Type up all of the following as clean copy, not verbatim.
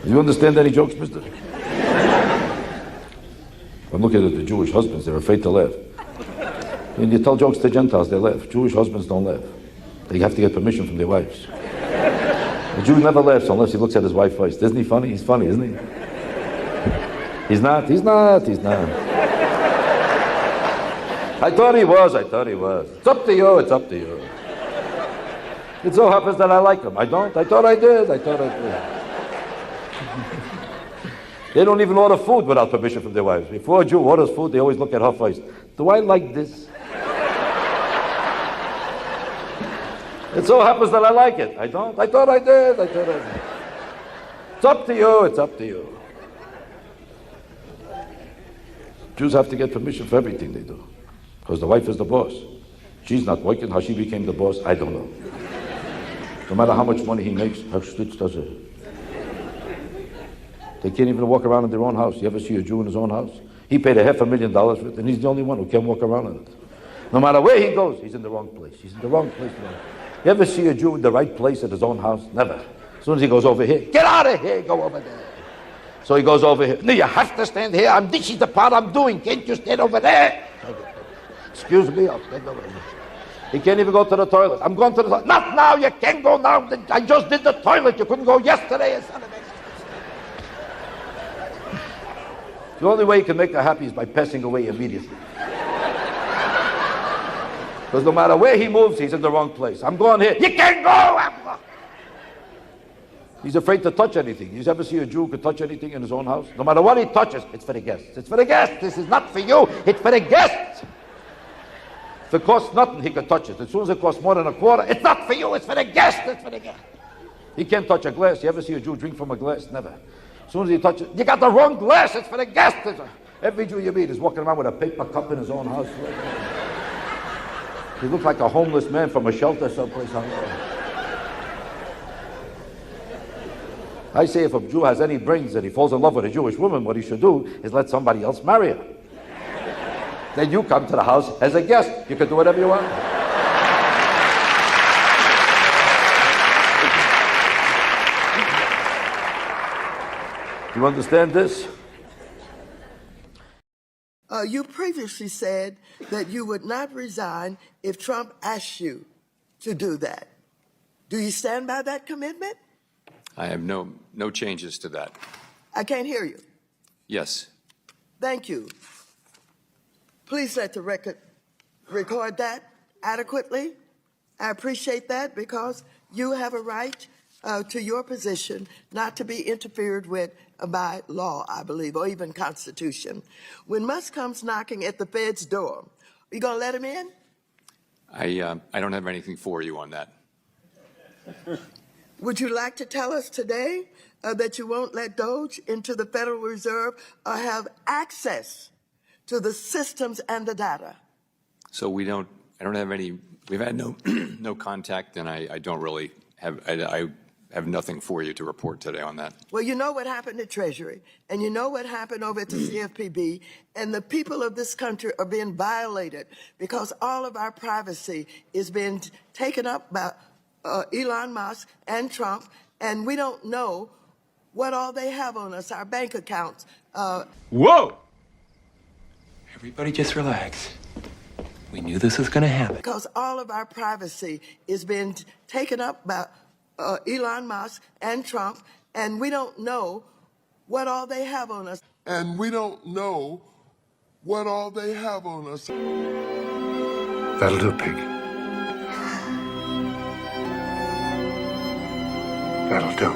Do you understand any jokes, mister? I'm looking at the Jewish husbands, they're afraid to laugh. When you tell jokes to Gentiles, they laugh. Jewish husbands don't laugh. They have to get permission from their wives. The Jew never laughs unless he looks at his wife first. Isn't he funny? He's funny, isn't he? He's not. I thought he was. It's up to you. It so happens that I like him. I don't. I thought I did. They don't even order food without permission from their wives. Before a Jew orders food, they always look at her first. Do I like this? It so happens that I like it. I don't. I thought I did. It's up to you. Jews have to get permission for everything they do. Because the wife is the boss. She's not working. How she became the boss, I don't know. No matter how much money he makes, her stitch does it. They can't even walk around in their own house. You ever see a Jew in his own house? He paid $500,000 for it, and he's the only one who can walk around in it. No matter where he goes, he's in the wrong place. You ever see a Jew in the right place at his own house? Never. As soon as he goes over here, get out of here, go over there. So he goes over here. No, you have to stand here. This is the part I'm doing. Can't you stand over there? Excuse me, I'll stand over here. He can't even go to the toilet. I'm going to the toilet. Not now, you can't go now. I just did the toilet. You couldn't go yesterday. The only way you can make her happy is by passing away immediately. Because no matter where he moves, he's in the wrong place. I'm going here. You can't go! He's afraid to touch anything. You ever see a Jew who could touch anything in his own house? No matter what he touches, it's for the guests. This is not for you. It's for the guests. If it costs nothing, he can touch it. As soon as it costs more than a quarter, it's not for you. It's for the guests. He can't touch a glass. You ever see a Jew drink from a glass? Never. As soon as he touches, you got the wrong glass. It's for the guests. Every Jew you meet is walking around with a paper cup in his own house. He looks like a homeless man from a shelter someplace. I say if a Jew has any brains and he falls in love with a Jewish woman, what he should do is let somebody else marry her. Then you come to the house as a guest. You can do whatever you want. Do you understand this? You previously said that you would not resign if Trump asked you to do that. Do you stand by that commitment? I have no changes to that. I can't hear you. Yes. Thank you. Please let the record record that adequately. I appreciate that because you have a right to your position not to be interfered with by law, I believe, or even Constitution. When Musk comes knocking at the Fed's door, are you going to let him in? I don't have anything for you on that. Would you like to tell us today that you won't let Doge into the Federal Reserve or have access to the systems and the data? So I don't have any, we've had no contact, and I don't really have, I have nothing for you to report today on that. Well, you know what happened at Treasury, and you know what happened over at the CFPB, and the people of this country are being violated because all of our privacy is being taken up by Elon Musk and Trump, and we don't know what all they have on us, our bank accounts. Whoa! Everybody just relax. We knew this was going to happen. Because all of our privacy is being taken up by Elon Musk and Trump, and we don't know what all they have on us. That'll do, pig. That'll do.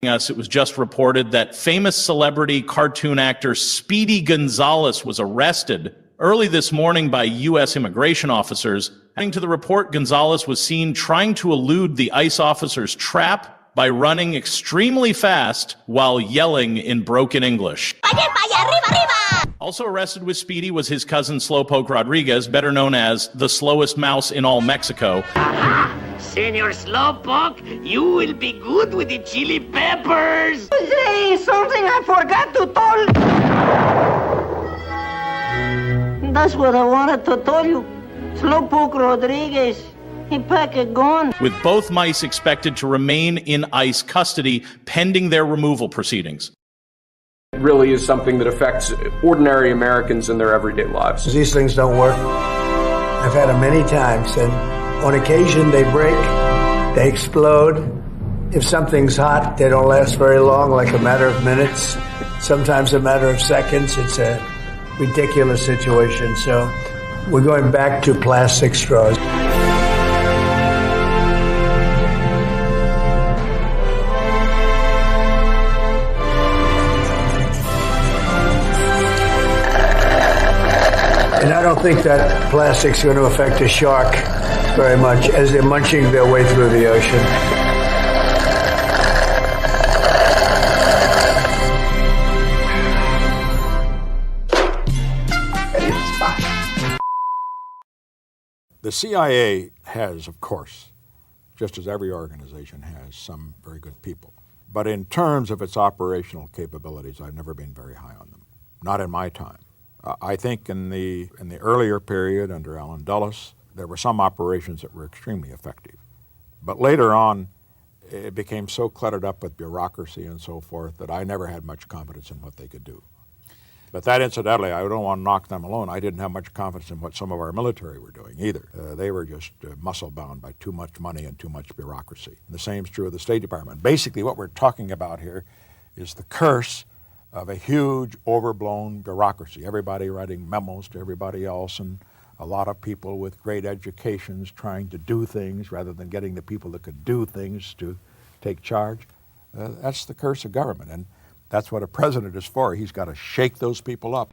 us, it was just reported that famous celebrity cartoon actor Speedy Gonzalez was arrested early this morning by U.S. immigration officers. According to the report, Gonzalez was seen trying to elude the ICE officers' trap by running extremely fast while yelling in broken English. Also arrested with Speedy was his cousin Slowpoke Rodriguez, better known as the slowest mouse in all Mexico. Senor Slowpoke, you will be good with the chili peppers. Say something I forgot to tell. That's what I wanted to tell you. Slowpoke Rodriguez, he packed a gun. With both mice expected to remain in ICE custody pending their removal proceedings. It really is something that affects ordinary Americans in their everyday lives. These things don't work. I've had them many times, and on occasion they break, they explode. If something's hot, they don't last very long, like a matter of minutes, sometimes a matter of seconds. It's a ridiculous situation, so we're going back to plastic straws. And I don't think that plastic's going to affect a shark very much as they're munching their way through the ocean. The CIA has, of course, just as every organization has, some very good people. But in terms of its operational capabilities, I've never been very high on them. Not in my time. I think in the earlier period under Allen Dulles, there were some operations that were extremely effective. But later on, it became so cluttered up with bureaucracy and so forth that I never had much confidence in what they could do. But that, incidentally, I don't want to knock them alone. I didn't have much confidence in what some of our military were doing either. They were just muscle-bound by too much money and too much bureaucracy. And the same is true of the State Department. Basically, what we're talking about here is the curse of a huge, overblown bureaucracy. Everybody writing memos to everybody else, and a lot of people with great educations trying to do things rather than getting the people that could do things to take charge. That's the curse of government, and that's what a president is for. He's got to shake those people up.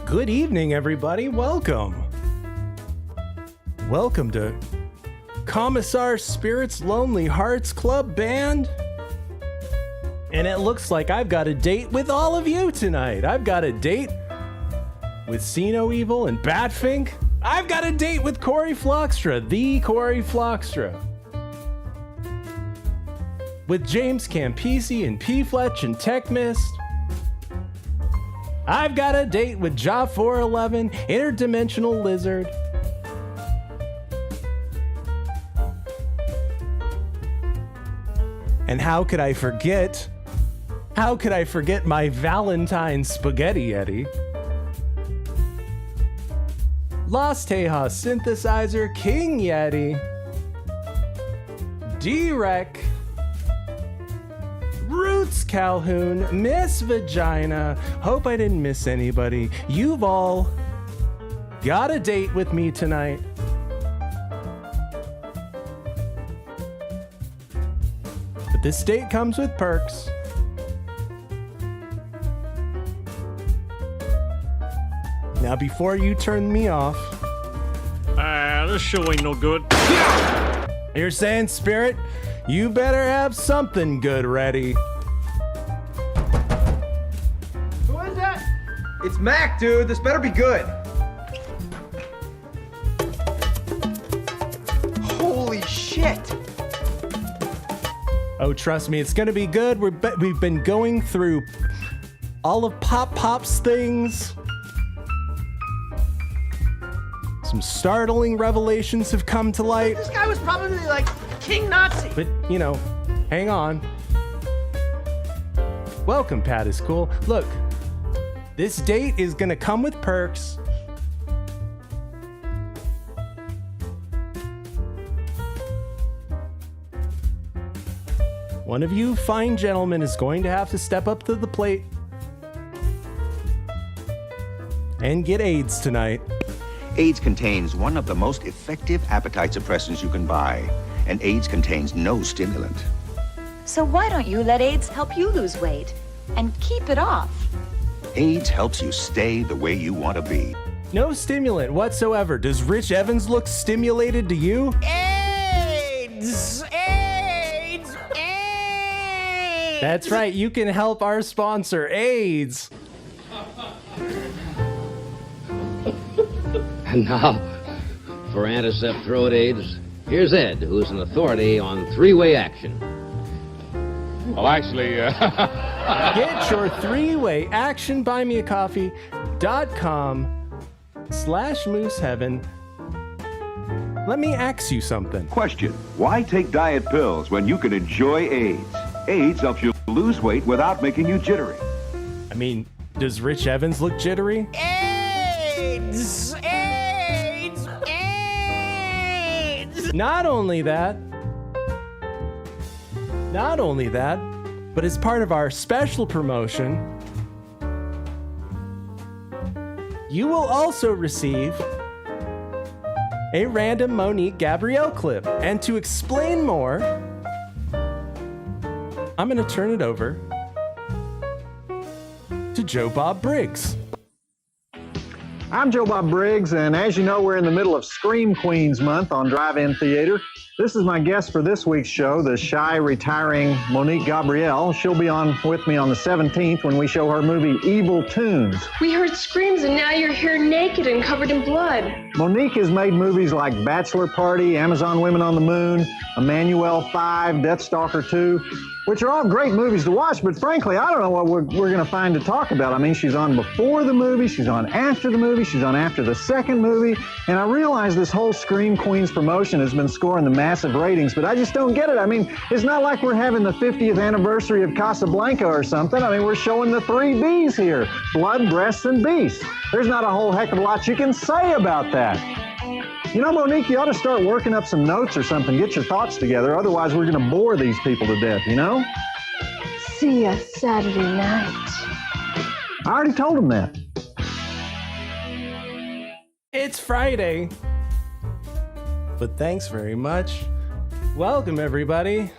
Good evening, everybody. Welcome. Welcome to Commissar Spirit's Lonely Hearts Club Band. And it looks like I've got a date with all of you tonight. I've got a date with See No Evil and Batfink. I've got a date with Corey Flockstra, the Corey Flockstra. With James Campisi and P. Fletch and Tech Mist. I've got a date with Ja411, Interdimensional Lizard. And how could I forget my Valentine Spaghetti Yeti? Lost Tejas Synthesizer King Yeti. D-Rec. Roots Calhoun, Miss Vagina. Hope I didn't miss anybody. You've all got a date with me tonight. But this date comes with perks. Now before you turn me off. This show ain't no good. You're saying, Spirit? You better have something good ready. Who is that? It's Mac, dude. This better be good. Holy shit. Oh, trust me, it's gonna be good. We've been going through all of PopPop's things. Some startling revelations have come to light. This guy was probably like King Nazi. But, you know, hang on. Welcome, Pat is cool. Look, this date is gonna come with perks. One of you fine gentlemen is going to have to step up to the plate and get AIDS tonight. AIDS contains one of the most effective appetite suppressants you can buy, and AIDS contains no stimulant. So why don't you let AIDS help you lose weight and keep it off? AIDS helps you stay the way you want to be. No stimulant whatsoever. Does Rich Evans look stimulated to you? AIDS! AIDS! AIDS! That's right, you can help our sponsor, AIDS. And now, for antiseptic throat AIDS, here's Ed, who's an authority on three-way action. Well, actually, Get your three-way action, buymeacoffee.com/mooseheaven. Let me ask you something. Question: why take diet pills when you can enjoy AIDS? AIDS helps you lose weight without making you jittery. I mean, does Rich Evans look jittery? AIDS! AIDS! AIDS! Not only that, but as part of our special promotion, you will also receive a random Monique Gabrielle clip. And to explain more, I'm going to turn it over to Joe Bob Briggs. I'm Joe Bob Briggs, and as you know, we're in the middle of Scream Queens month on Drive-In Theater. This is my guest for this week's show, the shy, retiring Monique Gabrielle. She'll be on with me on the 17th when we show her movie Evil Tunes. We heard screams and now you're here naked and covered in blood. Monique has made movies like Bachelor Party, Amazon Women on the Moon, Emmanuel 5, Deathstalker 2, which are all great movies to watch, but frankly, I don't know what we're going to find to talk about. I mean, she's on before the movie, she's on after the movie, she's on after the second movie, and I realize this whole Scream Queens promotion has been scoring the massive ratings, but I just don't get it. I mean, it's not like we're having the 50th anniversary of Casablanca or something. I mean, we're showing the 3 Bs here, blood, breasts, and beasts. There's not a whole heck of a lot you can say about that. You know, Monique, you ought to start working up some notes or something, get your thoughts together, otherwise we're going to bore these people to death, you know? See ya Saturday night. I already told them that. It's Friday. But thanks very much. Welcome, everybody.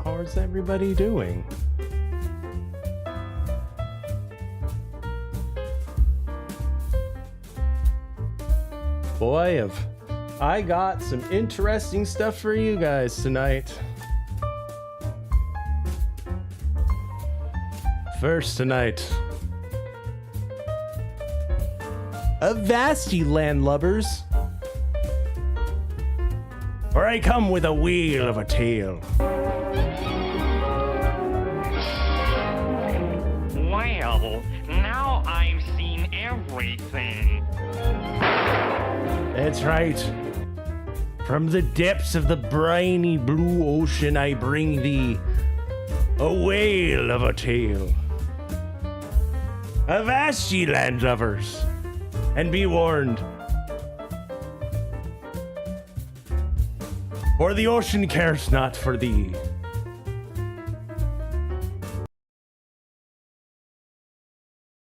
How's everybody doing? Boy, have I got some interesting stuff for you guys tonight. First tonight, Avast ye landlubbers, for I come with a wheel of a tale. Well, now I've seen everything. That's right. From the depths of the briny blue ocean I bring thee a whale of a tale. Avast ye landlubbers, and be warned. For the ocean cares not for thee.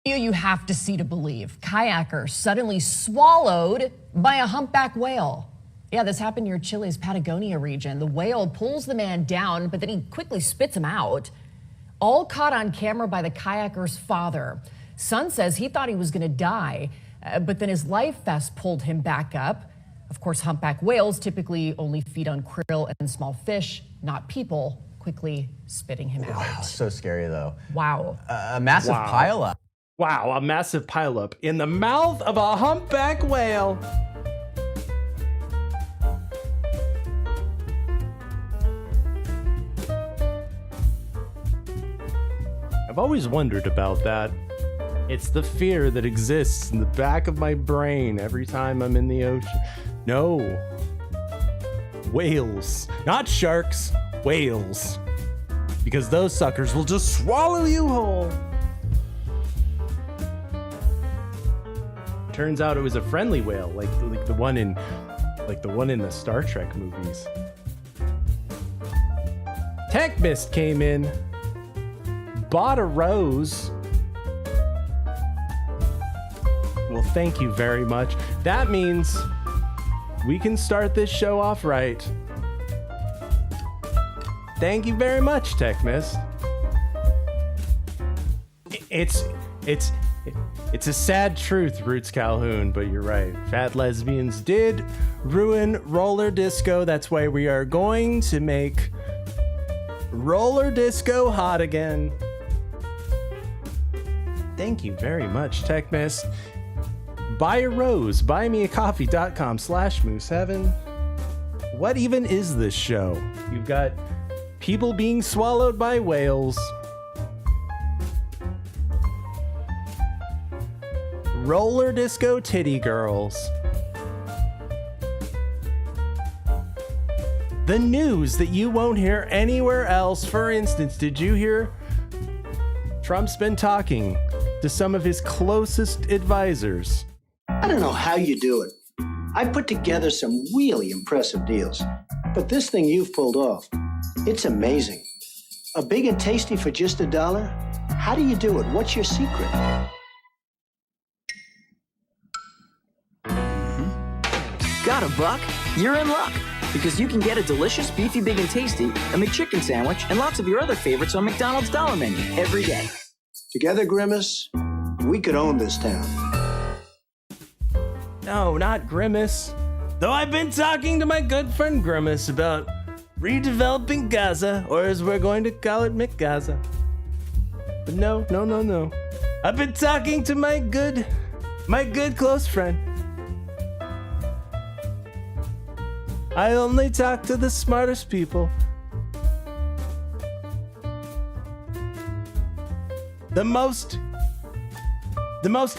You have to see to believe. Kayaker suddenly swallowed by a humpback whale. Yeah, this happened near Chile's Patagonia region. The whale pulls the man down, but then he quickly spits him out. All caught on camera by the kayaker's father. Son says he thought he was going to die, but then his life vest pulled him back up. Of course, humpback whales typically only feed on krill and small fish, not people, quickly spitting him out. Wow, so scary though. Wow. A massive pileup. Wow, a massive pileup in the mouth of a humpback whale. I've always wondered about that. It's the fear that exists in the back of my brain every time I'm in the ocean. No. Whales. Not sharks, whales. Because those suckers will just swallow you whole. Turns out it was a friendly whale, like the one in the Star Trek movies. Tech Mist came in, bought a rose. Well, thank you very much. That means we can start this show off right. Thank you very much, Tech Mist. It's a sad truth, Roots Calhoun, but you're right. Fat lesbians did ruin roller disco. That's why we are going to make roller disco hot again. Thank you very much, Tech Mist. Buy a rose, buymeacoffee.com/moose7. What even is this show? You've got people being swallowed by whales, roller disco titty girls, the news that you won't hear anywhere else. For instance, did you hear Trump's been talking to some of his closest advisors? I don't know how you do it. I put together some really impressive deals. But this thing you've pulled off, it's amazing. A big and tasty for just $1? How do you do it? What's your secret? Got a buck? You're in luck. Because you can get a delicious beefy big and tasty, a McChicken sandwich, and lots of your other favorites on McDonald's Dollar Menu every day. Together, Grimace, we could own this town. No, not Grimace. Though I've been talking to my good friend Grimace about redeveloping Gaza, or as we're going to call it, McGaza. But no. I've been talking to my good close friend. I only talk to the smartest people. The most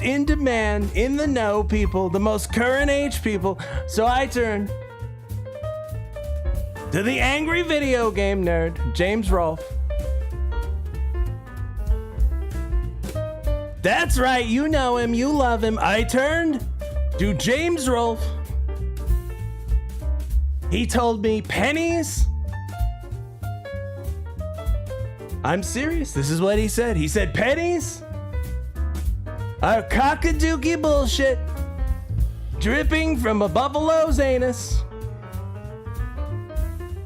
in demand, in the know people, the most current age people. So I turn to the angry video game nerd, James Rolfe. That's right, you know him, you love him. I turned to James Rolfe. He told me pennies. I'm serious, this is what he said. He said pennies are cockadookie bullshit dripping from a buffalo's anus.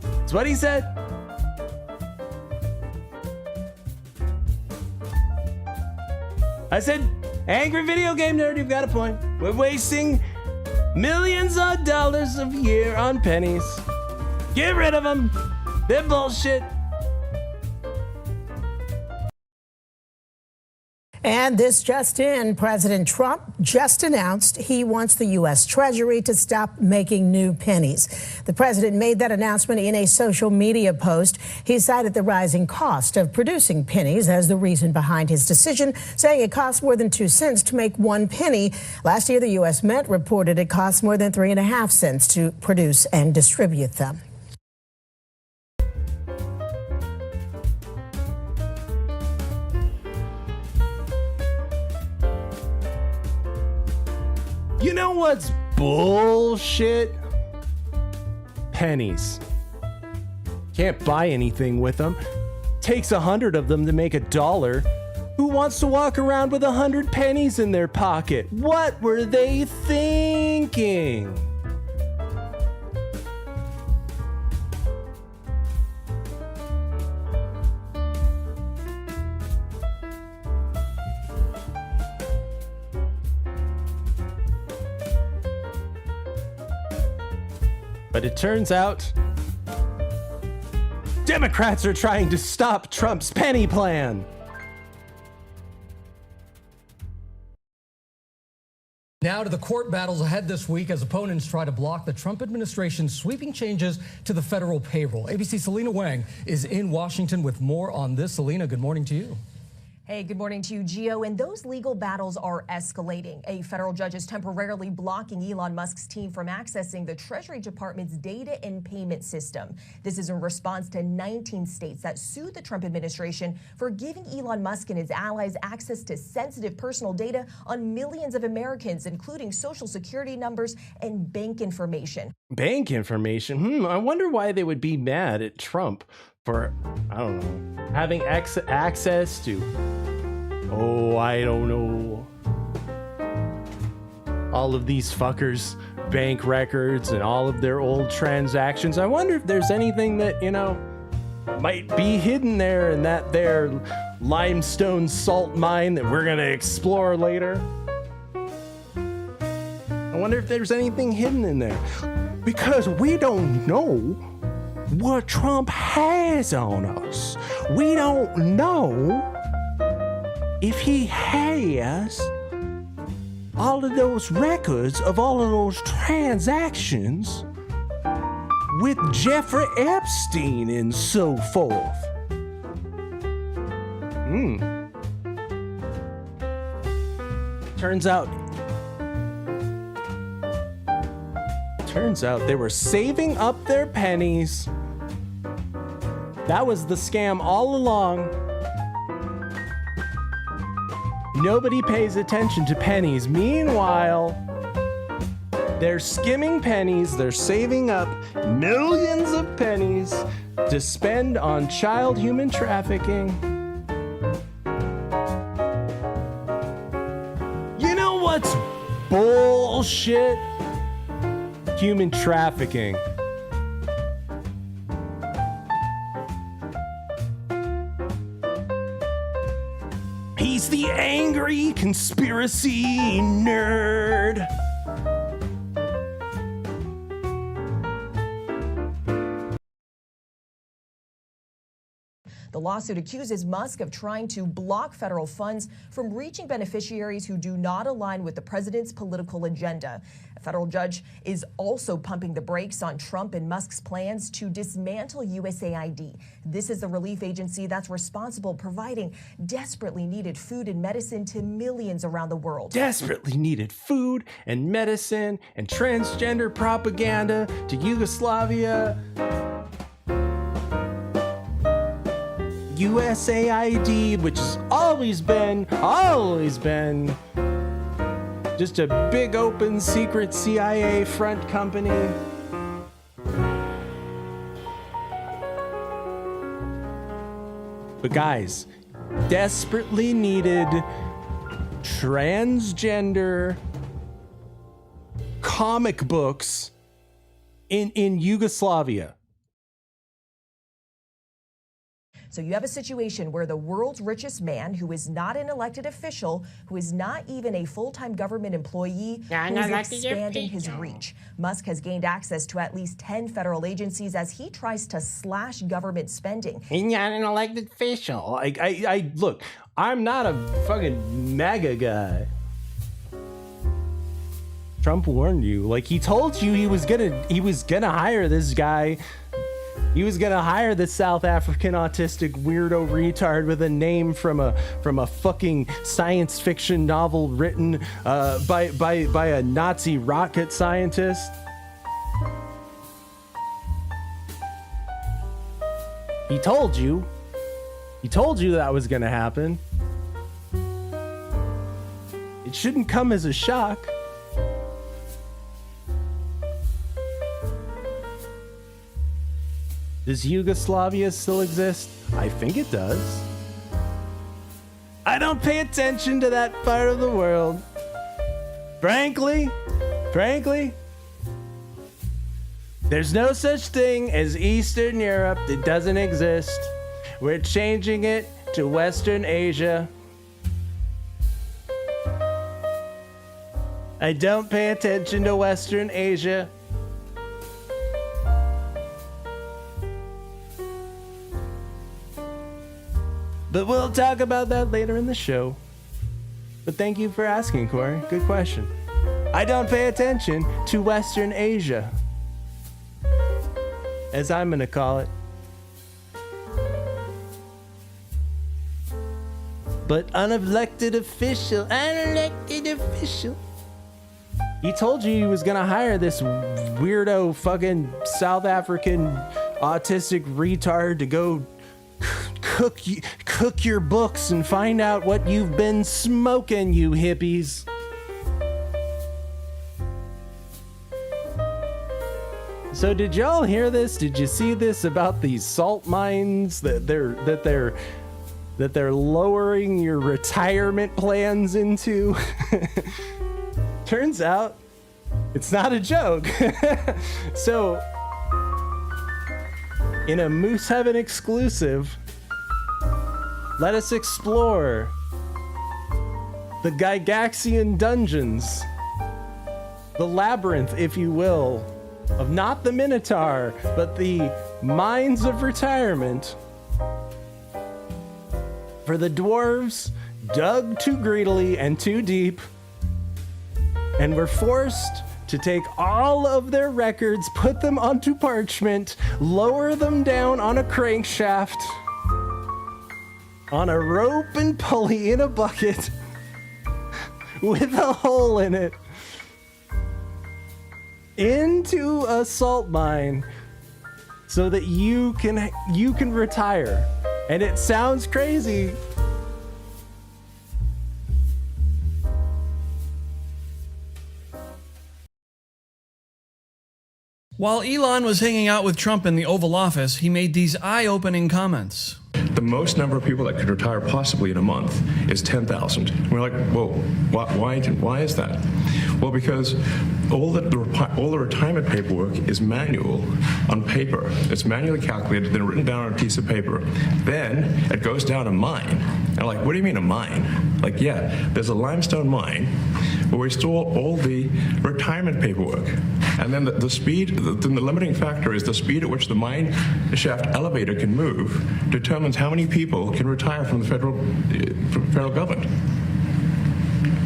That's what he said. I said, angry video game nerd, you've got a point. We're wasting millions of dollars a year on pennies. Get rid of them. They're bullshit. And this just in, President Trump just announced he wants the U.S. Treasury to stop making new pennies. The president made that announcement in a social media post. He cited the rising cost of producing pennies as the reason behind his decision, saying it costs more than 2 cents to make 1 penny. Last year, the U.S. Mint reported it costs more than 3.5 cents to produce and distribute them. You know what's bullshit? Pennies. Can't buy anything with them. Takes 100 of them to make $1. Who wants to walk around with 100 pennies in their pocket? What were they thinking? But it turns out Democrats are trying to stop Trump's penny plan. Now to the court battles ahead this week as opponents try to block the Trump administration's sweeping changes to the federal payroll. ABC's Selena Wang is in Washington with more on this. Selena, good morning to you. Hey, good morning to you, Gio. And those legal battles are escalating. A federal judge is temporarily blocking Elon Musk's team from accessing the Treasury Department's data and payment system. This is in response to 19 states that sued the Trump administration for giving Elon Musk and his allies access to sensitive personal data on millions of Americans, including social security numbers and bank information. Bank information? I wonder why they would be mad at Trump for, I don't know, having access to, oh, I don't know, all of these fuckers' bank records and all of their old transactions. I wonder if there's anything that, you know, might be hidden there in that there limestone salt mine that we're gonna explore later. I wonder if there's anything hidden in there, because we don't know what Trump has on us. We don't know if he has all of those records of all of those transactions with Jeffrey Epstein and so forth. Turns out they were saving up their pennies. That was the scam all along. Nobody pays attention to pennies. Meanwhile, they're skimming pennies. They're saving up millions of pennies to spend on child human trafficking. You know what's bullshit? Human trafficking. He's the angry conspiracy nerd. The lawsuit accuses Musk of trying to block federal funds from reaching beneficiaries who do not align with the president's political agenda. A federal judge is also pumping the brakes on Trump and Musk's plans to dismantle USAID. This is the relief agency that's responsible providing desperately needed food and medicine to millions around the world. Desperately needed food and medicine and transgender propaganda to Yugoslavia. USAID, which has always been just a big open secret CIA front company. But guys, desperately needed transgender comic books in Yugoslavia. So you have a situation where the world's richest man, who is not an elected official, who is not even a full-time government employee, who is expanding his reach. Musk has gained access to at least 10 federal agencies as he tries to slash government spending. He's not an elected official. I look, I'm not a fucking MAGA guy. Trump warned you. Like, he told you he was gonna hire this guy. He was gonna hire this South African autistic weirdo retard with a name from a fucking science fiction novel written by a Nazi rocket scientist. He told you that was gonna happen. It shouldn't come as a shock. Does Yugoslavia still exist? I think it does. I don't pay attention to that part of the world. Frankly, there's no such thing as Eastern Europe. That doesn't exist. We're changing it to Western Asia. I don't pay attention to Western Asia. But we'll talk about that later in the show. But thank you for asking, Corey. Good question. I don't pay attention to Western Asia, as I'm gonna call it. but unelected official. Unelected official. He told you he was gonna hire this weirdo fucking South African autistic retard to go cook your books and find out what you've been smoking, you hippies. So did y'all hear this? Did you see this about these salt mines that they're lowering your retirement plans into? Turns out it's not a joke. So in a Moose Heaven exclusive, let us explore the Gygaxian dungeons, the labyrinth, if you will, of not the Minotaur, but the mines of retirement for the dwarves dug too greedily and too deep, and were forced to take all of their records, put them onto parchment, lower them down on a crankshaft, on a rope and pulley in a bucket with a hole in it, into a salt mine so that you can retire. And it sounds crazy. While Elon was hanging out with Trump in the Oval Office, he made these eye-opening comments. The most number of people that could retire possibly in a month is 10,000. We're like, whoa, why is that? Well, because all the retirement paperwork is manual on paper. It's manually calculated, then written down on a piece of paper. Then it goes down a mine. And I'm like, what do you mean a mine? Like, yeah, there's a limestone mine where we store all the retirement paperwork. And then the speed, the limiting factor is the speed at which the mine shaft elevator can move determines how many people can retire from the federal government.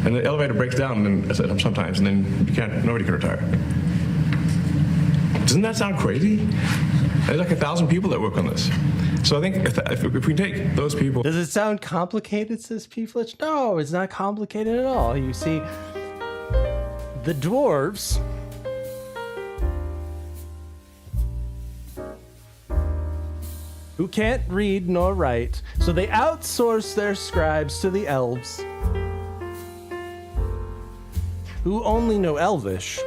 And the elevator breaks down sometimes, and then nobody can retire. Doesn't that sound crazy? There's like 1,000 people that work on this. So I think if we take those people... Does it sound complicated, says P-Flitch? No, it's not complicated at all. You see, the dwarves... who can't read nor write, so they outsource their scribes to the elves, who only know Elvish.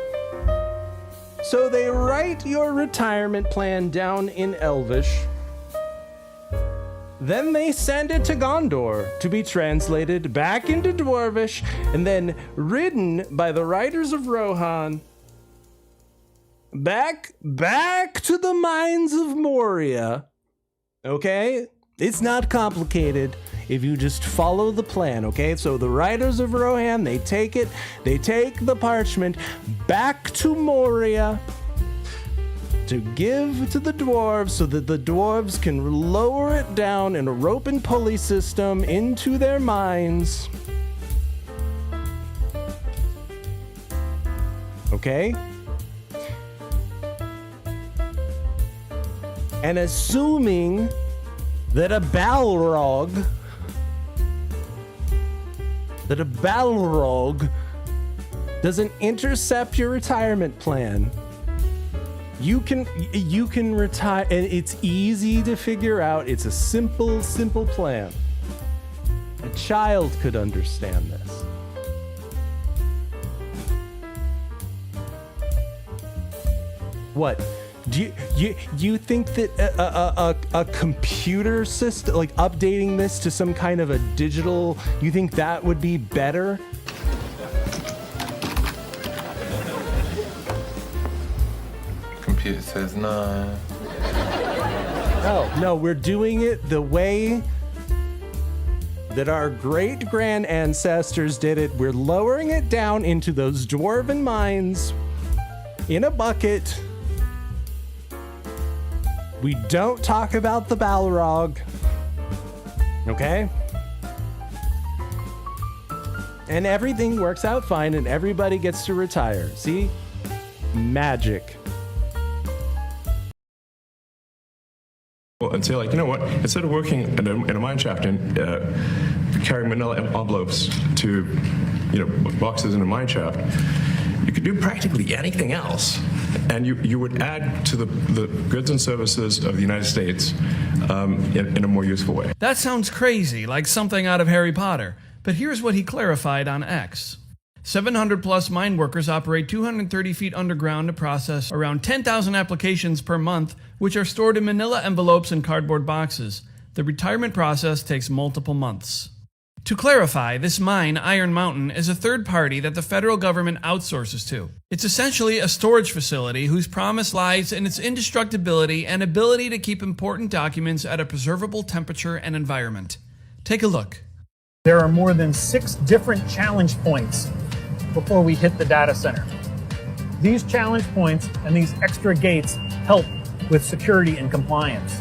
So they write your retirement plan down in Elvish. Then they send it to Gondor to be translated back into Dwarvish and then ridden by the riders of Rohan back to the mines of Moria. Okay? It's not complicated if you just follow the plan, okay? So the riders of Rohan, they take the parchment back to Moria to give to the dwarves so that the dwarves can lower it down in a rope and pulley system into their mines. Okay? And assuming that a Balrog doesn't intercept your retirement plan, you can retire, and it's easy to figure out. It's a simple plan. A child could understand this. What? Do you think that a computer system, like updating this to some kind of a digital, you think that would be better? Computer says no. No, we're doing it the way that our great-grand ancestors did it. We're lowering it down into those dwarven mines in a bucket. We don't talk about the Balrog, okay? And everything works out fine and everybody gets to retire. See? Magic. Well, and say, like, you know what? Instead of working in a mine shaft carry manila envelopes to, boxes in a mine shaft. You could do practically anything else, and you would add to the goods and services of the United States in a more useful way. That sounds crazy, like something out of Harry Potter. But here's what he clarified on X. 700 plus mine workers operate 230 feet underground to process around 10,000 applications per month, which are stored in manila envelopes and cardboard boxes. The retirement process takes multiple months. To clarify, this mine, Iron Mountain, is a third party that the federal government outsources to. It's essentially a storage facility whose promise lies in its indestructibility and ability to keep important documents at a preservable temperature and environment. Take a look. There are more than 6 different challenge points before we hit the data center. These challenge points and these extra gates help with security and compliance.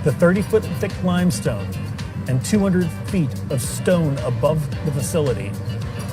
The 30-foot thick limestone and 200 feet of stone above the facility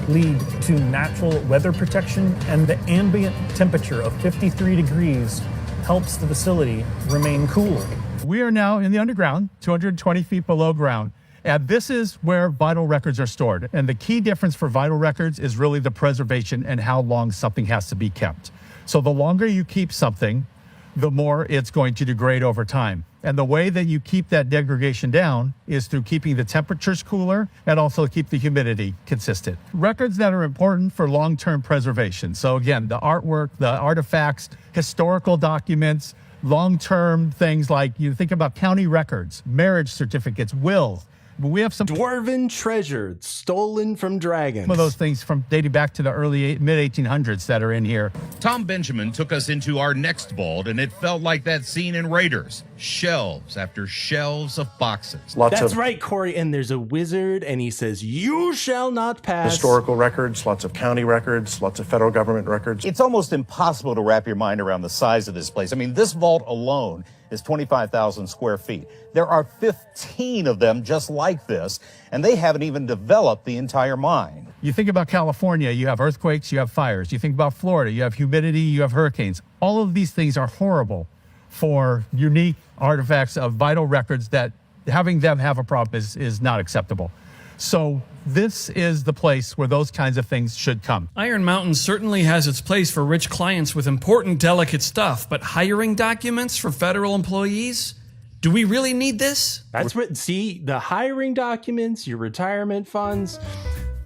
lead to natural weather protection, and the ambient temperature of 53 degrees helps the facility remain cool. We are now in the underground, 220 feet below ground. And this is where vital records are stored. And the key difference for vital records is really the preservation and how long something has to be kept. So the longer you keep something, the more it's going to degrade over time. And the way that you keep that degradation down is through keeping the temperatures cooler and also keep the humidity consistent. Records that are important for long-term preservation. So again, the artwork, the artifacts, historical documents, long-term things like you think about county records, marriage certificates, wills. We have some dwarven treasure stolen from dragons. Some of those things from dating back to the mid-1800s that are in here. Tom Benjamin took us into our next vault, and it felt like that scene in Raiders. Shelves after shelves of boxes. That's right, Corey. And there's a wizard, and he says, "You shall not pass." Historical records, lots of county records, lots of federal government records. It's almost impossible to wrap your mind around the size of this place. I mean, this vault alone is 25,000 square feet. There are 15 of them just like this, and they haven't even developed the entire mine. You think about California, you have earthquakes, you have fires. You think about Florida, you have humidity, you have hurricanes. All of these things are horrible for unique artifacts of vital records that having them have a problem is not acceptable. So this is the place where those kinds of things should come. Iron Mountain certainly has its place for rich clients with important, delicate stuff, but hiring documents for federal employees? Do we really need this? That's what, see, the hiring documents, your retirement funds,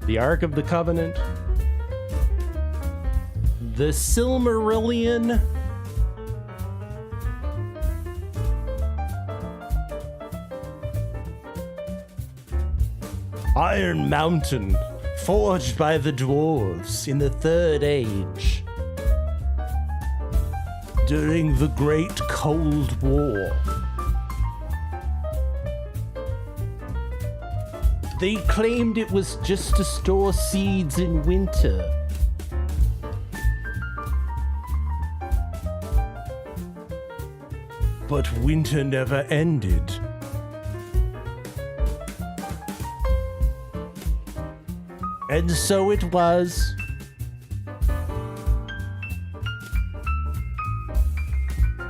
the Ark of the Covenant, the Silmarillion. Iron Mountain, forged by the dwarves in the Third Age during the Great Cold War. They claimed it was just to store seeds in winter. But winter never ended. And so it was.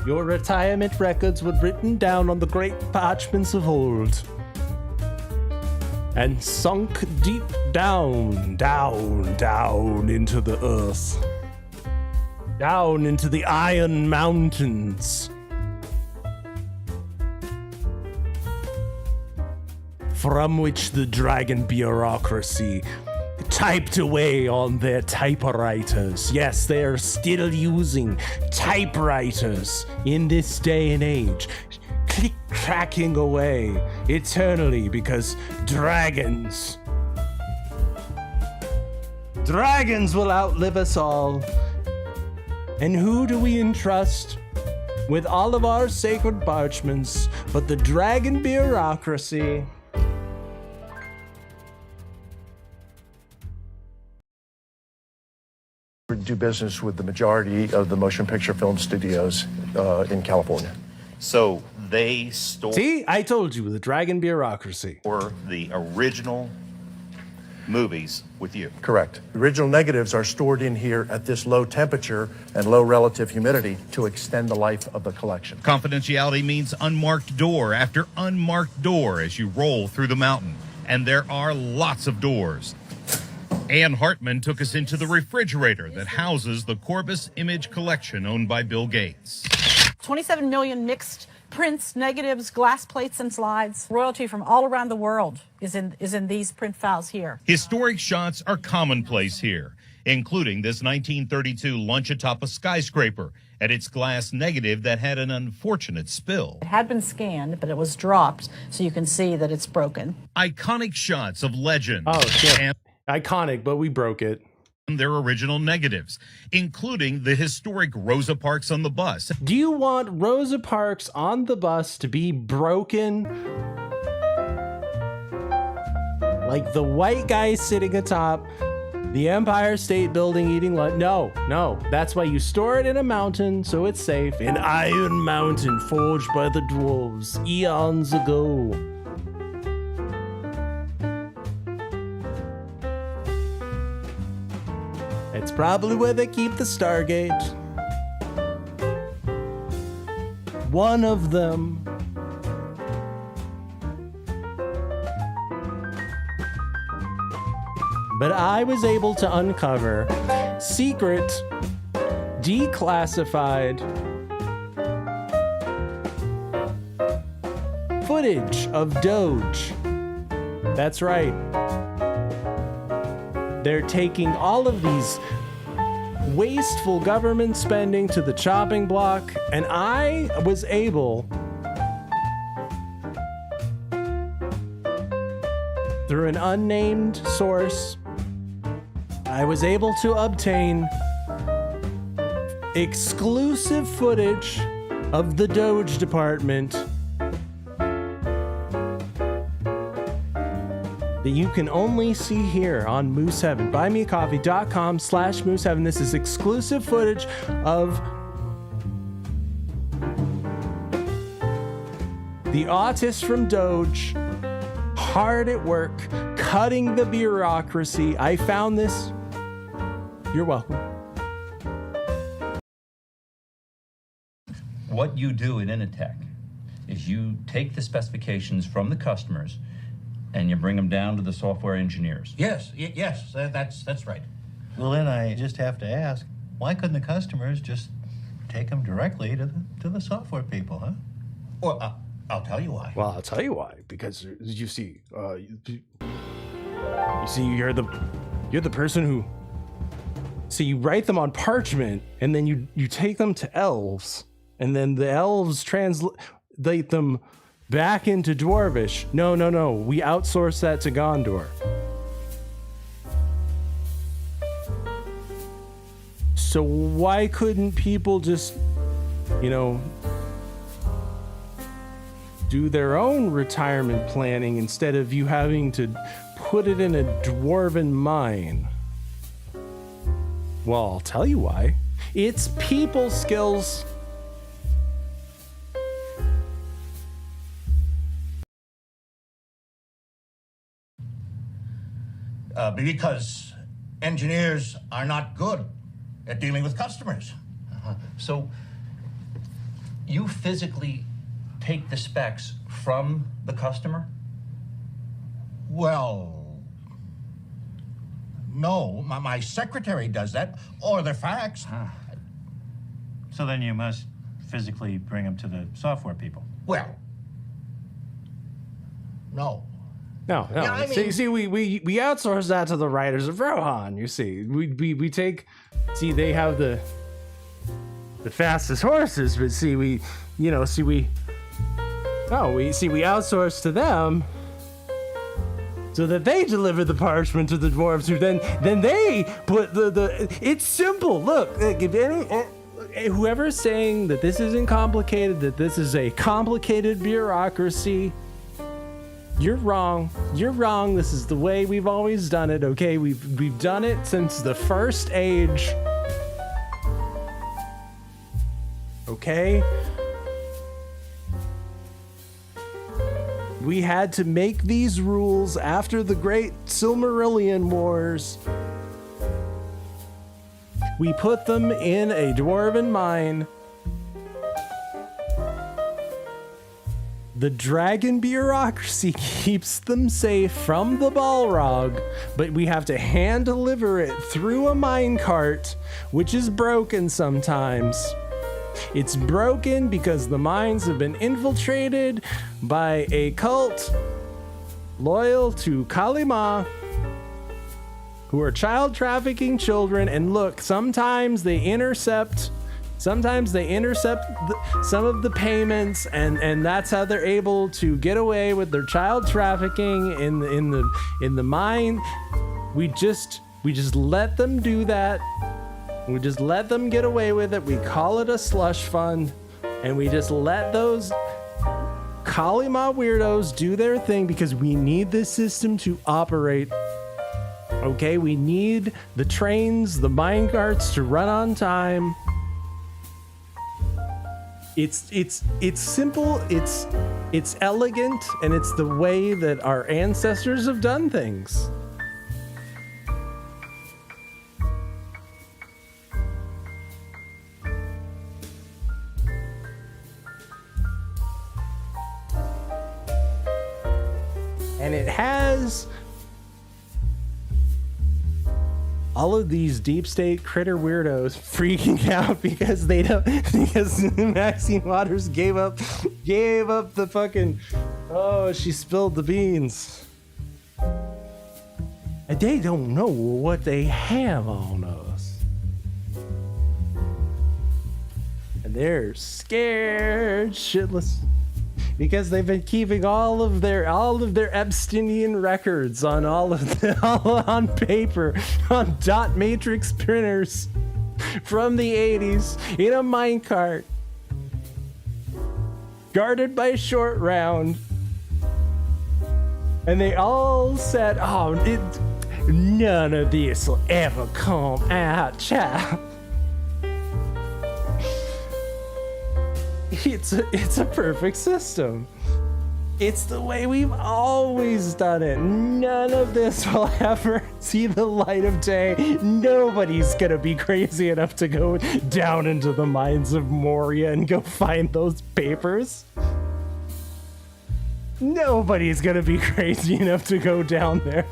Your retirement records were written down on the great parchments of old and sunk deep down, down, down into the earth, down into the Iron Mountains, from which the dragon bureaucracy typed away on their typewriters. Yes, they are still using typewriters in this day and age, click-cracking away eternally because dragons will outlive us all. And who do we entrust with all of our sacred parchments but the dragon bureaucracy? We do business with the majority of the motion picture film studios in California. So they store... See, I told you, the dragon bureaucracy. Or the original movies with you. Correct. The original negatives are stored in here at this low temperature and low relative humidity to extend the life of the collection. Confidentiality means unmarked door after unmarked door as you roll through the mountain. And there are lots of doors. Ann Hartman took us into the refrigerator that houses the Corbis Image Collection owned by Bill Gates. 27 million mixed prints, negatives, glass plates, and slides. Royalty from all around the world is in these print files here. Historic shots are commonplace here, including this 1932 lunch atop a skyscraper and its glass negative that had an unfortunate spill. It had been scanned, but it was dropped, so you can see that it's broken. Iconic shots of legend. Oh, shit. Iconic, but we broke it. Their original negatives, including the historic Rosa Parks on the bus. Do you want Rosa Parks on the bus to be broken? Like the white guy sitting atop the Empire State Building eating lunch? No. That's why you store it in a mountain so it's safe. An iron mountain forged by the dwarves eons ago. It's probably where they keep the Stargate. One of them. But I was able to uncover secret, declassified footage of Doge. That's right. They're taking all of these wasteful government spending to the chopping block, and I was able, through an unnamed source, I was able to obtain exclusive footage of the Doge department that you can only see here on Moose Heaven. BuyMeACoffee.com/Moose Heaven. This is exclusive footage of the autist from Doge, hard at work, cutting the bureaucracy. I found this. You're welcome. What you do in Initech is you take the specifications from the customers and you bring them down to the software engineers. Yes, that's right. Well, then I just have to ask, why couldn't the customers just take them directly to the software people, huh? Well, I'll tell you why. Well, I'll tell you why. Because you see, you're the person who. So you write them on parchment, and then you take them to elves, and then the elves translate them back into Dwarvish. No. We outsource that to Gondor. So why couldn't people just, do their own retirement planning instead of you having to put it in a dwarven mine? Well, I'll tell you why. It's people skills. Because engineers are not good at dealing with customers. So you physically take the specs from the customer? Well, no, my secretary does that, or they're faxed. So then you must physically bring them to the software people. Well, no. No. Yeah, I mean, see, we outsource that to the writers of Rohan. You see, we take. See, they have the fastest horses, but we outsource to them so that they deliver the parchment to the dwarves, who then they put the. It's simple. Look, if whoever's saying that this isn't complicated, that this is a complicated bureaucracy. You're wrong. You're wrong. This is the way we've always done it, okay? We've done it since the first age. Okay? We had to make these rules after the great Silmarillion Wars. We put them in a dwarven mine. The dragon bureaucracy keeps them safe from the Balrog, but we have to hand deliver it through a minecart, which is broken sometimes. It's broken because the mines have been infiltrated by a cult loyal to Kali Ma, who are child trafficking children. And look, sometimes they intercept some of the payments, and that's how they're able to get away with their child trafficking in the mine. We just let them do that. We just let them get away with it. We call it a slush fund, and we just let those Kali Ma weirdos do their thing because we need this system to operate. Okay, we need the trains, the mine carts to run on time. It's simple, it's elegant, and it's the way that our ancestors have done things. And it has all of these deep state critter weirdos freaking out because Maxine Waters gave up the fucking, she spilled the beans. And they don't know what they have on us. And they're scared shitless. Because they've been keeping all of their Epsteinian records on on paper, on dot matrix printers from the 80s in a minecart, guarded by Short Round. And they all said, none of this will ever come out, child. It's a perfect system. It's the way we've always done it. None of this will ever see the light of day. Nobody's gonna be crazy enough to go down into the mines of Moria and go find those papers. Nobody's gonna be crazy enough to go down there.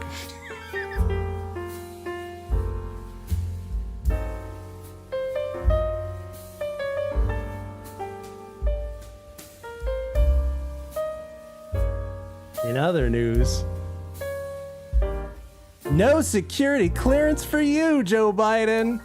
In other news, no security clearance for you, Joe Biden.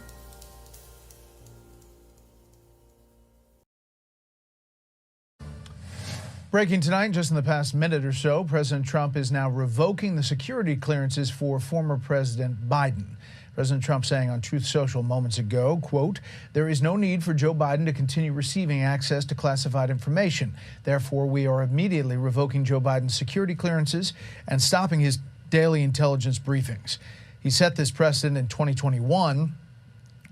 Breaking tonight, just in the past minute or so, President Trump is now revoking the security clearances for former President Biden. President Trump saying on Truth Social moments ago, quote, "There is no need for Joe Biden to continue receiving access to classified information. Therefore, we are immediately revoking Joe Biden's security clearances and stopping his daily intelligence briefings." He set this precedent in 2021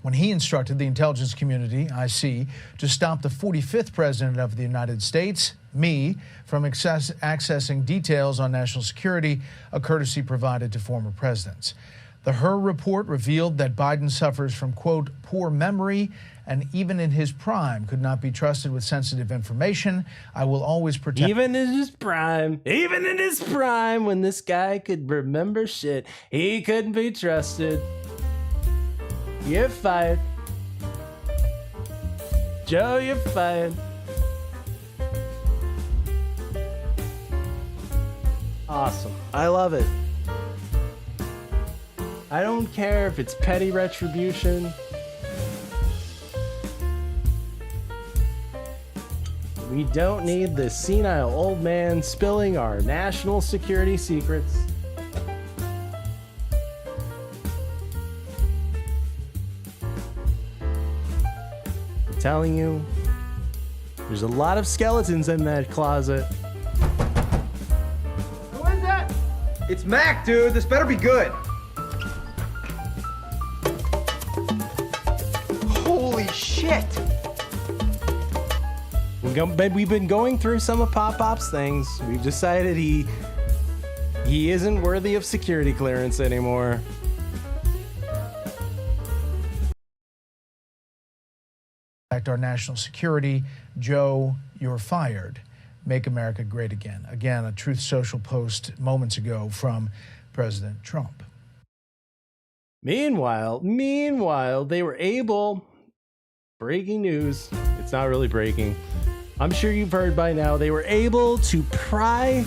when he instructed the intelligence community, IC, to stop the 45th president of the United States, me, from accessing details on national security, a courtesy provided to former presidents. The Hur report revealed that Biden suffers from, quote, "poor memory, and even in his prime could not be trusted with sensitive information. I will always protect..." Even in his prime, when this guy could remember shit, he couldn't be trusted. You're fired. Joe, you're fired. Awesome. I love it. I don't care if it's petty retribution. We don't need the senile old man spilling our national security secrets. I'm telling you, there's a lot of skeletons in that closet. Who is that? It's Mac, dude. This better be good. Holy shit! We've been going through some of PopPop's things. We've decided he isn't worthy of security clearance anymore. Our national security, Joe, you're fired. Make America Great Again. Again, a Truth Social post moments ago from President Trump. Meanwhile, they were able, breaking news, it's not really breaking, I'm sure you've heard by now, they were able to pry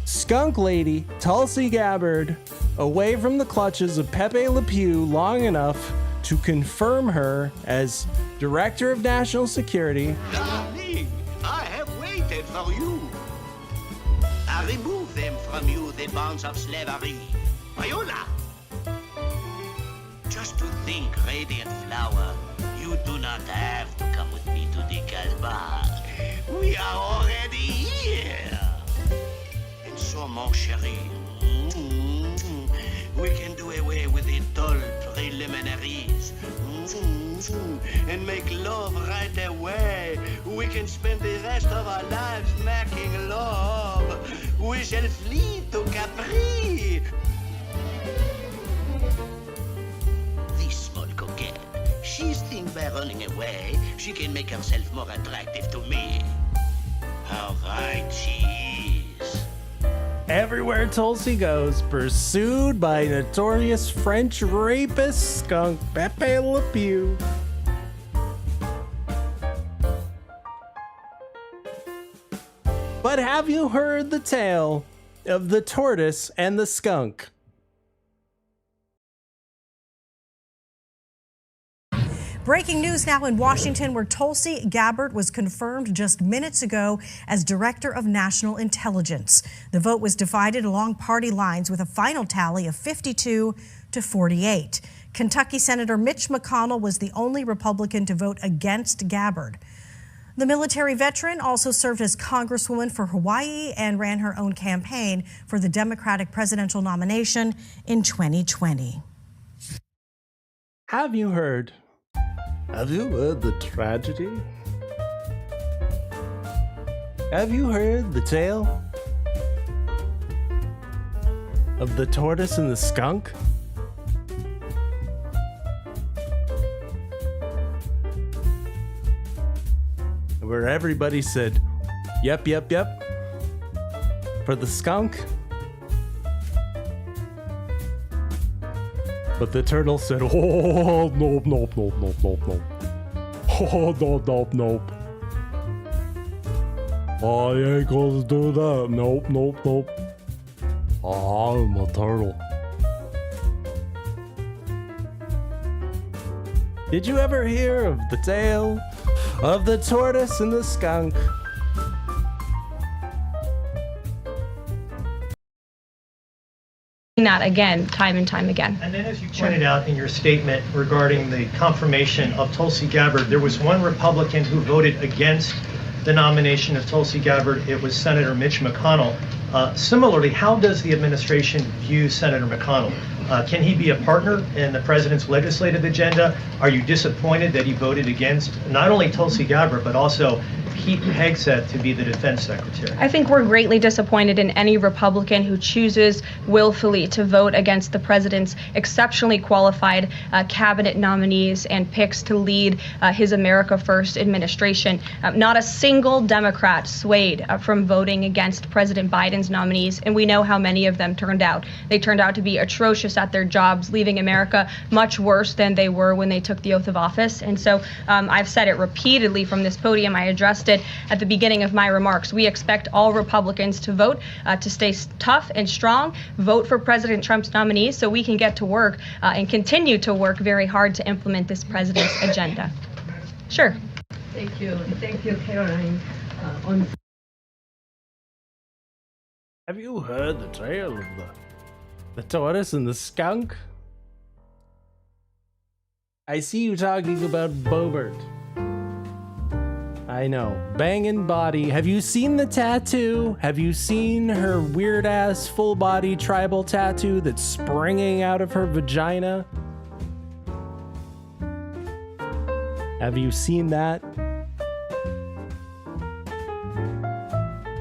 Skunk Lady Tulsi Gabbard away from the clutches of Pepe Le Pew long enough to confirm her as Director of National Security. Darling, I have waited for you. I remove them from you, the bonds of slavery. Viola! Just to think, radiant flower, you do not have to come with me to the Calbar. We are already here. And so, mon chéri, we can do away with the dull preliminaries and make love right away. We can spend the rest of our lives making love. We shall flee to Capri. This small coquette, she's thinks by running away, she can make herself more attractive to me. How right she is. Everywhere Tulsi goes, pursued by notorious French rapist skunk Pepe Le Pew. But have you heard the tale of the tortoise and the skunk? Breaking news now in Washington, where Tulsi Gabbard was confirmed just minutes ago as Director of National Intelligence. The vote was divided along party lines with a final tally of 52 to 48. Kentucky Senator Mitch McConnell was the only Republican to vote against Gabbard. The military veteran also served as Congresswoman for Hawaii and ran her own campaign for the Democratic presidential nomination in 2020. Have you heard the tragedy? Have you heard the tale of the tortoise and the skunk? Where everybody said, yep, yep, yep, for the skunk. But the turtle said, oh, nope, nope, nope, nope, nope, nope. Oh, nope, nope, nope. Oh, I ain't gonna do that. Nope, nope, nope. Oh, I'm a turtle. Did you ever hear of the tale of the tortoise and the skunk? That again, time and time again. And then as you pointed out in your statement regarding the confirmation of Tulsi Gabbard, there was one Republican who voted against the nomination of Tulsi Gabbard. It was Senator Mitch McConnell. Similarly, how does the administration view Senator McConnell? Can he be a partner in the president's legislative agenda? Are you disappointed that he voted against not only Tulsi Gabbard, but also Pete Hegseth to be the defense secretary? I think we're greatly disappointed in any Republican who chooses willfully to vote against the president's exceptionally qualified cabinet nominees and picks to lead his America First administration. Not a single Democrat swayed from voting against President Biden's nominees, and we know how many of them turned out. They turned out to be atrocious at their jobs, leaving America much worse than they were when they took the oath of office. And so I've said it repeatedly from this podium. I addressed it at the beginning of my remarks. We expect all Republicans to vote, to stay tough and strong, vote for President Trump's nominees so we can get to work and continue to work very hard to implement this president's agenda. Sure. Thank you, Caroline. Have you heard the tale of the tortoise and the skunk? I see you talking about Bobert. I know. Bangin' body. Have you seen the tattoo? Have you seen her weird ass full body tribal tattoo that's springing out of her vagina? Have you seen that?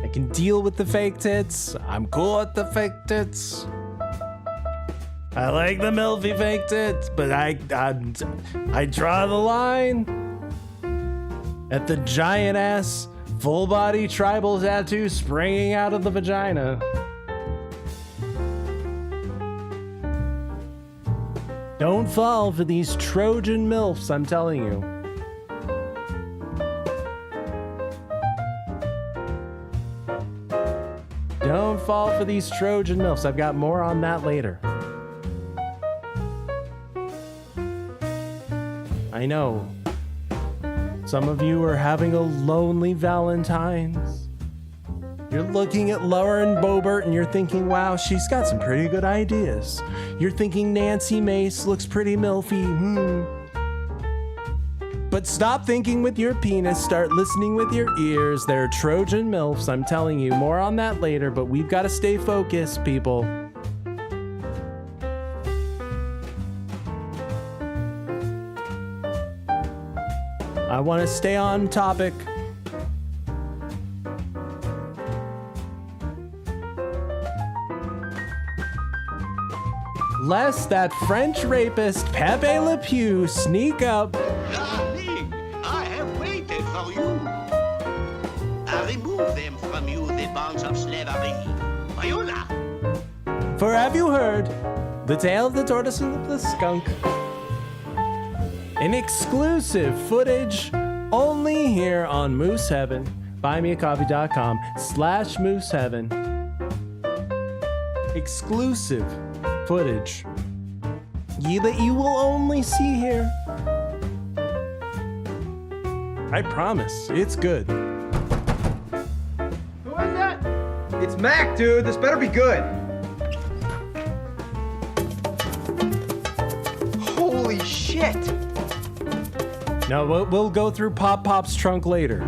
I can deal with the fake tits. I'm cool with the fake tits. I like the milfy fake tits, but I draw the line at the giant ass full body tribal tattoo springing out of the vagina. Don't fall for these Trojan Milfs, I'm telling you. Don't fall for these Trojan Milfs. I've got more on that later. I know. Some of you are having a lonely Valentine's. You're looking at Lauren Boebert and you're thinking, wow, she's got some pretty good ideas. You're thinking Nancy Mace looks pretty milfy. But stop thinking with your penis, start listening with your ears. They're Trojan Milfs, I'm telling you. More on that later, but we've got to stay focused, people. I want to stay on topic. Lest that French rapist Pepe Le Pew sneak up. Darling, I have waited for you. I remove them from you, the bonds of slavery. Viola. For have you heard the tale of the tortoise and the skunk? An exclusive footage only here on Moose Heaven. BuyMeACoffee.com/MooseHeaven. Exclusive footage that you will only see here. I promise, it's good. Who is that? It's Mac, dude. This better be good. Holy shit. No, we'll go through PopPop's trunk later.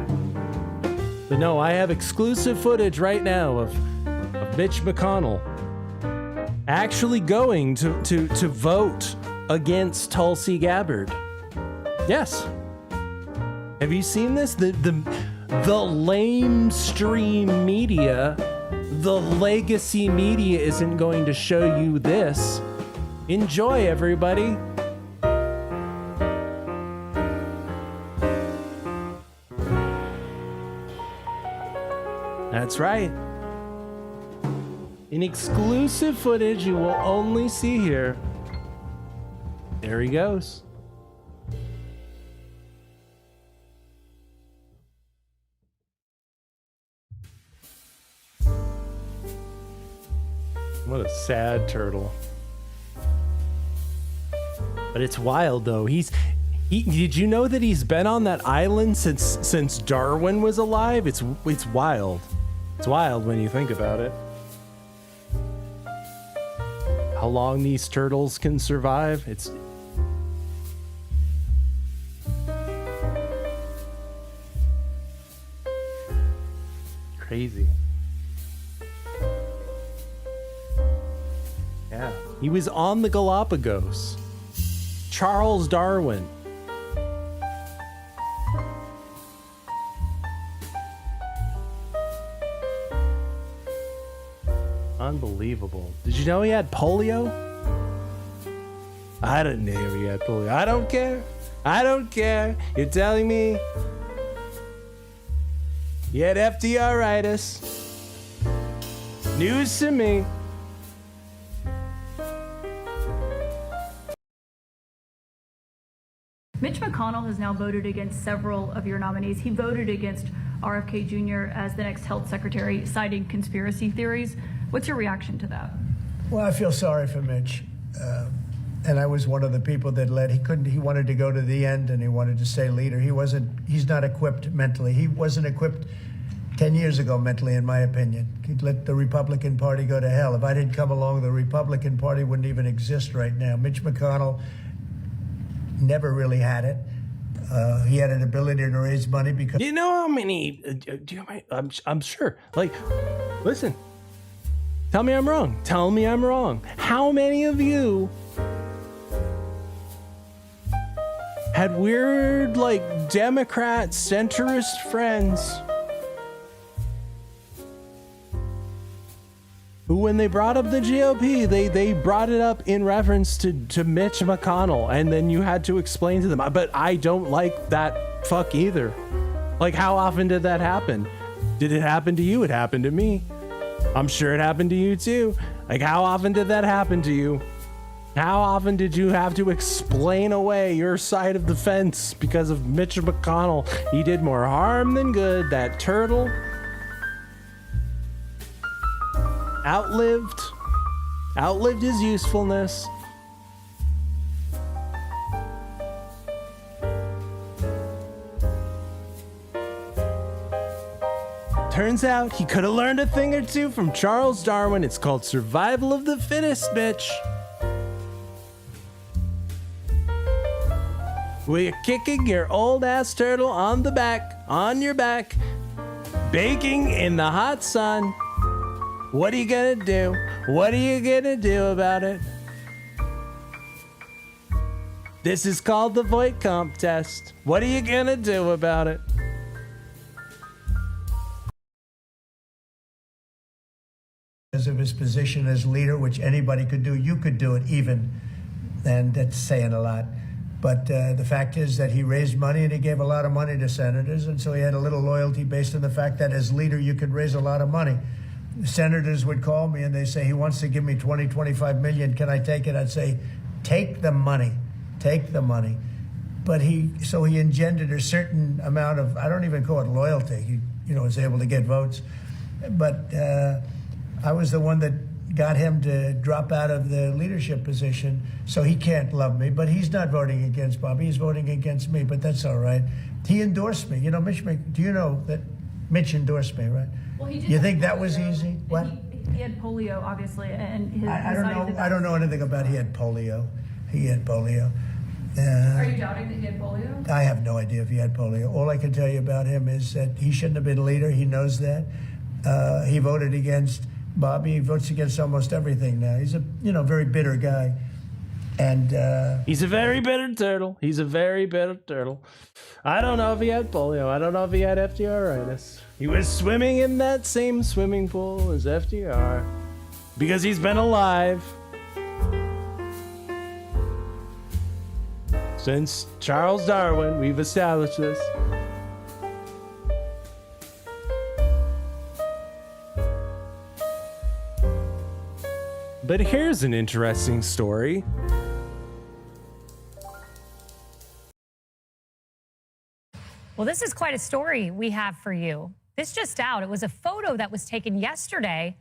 But no, I have exclusive footage right now of Mitch McConnell actually going to vote against Tulsi Gabbard. Yes. Have you seen this? The lamestream media, the legacy media isn't going to show you this. Enjoy, everybody. That's right. In exclusive footage you will only see here. There he goes. What a sad turtle. But it's wild though. Did you know that he's been on that island since Darwin was alive? It's wild. It's wild when you think about it. How long these turtles can survive? It's crazy. Yeah, he was on the Galapagos. Charles Darwin. Unbelievable. Did you know he had polio? I didn't know he had polio. I don't care. I don't care. You're telling me he had FDR-itis. News to me. Mitch McConnell has now voted against several of your nominees. He voted against RFK Jr. as the next health secretary, citing conspiracy theories. What's your reaction to that? Well, I feel sorry for Mitch. And I was one of the people that he wanted to go to the end and he wanted to stay leader. He's not equipped mentally. He wasn't equipped 10 years ago mentally, in my opinion. He'd let the Republican Party go to hell. If I didn't come along, the Republican Party wouldn't even exist right now. Mitch McConnell never really had it. He had an ability to raise money because... You know how many... I'm sure. Like, listen. Tell me I'm wrong. Tell me I'm wrong. How many of you had weird, like, Democrat centrist friends who, when they brought up the GOP, they brought it up in reference to Mitch McConnell, and then you had to explain to them, but I don't like that fuck either. Like, how often did that happen? Did it happen to you? It happened to me. I'm sure it happened to you too. Like, how often did that happen to you? How often did you have to explain away your side of the fence because of Mitch McConnell? He did more harm than good. That turtle outlived his usefulness. Turns out he could have learned a thing or two from Charles Darwin. It's called survival of the fittest, bitch. We're kicking your old ass turtle on your back, baking in the hot sun. What are you gonna do? What are you gonna do about it? This is called the Voight-Comp test. What are you gonna do about it? Because of his position as leader, which anybody could do, you could do it even, and that's saying a lot. But the fact is that he raised money and he gave a lot of money to senators, and so he had a little loyalty based on the fact that as leader you could raise a lot of money. Senators would call me and they say, he wants to give me 20, 25 million, can I take it? I'd say, take the money, take the money. But he engendered a certain amount of, I don't even call it loyalty, he was able to get votes. But I was the one that got him to drop out of the leadership position, so he can't love me. But he's not voting against Bobby, he's voting against me, but that's all right. He endorsed me. Do you know that Mitch endorsed me, right? Well, he did. You think that was easy? What? He had polio, obviously, and his I don't know anything about he had polio. He had polio. Are you doubting that he had polio? I have no idea if he had polio. All I can tell you about him is that he shouldn't have been leader. He knows that. He voted against Bobby. He votes against almost everything now. He's a very bitter guy. And he's a very bitter turtle. He's a very bitter turtle. I don't know if he had polio. I don't know if he had FDRitis. He was swimming in that same swimming pool as FDR because he's been alive since Charles Darwin. We've established this. But here's an interesting story. Well, this is quite a story we have for you. This just out. It was a photo that was taken yesterday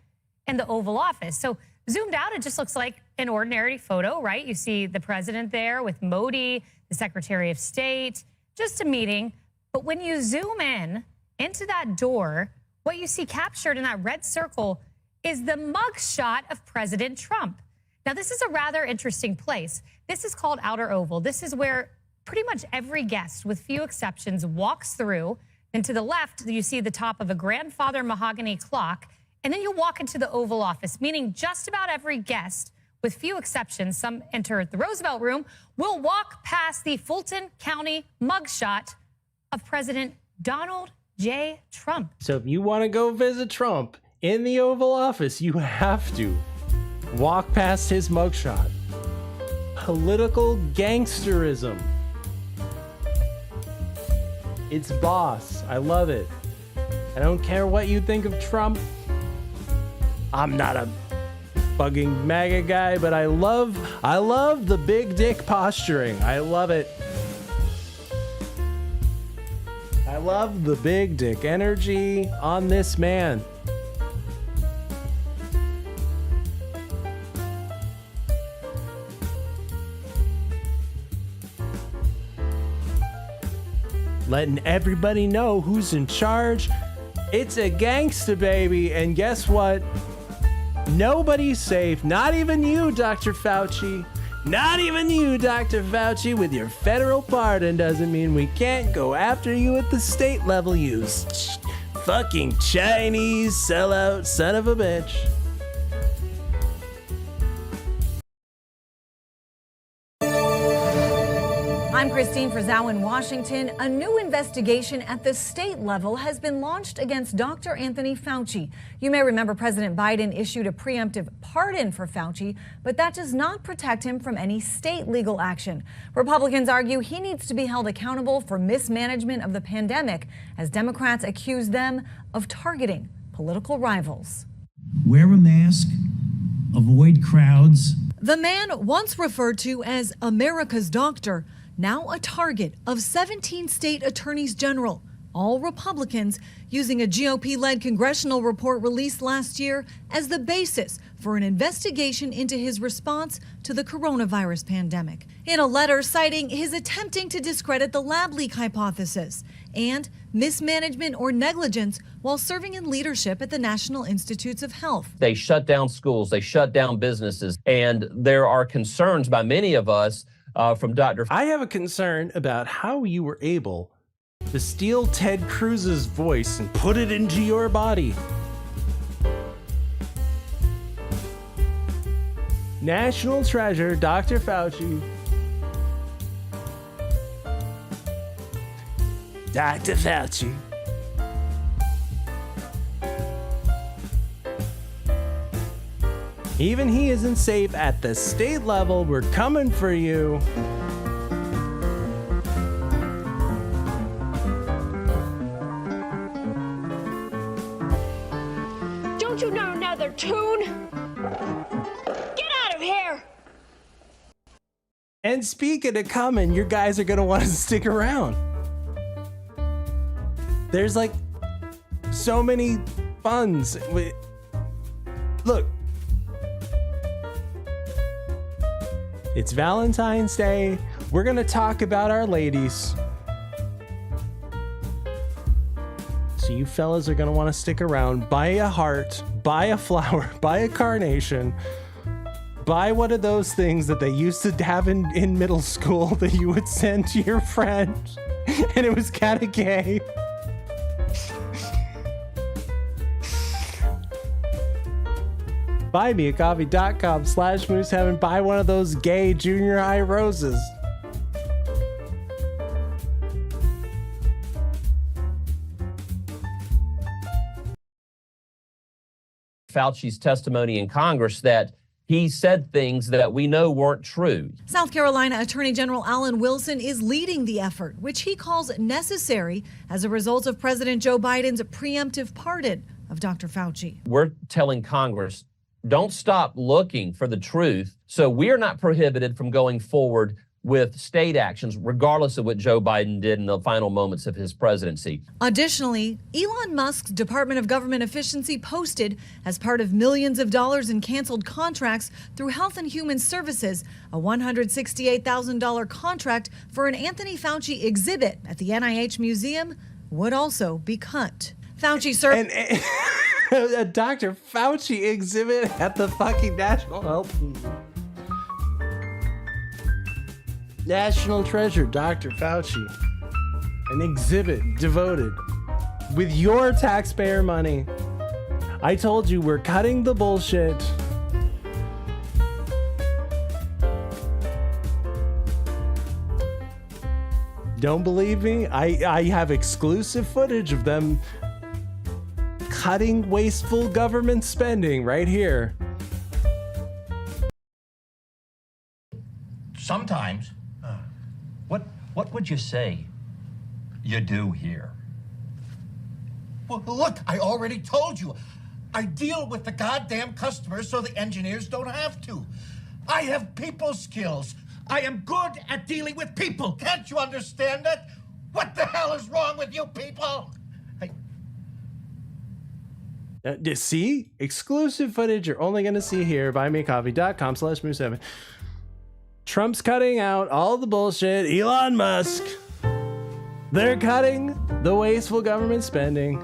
in the Oval Office. So zoomed out, it just looks like an ordinary photo, right? You see the president there with Modi, the Secretary of State, just a meeting. But when you zoom in into that door, what you see captured in that red circle is the mugshot of President Trump. Now, this is a rather interesting place. This is called Outer Oval. This is where pretty much every guest, with few exceptions, walks through. And to the left, you see the top of a grandfather mahogany clock. And then you walk into the Oval Office, meaning just about every guest, with few exceptions, some enter the Roosevelt Room, will walk past the Fulton County mugshot of President Donald J. Trump. So if you want to go visit Trump in the Oval Office, you have to walk past his mugshot. Political gangsterism. It's boss. I love it. I don't care what you think of Trump. I'm not a bugging MAGA guy, but I love the big dick posturing. I love it. I love the big dick energy on this man. Letting everybody know who's in charge. It's a gangsta, baby. And guess what? Nobody's safe. Not even you, Dr. Fauci. Not even you, Dr. Fauci. With your federal pardon doesn't mean we can't go after you at the state level, you fucking Chinese sellout son of a bitch. I'm Christine Frizzau in Washington. A new investigation at the state level has been launched against Dr. Anthony Fauci. You may remember President Biden issued a preemptive pardon for Fauci, but that does not protect him from any state legal action. Republicans argue he needs to be held accountable for mismanagement of the pandemic, as Democrats accuse them of targeting political rivals. Wear a mask, avoid crowds. The man once referred to as America's doctor, now a target of 17 state attorneys general, all Republicans, using a GOP-led congressional report released last year as the basis for an investigation into his response to the coronavirus pandemic. In a letter citing his attempting to discredit the lab leak hypothesis and mismanagement or negligence while serving in leadership at the National Institutes of Health. They shut down schools, they shut down businesses, and there are concerns by many of us from Dr. I have a concern about how you were able to steal Ted Cruz's voice and put it into your body. National treasure, Dr. Fauci. Dr. Fauci. Even he isn't safe at the state level. We're coming for you. Don't you know another tune? Get out of here! And speaking of coming, your guys are going to want to stick around. There's like so many funds. Look, it's Valentine's Day. We're going to talk about our ladies. So you fellas are going to want to stick around. Buy a heart, buy a flower, buy a carnation. Buy one of those things that they used to have in middle school that you would send to your friend. And it was kind of gay. buymeacoffee.com/mooseheaven. Buy one of those gay junior high roses. Fauci's testimony in Congress that he said things that we know weren't true. South Carolina Attorney General Alan Wilson is leading the effort, which he calls necessary as a result of President Joe Biden's preemptive pardon of Dr. Fauci. We're telling Congress, don't stop looking for the truth. So we're not prohibited from going forward with state actions, regardless of what Joe Biden did in the final moments of his presidency. Additionally, Elon Musk's Department of Government Efficiency posted, as part of millions of dollars in canceled contracts through Health and Human Services, a $168,000 contract for an Anthony Fauci exhibit at the NIH Museum would also be cut. Fauci served... A Dr. Fauci exhibit at the fucking National Health National treasure, Dr. Fauci. An exhibit devoted with your taxpayer money. I told you we're cutting the bullshit. Don't believe me? I have exclusive footage of them cutting wasteful government spending right here. Sometimes. What would you say you do here? Well, look, I already told you. I deal with the goddamn customers so the engineers don't have to. I have people skills. I am good at dealing with people. Can't you understand that? What the hell is wrong with you people? See? Exclusive footage you're only going to see here. buymeacoffee.com/mooseheaven. Trump's cutting out all the bullshit. Elon Musk. They're cutting the wasteful government spending.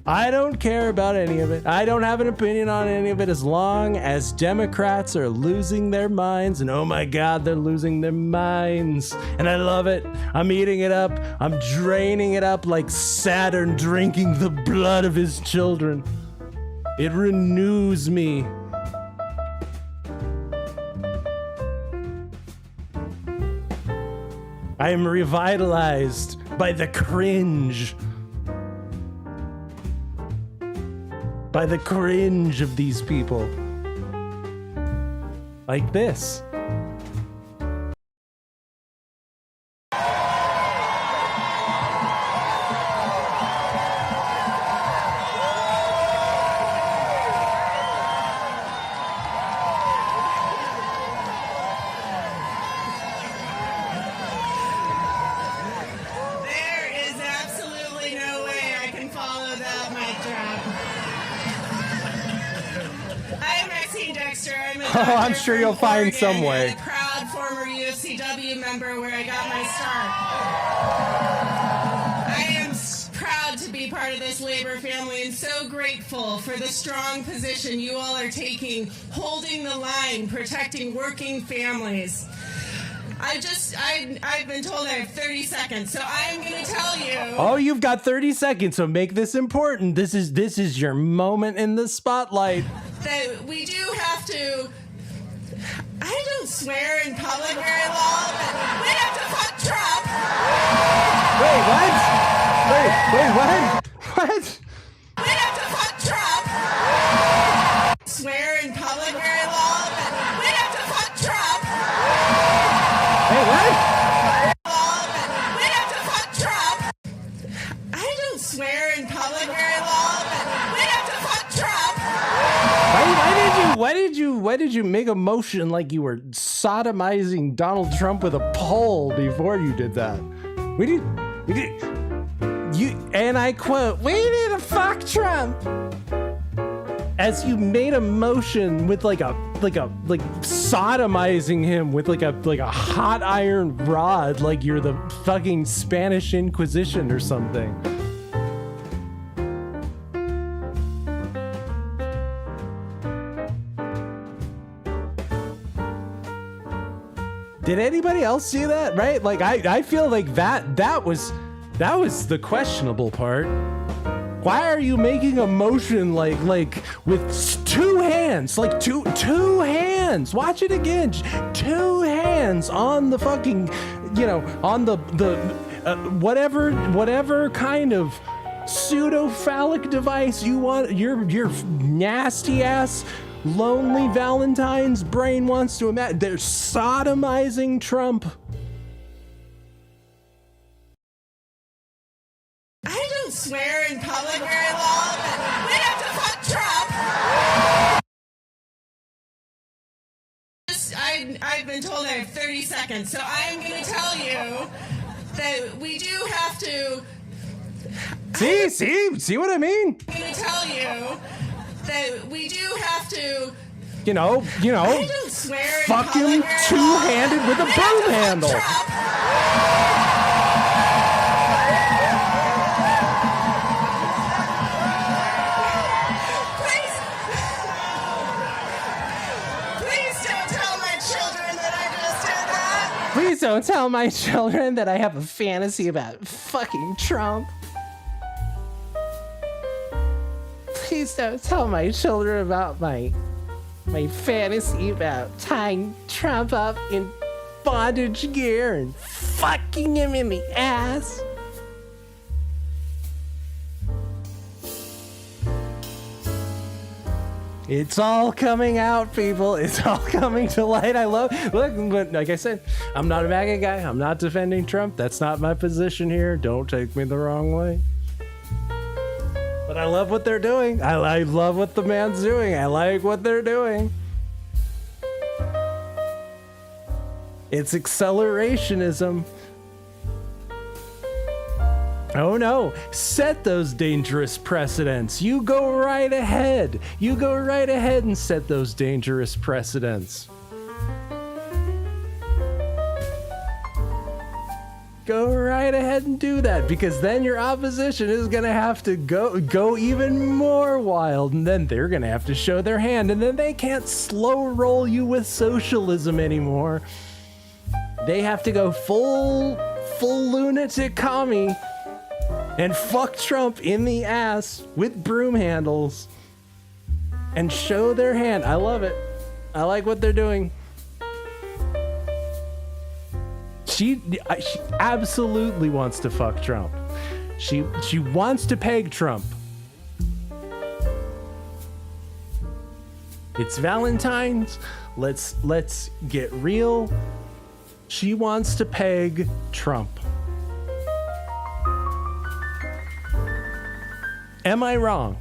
I don't care about any of it. I don't have an opinion on any of it as long as Democrats are losing their minds. And oh my God, they're losing their minds. And I love it. I'm eating it up. I'm draining it up like Saturn drinking the blood of his children. It renews me. I am revitalized by the cringe. By the cringe of these people. Like this. Oh, I'm sure you'll find some way. A proud former UFCW member where I got my start. I am proud to be part of this labor family and so grateful for the strong position you all are taking, holding the line, protecting working families. I've been told I have 30 seconds, so I'm going to tell you. Oh, you've got 30 seconds, so make this important. This is your moment in the spotlight. That we do have to. I don't swear in public very long, but we have to fuck Trump. Wait, what? Wait, what? What? We have to fuck Trump. Swear in public very long, but we have to fuck Trump. Hey, what? We have to fuck Trump. I don't swear in public very long, but we have to fuck Trump. Why did you make a motion like you were sodomizing Donald Trump with a pole before you did that? And I quote, we need to fuck Trump. As you made a motion with like sodomizing him with like a hot iron rod, like you're the fucking Spanish Inquisition or something. Did anybody else see that? Right? Like I feel like that was the questionable part. Why are you making a motion like with two hands, like two hands? Watch it again. 2 hands on the fucking, on the whatever kind of pseudo-phallic device you want. Your nasty ass lonely Valentine's brain wants to imagine. They're sodomizing Trump. I don't swear in public very long, but we have to fuck Trump. I've been told I have 30 seconds, so I'm going to tell you that we do have to. See what I mean? I'm going to tell you that we do have to. I don't swear fuck him two-handed with a broom handle. Please don't tell my children that I have a fantasy about fucking Trump. Please don't tell my children about my fantasy about tying Trump up in bondage gear and fucking him in the ass. It's all coming out, people. It's all coming to light. Look, but like I said, I'm not a MAGA guy. I'm not defending Trump. That's not my position here. Don't take me the wrong way. But I love what they're doing. I love what the man's doing. I like what they're doing. It's accelerationism. Oh no, set those dangerous precedents. You go right ahead. You go right ahead and set those dangerous precedents. Go right ahead and do that, because then your opposition is gonna have to go even more wild, and then they're gonna have to show their hand, and then they can't slow roll you with socialism anymore. They have to go full lunatic commie and fuck Trump in the ass with broom handles and show their hand. I love it. I like what they're doing. She absolutely wants to fuck Trump. She wants to peg Trump. It's Valentine's. Let's get real. She wants to peg Trump. Am I wrong?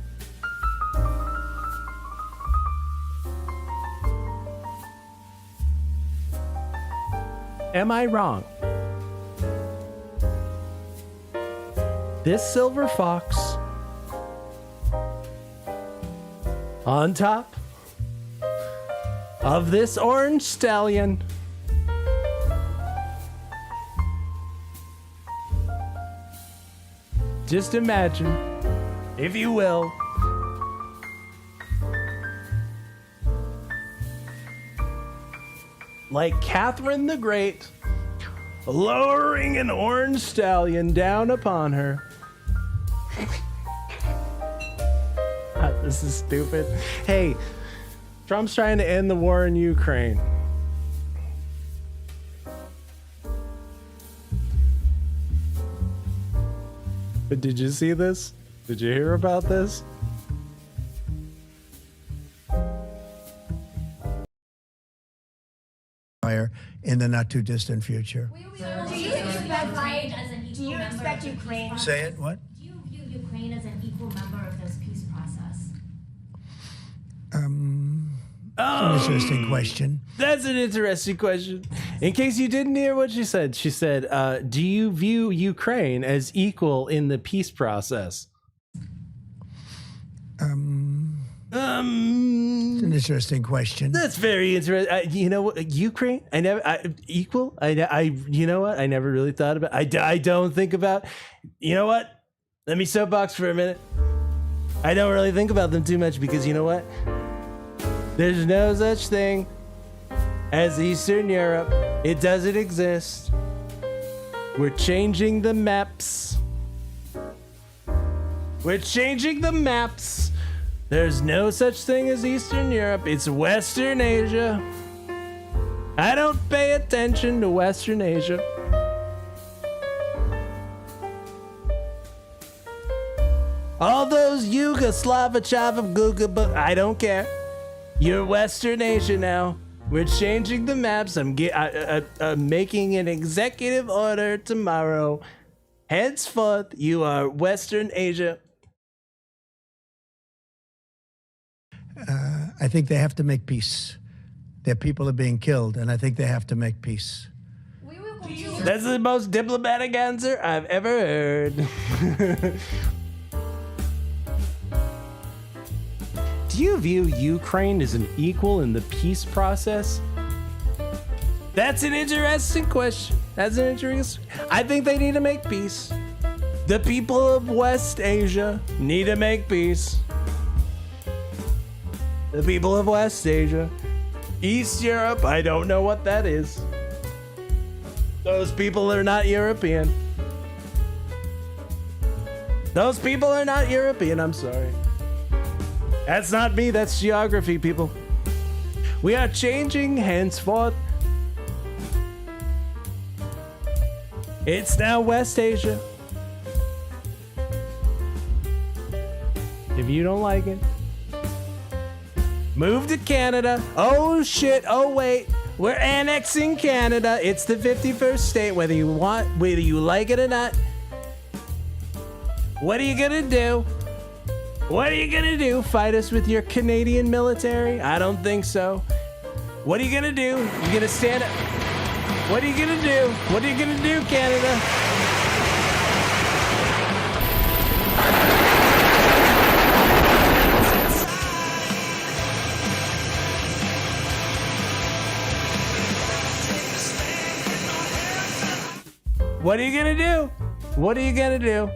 Am I wrong? This silver fox on top of this orange stallion just imagine, if you will, like Catherine the Great lowering an orange stallion down upon her. This is stupid. Hey, Trump's trying to end the war in Ukraine. But did you see this? Did you hear about this? In the not too distant future. Do you expect Ukraine? Say it. What? Do you view Ukraine as an equal member of this peace process? That's an interesting question. That's an interesting question. In case you didn't hear what she said, do you view Ukraine as equal in the peace process? It's an interesting question. That's very interesting. You know what? Ukraine, equal. You know what? I never really thought about. I don't think about. You know what? Let me soapbox for a minute. I don't really think about them too much because you know what? There's no such thing as Eastern Europe. It doesn't exist. We're changing the maps. We're changing the maps. There's no such thing as Eastern Europe. It's Western Asia. I don't pay attention to Western Asia. All those Yugoslav, I don't care. You're Western Asia now. We're changing the maps. I'm making an executive order tomorrow. Henceforth, you are Western Asia. I think they have to make peace. Their people are being killed, and I think they have to make peace. That's the most diplomatic answer I've ever heard. Do you view Ukraine as an equal in the peace process? That's an interesting question. I think they need to make peace. The people of West Asia need to make peace. The people of West Asia. East Europe, I don't know what that is. Those people are not European. Those people are not European, I'm sorry. That's not me, that's geography, people. We are changing henceforth. It's now West Asia. If you don't like it, move to Canada. Oh shit, oh wait. We're annexing Canada. It's the 51st state, whether you like it or not. What are you gonna do? What are you gonna do? Fight us with your Canadian military? I don't think so. What are you gonna do? You gonna stand up? What are you gonna do? What are you gonna do, Canada? What are you gonna do? What are you gonna do?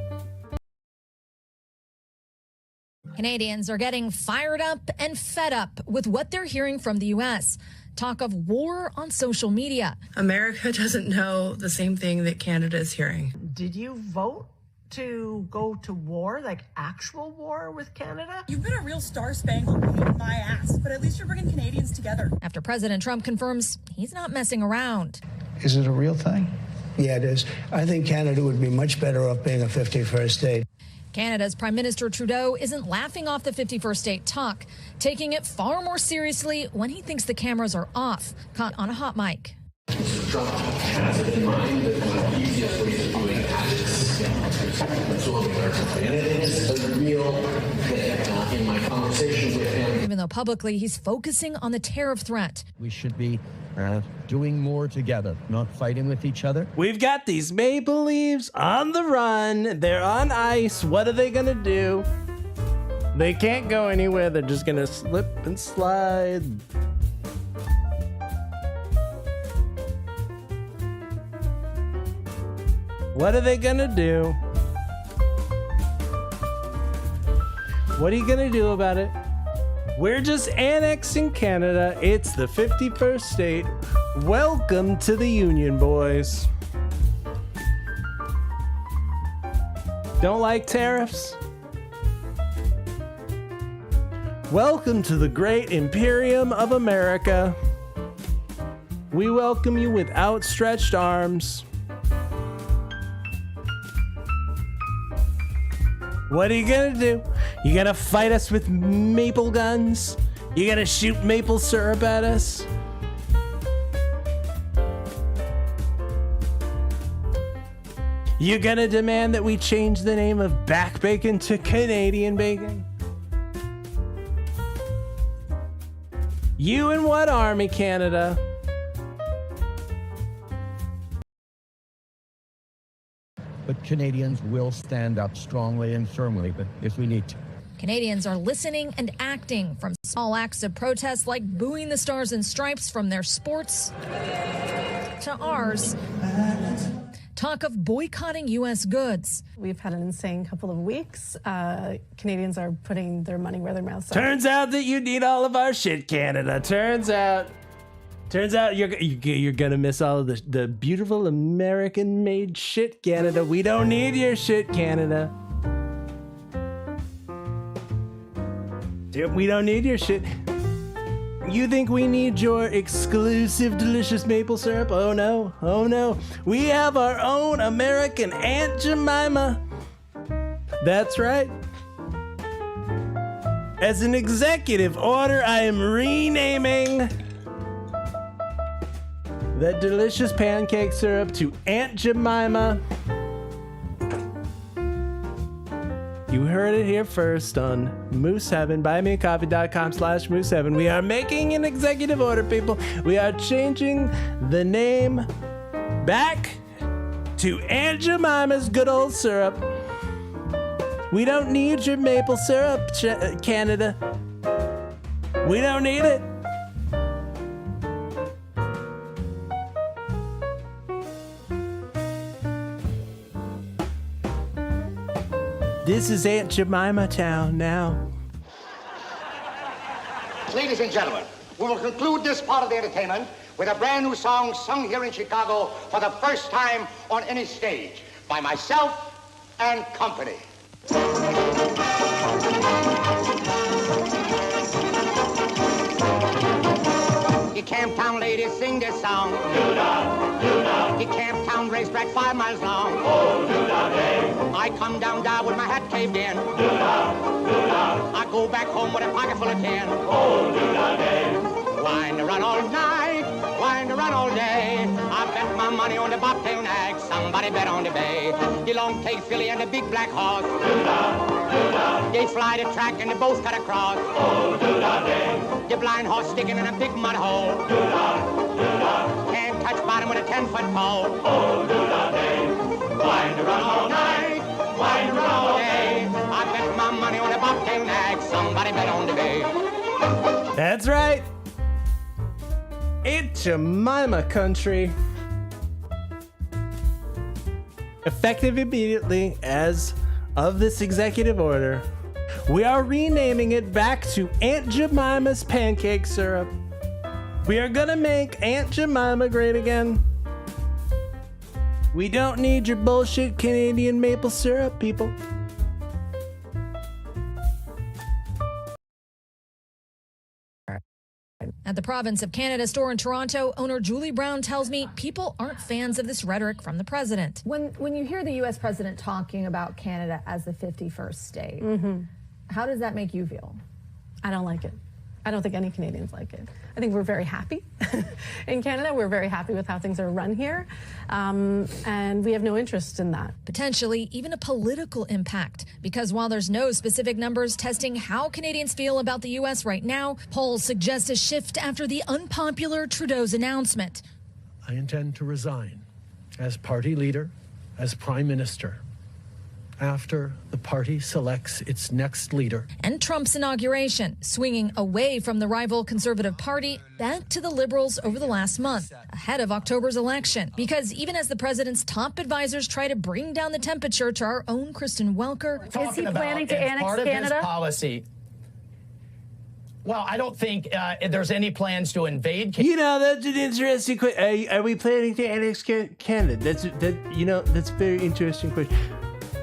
Canadians are getting fired up and fed up with what they're hearing from the U.S. Talk of war on social media. America doesn't know the same thing that Canada is hearing. Did you vote to go to war, like actual war with Canada? You've been a real star-spangled pain in my ass, but at least you're bringing Canadians together. After President Trump confirms he's not messing around. Is it a real thing? Yeah, it is. I think Canada would be much better off being a 51st state. Canada's Prime Minister Trudeau isn't laughing off the 51st state talk, taking it far more seriously when he thinks the cameras are off, caught on a hot mic. Mr. Trump has it in mind that one of the easiest ways of doing that is absorbing American free. And it is a real thing in my conversation with him. Even though publicly he's focusing on the tariff threat. We should be doing more together, not fighting with each other. We've got these maple leaves on the run. They're on ice. What are they gonna do? They can't go anywhere. They're just gonna slip and slide. What are they gonna do? What are you gonna do about it? We're just annexing Canada. It's the 51st state. Welcome to the Union, boys. Don't like tariffs? Welcome to the great Imperium of America. We welcome you with outstretched arms. What are you gonna do? You gonna fight us with maple guns? You gonna shoot maple syrup at us? You gonna demand that we change the name of back bacon to Canadian bacon? You and what army, Canada? But Canadians will stand up strongly and firmly if we need to. Canadians are listening and acting, from small acts of protest like booing the Stars and Stripes from their sports to ours. Talk of boycotting U.S. goods. We've had an insane couple of weeks. Canadians are putting their money where their mouths are. Turns out that you need all of our shit, Canada. Turns out you're gonna miss all of the beautiful American-made shit, Canada. We don't need your shit, Canada. We don't need your shit. You think we need your exclusive delicious maple syrup? Oh no, oh no. We have our own American Aunt Jemima. That's right. As an executive order, I am renaming that delicious pancake syrup to Aunt Jemima. You heard it here first on Moose Heaven. BuyMeACoffee.com/Moose Heaven. We are making an executive order, people. We are changing the name back to Aunt Jemima's good old syrup. We don't need your maple syrup, Canada. We don't need it. This is Aunt Jemima Town now. Ladies and gentlemen, we will conclude this part of the entertainment with a brand new song sung here in Chicago for the first time on any stage by myself and company. The Camptown ladies sing this song. Do-da, do-da. The Camptown racetrack 5 miles long. Oh, do-da day. I come down there with my hat caved in. Do-da, do-da. I go back home with a pocket full of tin. Oh, do-da day. Wind around all night, wind around all day. I bet my money on the bobtail nag. Somebody bet on the bay. The long-tailed filly and the big black horse. Do-da, do-da. They fly the track and they both cut across. Oh, do-da day. The blind horse sticking in a big mud hole. Do-da, do-da. Can't touch bottom with a 10-foot pole. Oh, do-da day. Wind around all night, wind around all day. I bet my money on a bobtail nag. Somebody bet on the bay. That's right. Aunt Jemima country. Effective immediately as of this executive order, we are renaming it back to Aunt Jemima's pancake syrup. We are gonna make Aunt Jemima great again. We don't need your bullshit Canadian maple syrup, people. At At the Province of Canada store in Toronto, owner Julie Brown tells me people aren't fans of this rhetoric from the president. When you hear the U.S. president talking about Canada as the 51st state, how does that make you feel? I don't like it. I don't think any Canadians like it. I think we're very happy in Canada. We're very happy with how things are run here. And we have no interest in that. Potentially even a political impact, because while there's no specific numbers testing how Canadians feel about the U.S. right now, polls suggest a shift after the unpopular Trudeau's announcement. I intend to resign as party leader, as prime minister, after the party selects its next leader. And Trump's inauguration, swinging away from the rival Conservative Party back to the Liberals over the last month, ahead of October's election. Because even as the president's top advisors try to bring down the temperature to our own Kristen Welker, is he planning to annex part Canada? Of his policy. Well, I don't think there's any plans to invade Canada. You know, that's an interesting question. Are we planning to annex Canada? That's a very interesting question.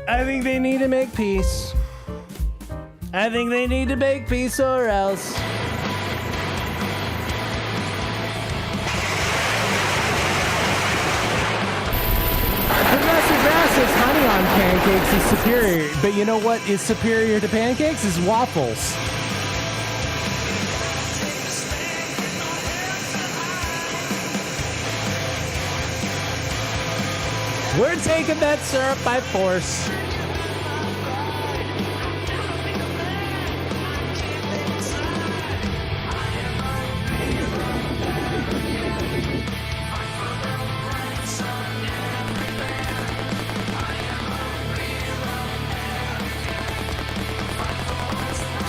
I think they need to make peace. I think they need to make peace or else. Professor Grass says honey on pancakes is superior. But you know what is superior to pancakes? Is waffles. We're taking that syrup by force.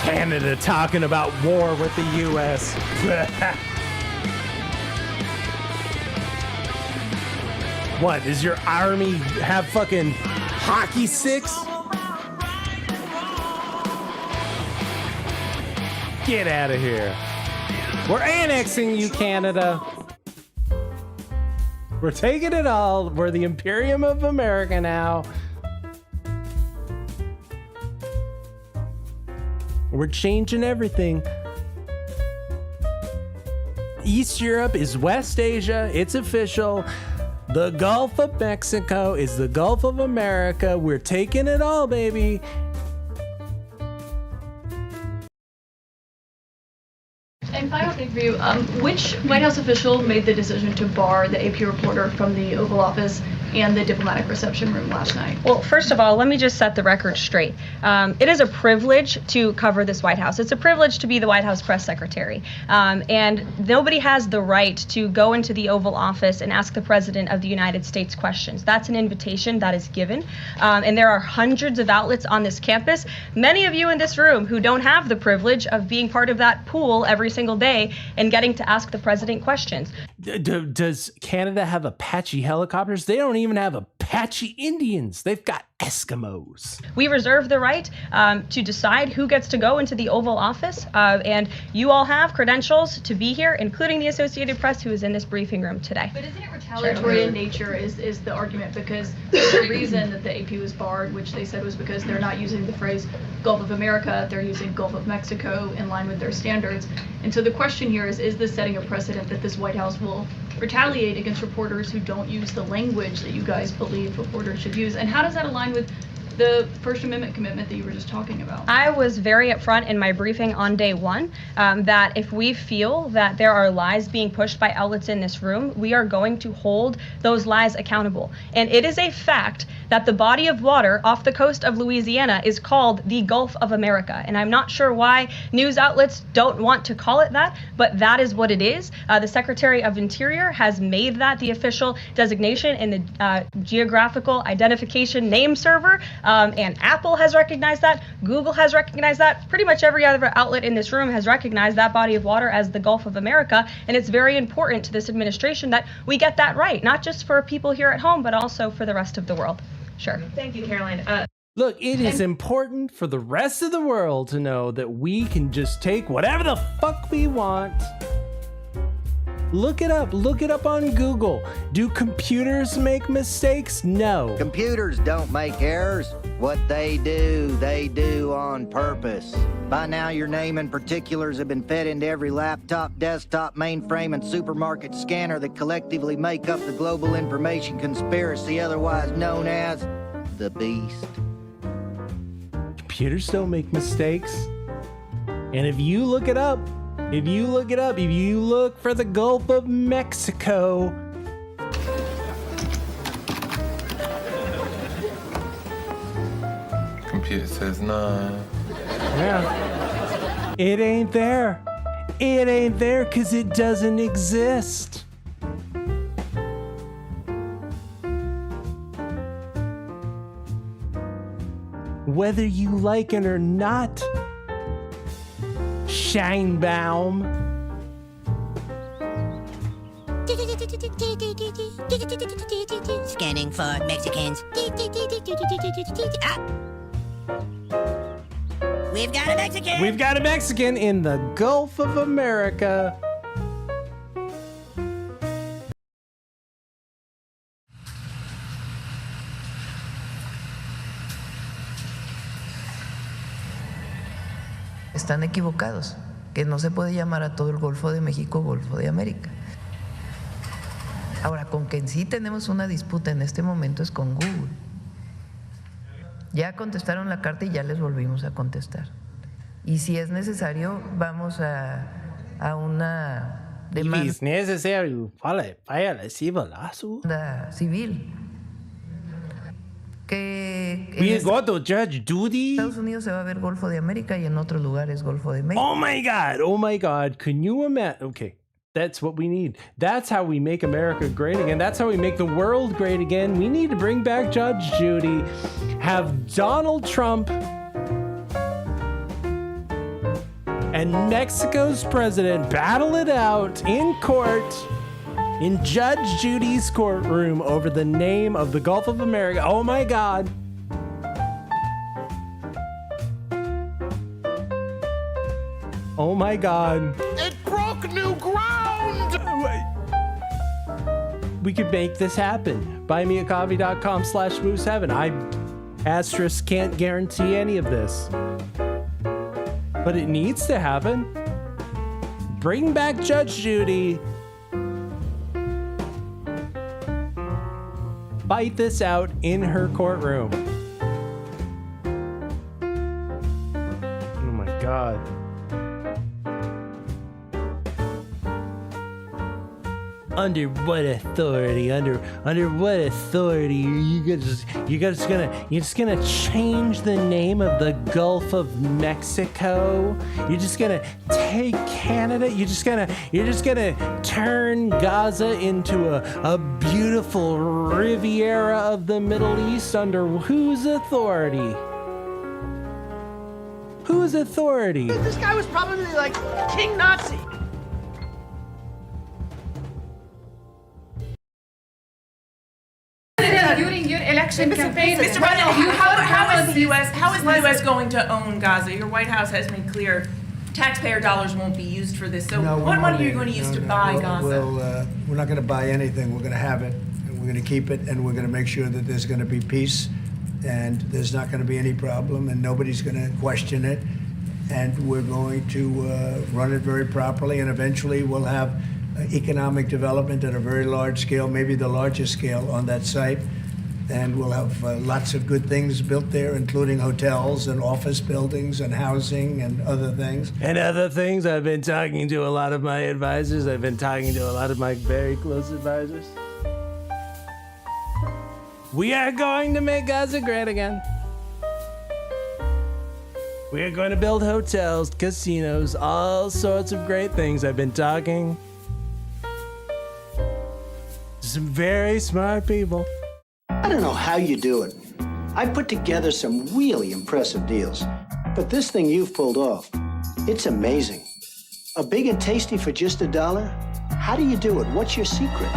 Canada talking about war with the U.S. What, does your army have fucking hockey sticks? Get out of here. We're annexing you, Canada. We're taking it all. We're the Imperium of America now. We're changing everything. East Europe is West Asia. It's official. The Gulf of Mexico is the Gulf of America. We're taking it all, baby. And final thing for you, which White House official made the decision to bar the AP reporter from the Oval Office and the diplomatic reception room last night? Well, first of all, let me just set the record straight. It is a privilege to cover this White House. It's a privilege to be the White House press secretary. And nobody has the right to go into the Oval Office and ask the President of the United States questions. That's an invitation that is given. And there are hundreds of outlets on this campus, many of you in this room who don't have the privilege of being part of that pool every single day and getting to ask the President questions. Does Canada have Apache helicopters? They don't even have Apache Indians. They've got Eskimos. We reserve the right to decide who gets to go into the Oval Office, and you all have credentials to be here, including the Associated Press, who is in this briefing room today. But isn't it retaliatory in nature is the argument, because the reason that the AP was barred, which they said was because they're not using the phrase Gulf of America, they're using Gulf of Mexico in line with their standards. And so the question here is this setting a precedent that this White House will retaliate against reporters who don't use the language that you guys believe reporters should use? And how does that align with the First Amendment commitment that you were just talking about? I was very upfront in my briefing on day one that if we feel that there are lies being pushed by outlets in this room, we are going to hold those lies accountable. And it is a fact that the body of water off the coast of Louisiana is called the Gulf of America. And I'm not sure why news outlets don't want to call it that, but that is what it is. The Secretary of Interior has made that the official designation in the Geographical Identification Name Server. And Apple has recognized that, Google has recognized that, pretty much every other outlet in this room has recognized that body of water as the Gulf of America, and it's very important to this administration that we get that right, not just for people here at home, but also for the rest of the world. Sure. Thank you, Caroline. Look, it is important for the rest of the world to know that we can just take whatever the fuck we want Look it up. Look it up on Google. Do computers make mistakes? No. Computers don't make errors. What they do on purpose. By now, your name and particulars have been fed into every laptop, desktop, mainframe, and supermarket scanner that collectively make up the global information conspiracy, otherwise known as the Beast. Computers don't make mistakes. And if you look it up, if you look for the Gulf of Mexico, computer says nah. Yeah. It ain't there. It ain't there because it doesn't exist. Whether you like it or not, Scheinbaum. Scanning for Mexicans. We've got a Mexican. We've got a Mexican in the Gulf of America. Están equivocados, que no se puede llamar a todo el Golfo de México Golfo de América. Ahora, con quien sí tenemos una disputa en este momento es con Google. Ya contestaron la carta y ya les volvimos a contestar. Y si es necesario, vamos a una demanda. Si es necesario, vaya civil. Que We go to Judge Judy. Estados Unidos se va a ver Golfo de América y en otros lugares Golfo de México. Oh my God. Can you imagine? Okay, that's what we need. That's how we make America great again. That's how we make the world great again. We need to bring back Judge Judy, have Donald Trump and Mexico's president battle it out in court. In Judge Judy's courtroom over the name of the Gulf of America. Oh my God. Oh my God. It broke new ground! We could make this happen. BuyMeACoffee.com/Moose7. I asterisk can't guarantee any of this. But it needs to happen. Bring back Judge Judy. Fight this out in her courtroom. Oh my God. Under what authority? Under what authority are you just gonna change the name of the Gulf of Mexico? You're just gonna take Canada? You're just gonna turn Gaza into a beautiful Riviera of the Middle East under whose authority? Whose authority? This guy was probably like King Nazi. During your election campaign, Mr. President, how is the U.S. going to own Gaza? Your White House has made clear taxpayer dollars won't be used for this. So what money are you going to use to buy Gaza? We're not going to buy anything. We're going to have it, and we're going to keep it, and we're going to make sure that there's going to be peace, and there's not going to be any problem, and nobody's going to question it, and we're going to run it very properly, and eventually we'll have economic development at a very large scale, maybe the largest scale on that site. And we'll have lots of good things built there, including hotels and office buildings and housing and other things. And other things. I've been talking to a lot of my advisors. I've been talking to a lot of my very close advisors. We are going to make Gaza great again. We are going to build hotels, casinos, all sorts of great things. I've been talking to some very smart people. I don't know how you do it. I put together some really impressive deals. But this thing you've pulled off, it's amazing. A big and tasty for just $1? How do you do it? What's your secret?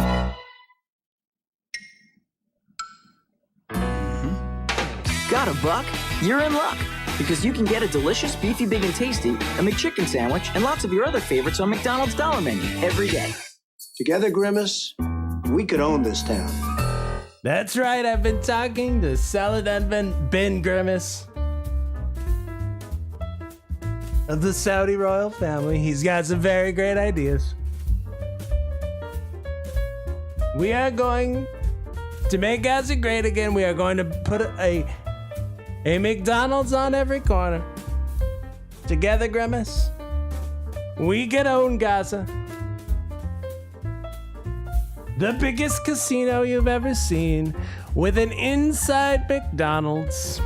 Got a buck? You're in luck. Because you can get a delicious beefy big and tasty, a McChicken sandwich, and lots of your other favorites on McDonald's Dollar Menu every day. Together, Grimace, we could own this town. That's right, I've been talking to Saladin bin Grimace of the Saudi royal family. He's got some very great ideas. We are going to make Gaza great again. We are going to put a McDonald's on every corner. Together, Grimace, we can own Gaza. The biggest casino you've ever seen with an inside McDonald's.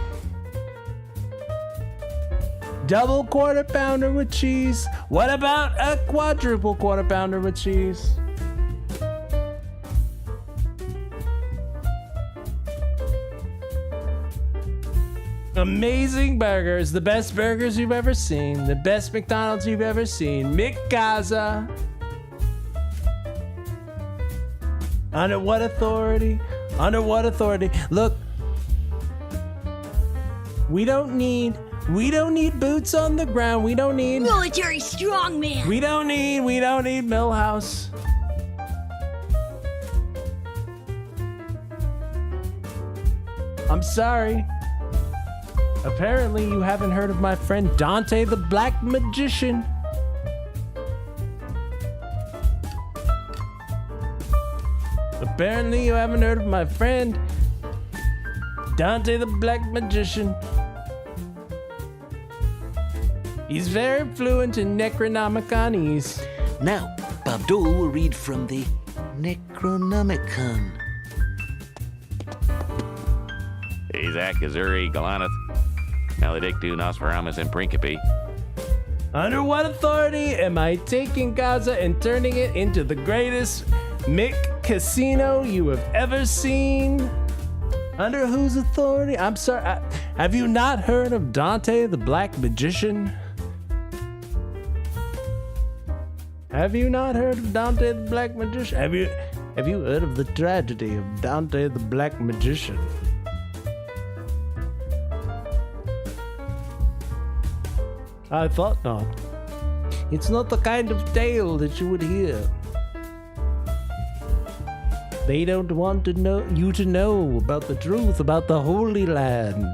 Double quarter pounder with cheese. What about a quadruple quarter pounder with cheese? Amazing burgers, the best burgers you've ever seen, the best McDonald's you've ever seen. McGaza. Under what authority? Under what authority? Look, we don't need boots on the ground. We don't need military strongman. We don't need Millhouse. I'm sorry. Apparently you haven't heard of my friend Dante the Black Magician. Apparently you haven't heard of my friend Dante the Black Magician. He's very fluent in Necronomiconese. Now, Bob Dole will read from the Necronomicon. Azak, Azuri, Galaneth, Maledictu, Nosferamus, and Principe. Under what authority am I taking Gaza and turning it into the greatest Mick casino you have ever seen? Under whose authority? I'm sorry, have you not heard of Dante the Black Magician? Have you not heard of Dante the Black Magician? Have you heard of the tragedy of Dante the Black Magician? I thought not. It's not the kind of tale that you would hear. They don't want you to know about the truth about the Holy Land.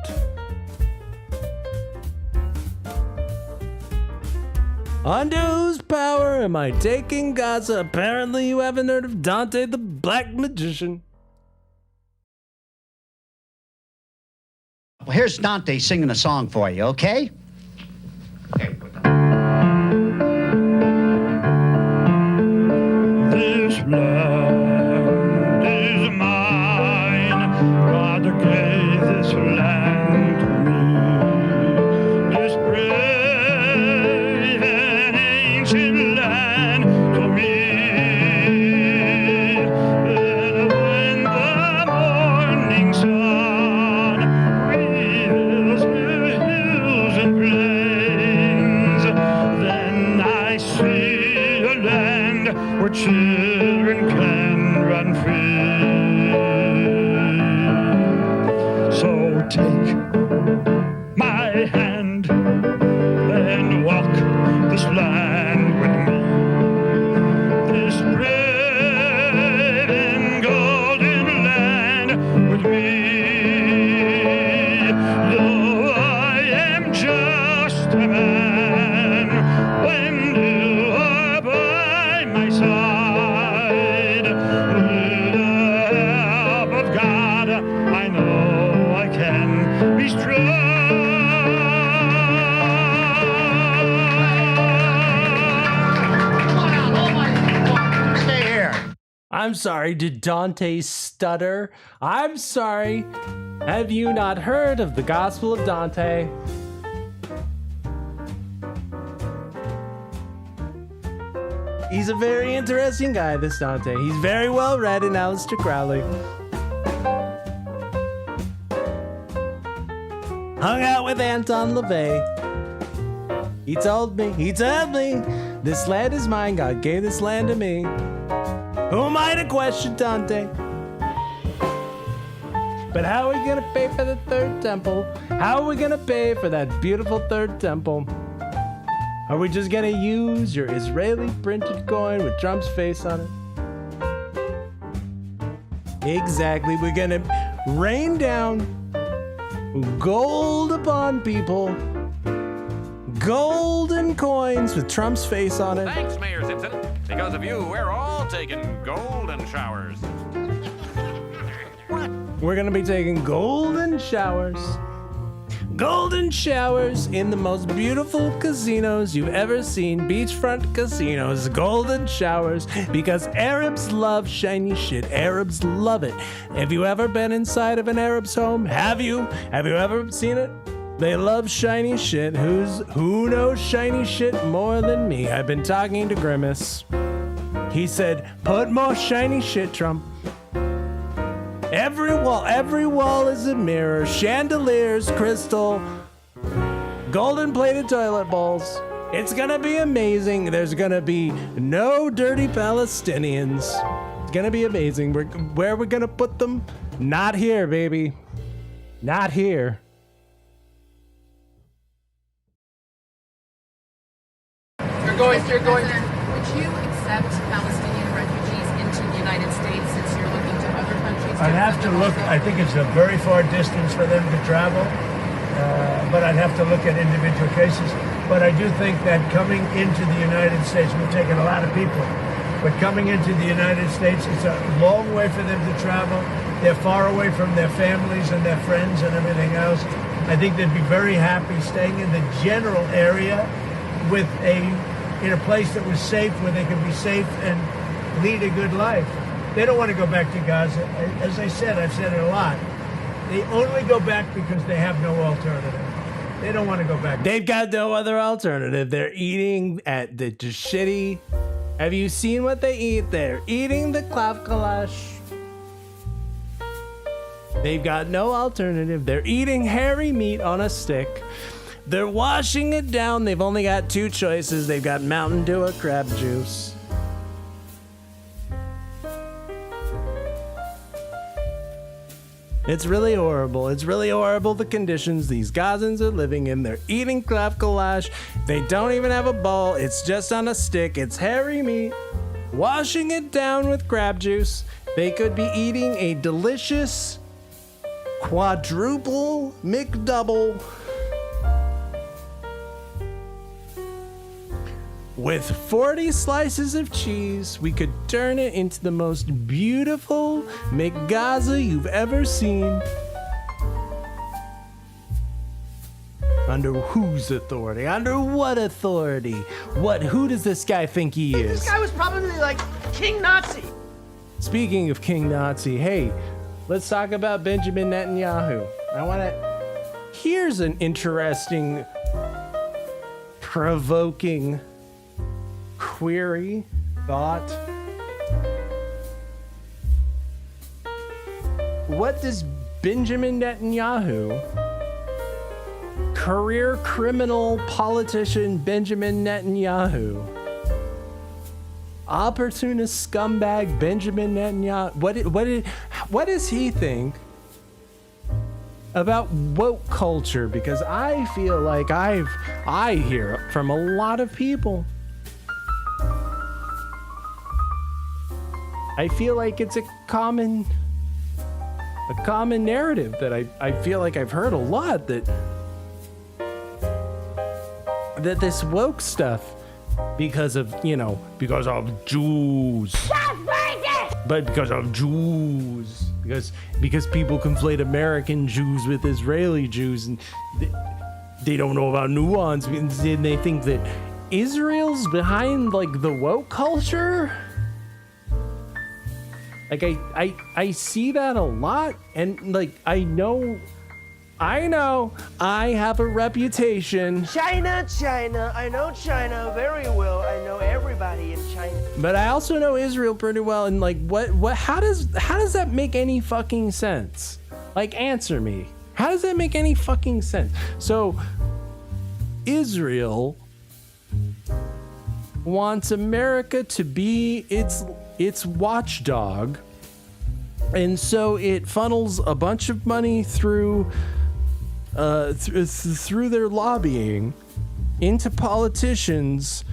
Under whose power am I taking Gaza? Apparently you haven't heard of Dante the Black Magician. Well, here's Dante singing a song for you, okay? This land is mine. God gave this land to me. This brave and ancient land to me. And when the morning sun reveals the hills and plains, then I see a land where children can run free. So take my hand and walk this land with me. This brave and golden land with me. Though I am just a man, when you are by my side, with the help of God, I know I can be strong. Stay here. I'm sorry, did Dante stutter? I'm sorry. Have you not heard of the Gospel of Dante? He's a very interesting guy, this Dante. He's very well read in Aleister Crowley. Hung out with Anton LaVey. He told me, this land is mine. God gave this land to me. Who am I to question Dante? But how are we gonna pay for the third temple? How are we gonna pay for that beautiful third temple? Are we just gonna use your Israeli printed coin with Trump's face on it? Exactly. We're gonna rain down gold upon people. Golden coins with Trump's face on it. Thanks, Mayor Simpson. Because of you, we're all taking golden showers. We're gonna be taking golden showers. Golden showers in the most beautiful casinos you've ever seen. Beachfront casinos, golden showers, because Arabs love shiny shit. Arabs love it. Have you ever been inside of an Arab's home? Have you? Have you ever seen it? They love shiny shit. Who knows shiny shit more than me? I've been talking to Grimace. He said, put more shiny shit, Trump. Every wall is a mirror, chandeliers, crystal, golden plated toilet bowls. It's gonna be amazing. There's gonna be no dirty Palestinians. It's gonna be amazing. Where are we gonna put them? Not here, baby. Not here. You're going. Would you accept Palestinian refugees into the United States since you're looking to other countries? I'd have to look. I think it's a very far distance for them to travel, but I'd have to look at individual cases. But I do think that coming into the United States, we're taking a lot of people, but coming into the United States, it's a long way for them to travel. They're far away from their families and their friends and everything else. I think they'd be very happy staying in the general area with in a place that was safe, where they could be safe and lead a good life. They don't want to go back to Gaza. As I said, I've said it a lot. They only go back because they have no alternative. They don't want to go back. They've got no other alternative. They're eating at the shitty. Have you seen what they eat? They're eating the klavkalash. They've got no alternative. They're eating hairy meat on a stick. They're washing it down. They've only got two choices. They've got Mountain Dew or crab juice. It's really horrible. It's really horrible, the conditions these Gazans are living in. They're eating klavkalash. They don't even have a bowl. It's just on a stick. It's hairy meat. Washing it down with crab juice. They could be eating a delicious quadruple McDouble with 40 slices of cheese. We could turn it into the most beautiful McGaza you've ever seen. Under whose authority? Under what authority? Who does this guy think he is? This guy was probably like King Nazi. Speaking of King Nazi, hey, let's talk about Benjamin Netanyahu. Here's an interesting, provoking query, thought. What does Benjamin Netanyahu, career criminal politician Benjamin Netanyahu, opportunist scumbag Benjamin Netanyahu, what does he think about woke culture? Because I feel like I hear it from a lot of people. I feel like it's a common narrative that I feel like I've heard a lot, that this woke stuff, because of Jews. But because of Jews. Because people conflate American Jews with Israeli Jews, and they don't know about nuance, and they think that Israel's behind like the woke culture. Like I see that a lot, and like I know I have a reputation. China, I know China very well. I know everybody in China. But I also know Israel pretty well, and like how does that make any fucking sense? Like, answer me. How does that make any fucking sense? So Israel wants America to be its watchdog, and so it funnels a bunch of money through their lobbying into politicians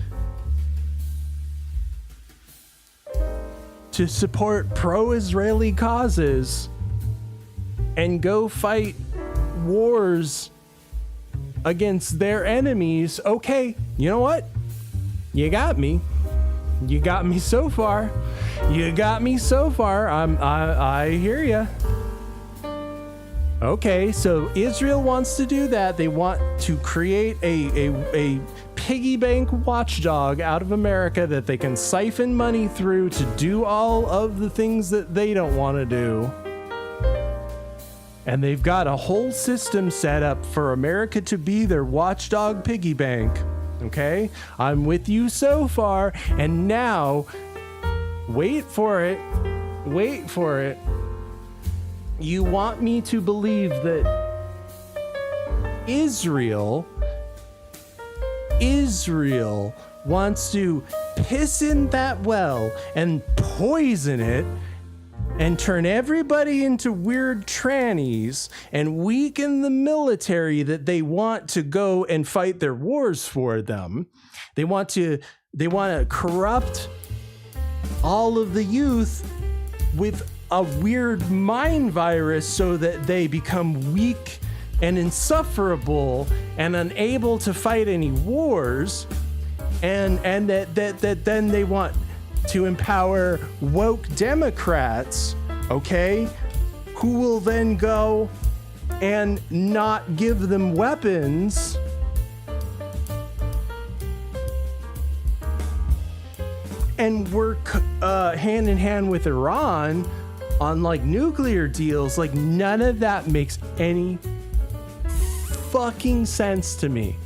to support pro-Israeli causes and go fight wars against their enemies, okay, you know what? You got me. You got me so far. You got me so far. I hear ya. Okay, so Israel wants to do that. They want to create a piggy bank watchdog out of America that they can siphon money through to do all of the things that they don't want to do. And they've got a whole system set up for America to be their watchdog piggy bank. Okay? I'm with you so far. And now, wait for it. Wait for it. You want me to believe that Israel wants to piss in that well and poison it and turn everybody into weird trannies and weaken the military that they want to go and fight their wars for them. They want to corrupt all of the youth with a weird mind virus so that they become weak and insufferable and unable to fight any wars, and that then they want to empower woke Democrats, okay, who will then go and not give them weapons and work hand in hand with Iran on like nuclear deals. Like, none of that makes any fucking sense to me.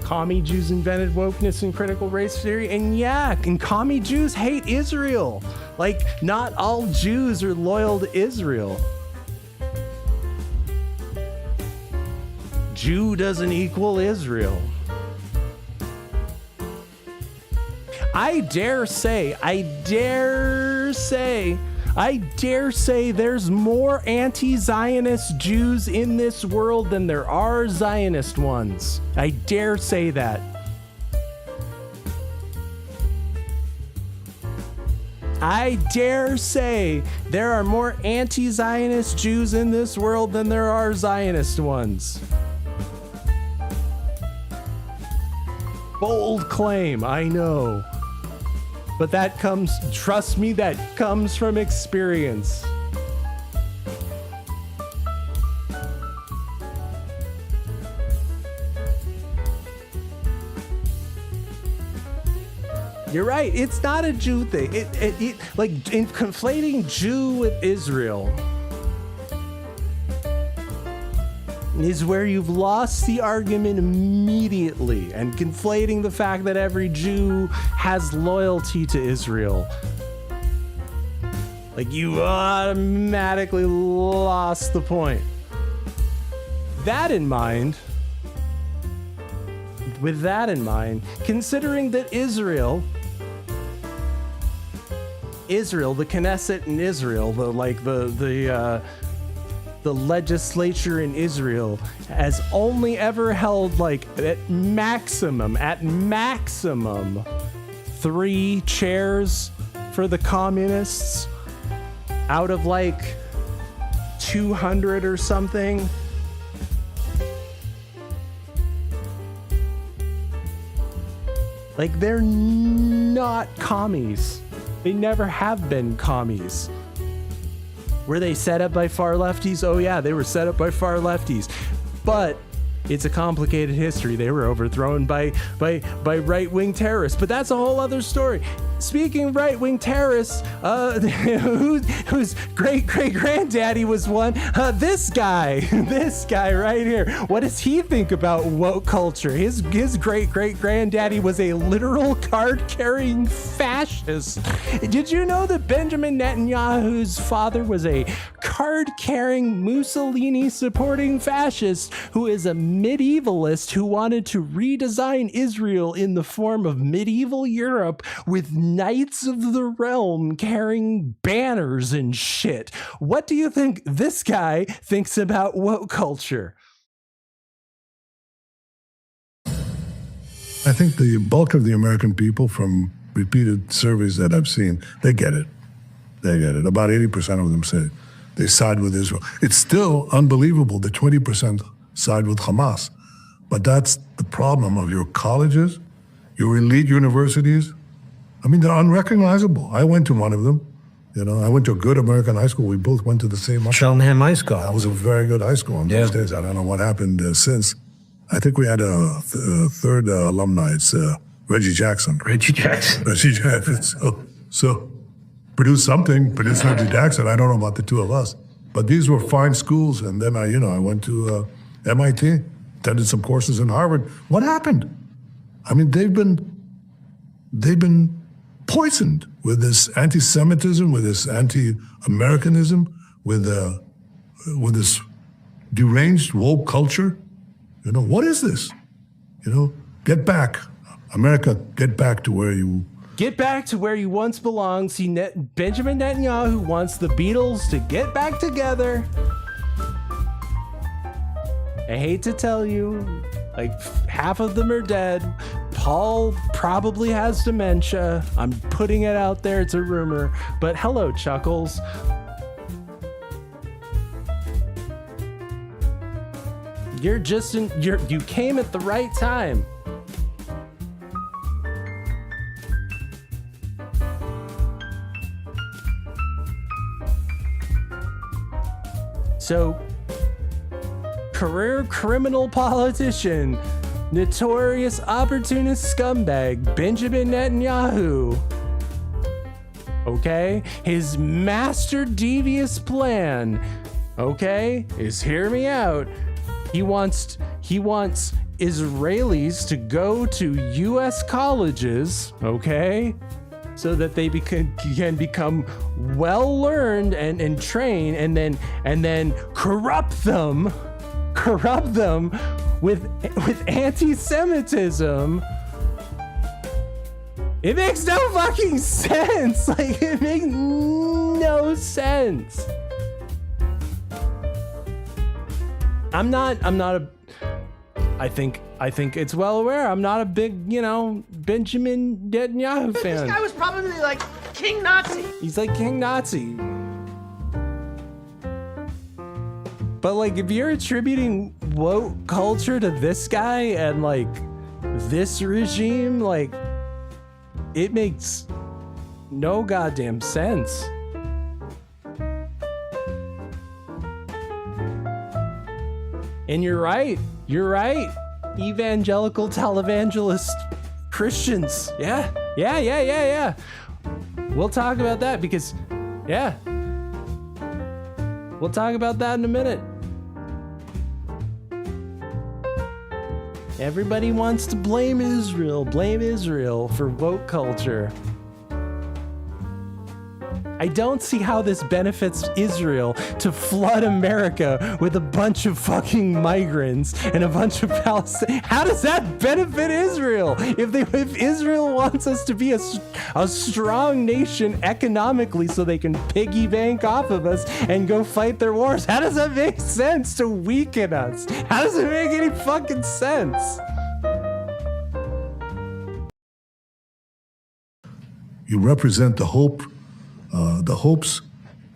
Commie Jews invented wokeness and critical race theory, and yeah, and commie Jews hate Israel. Like, not all Jews are loyal to Israel. Jew doesn't equal Israel. I dare say there's more anti-Zionist Jews in this world than there are Zionist ones. I dare say that. I dare say there are more anti-Zionist Jews in this world than there are Zionist ones. Bold claim, I know. But that comes, trust me, that comes from experience. You're right, it's not a Jew thing. It like, in conflating Jew with Israel is where you've lost the argument immediately, and conflating the fact that every Jew has loyalty to Israel. Like, you automatically lost the point. That in mind, with that in mind, considering that Israel, the Knesset in Israel, the legislature in Israel has only ever held, like, at maximum 3 chairs for the communists out of like 200 or something. Like, they're not commies. They never have been commies. Were they set up by far lefties? Oh yeah, they were set up by far lefties. But it's a complicated history. They were overthrown by right-wing terrorists. But that's a whole other story. Speaking of right-wing terrorists, whose great-great-granddaddy was one, this guy right here. What does he think about woke culture? His great-great-granddaddy was a literal card-carrying fascist. Did you know that Benjamin Netanyahu's father was a card-carrying, Mussolini-supporting fascist who is a medievalist who wanted to redesign Israel in the form of medieval Europe with knights of the realm carrying banners and shit? What do you think this guy thinks about woke culture? I think the bulk of the American people, from repeated surveys that I've seen, they get it. They get it. About 80% of them say they side with Israel. It's still unbelievable that 20% side with Hamas. But that's the problem of your colleges, your elite universities. I mean, they're unrecognizable. I went to one of them. You know, I went to a good American high school. We both went to the same Cheltenham High School. That was a very good high school in those days. I don't know what happened since. I think we had a third alumni. It's Reggie Jackson. Reggie Jackson. Reggie Jackson. So produced something, produced Reggie Jackson. I don't know about the two of us. But these were fine schools. And then I went to MIT, attended some courses in Harvard. What happened? I mean, they've been poisoned with this anti-Semitism, with this anti-Americanism, with this deranged woke culture. You know, what is this? You know, get back. America, get back to where you... Get back to where you once belonged. See, Benjamin Netanyahu wants the Beatles to get back together. I hate to tell you, like, half of them are dead. Paul probably has dementia. I'm putting it out there. It's a rumor. But hello, Chuckles. You came at the right time. So, career criminal politician, notorious opportunist scumbag, Benjamin Netanyahu. Okay? His master devious plan, okay, is, hear me out. He wants Israelis to go to U.S. colleges, okay, so that they can become well-learned and trained, and then corrupt them with anti-Semitism. It makes no fucking sense. Like, it makes no sense. I think it's well aware. I'm not a big, Benjamin Netanyahu fan. This guy was probably like King Nazi. He's like King Nazi. But like, if you're attributing woke culture to this guy and like this regime, like, it makes no goddamn sense. And you're right. Evangelical televangelist Christians. Yeah. We'll talk about that because, we'll talk about that in a minute. Everybody wants to blame Israel for woke culture. I don't see how this benefits Israel to flood America with a bunch of fucking migrants and a bunch of Palestinians. How does that benefit Israel? If Israel wants us to be a strong nation economically so they can piggy bank off of us and go fight their wars, how does that make sense to weaken us? How does it make any fucking sense? You represent the hopes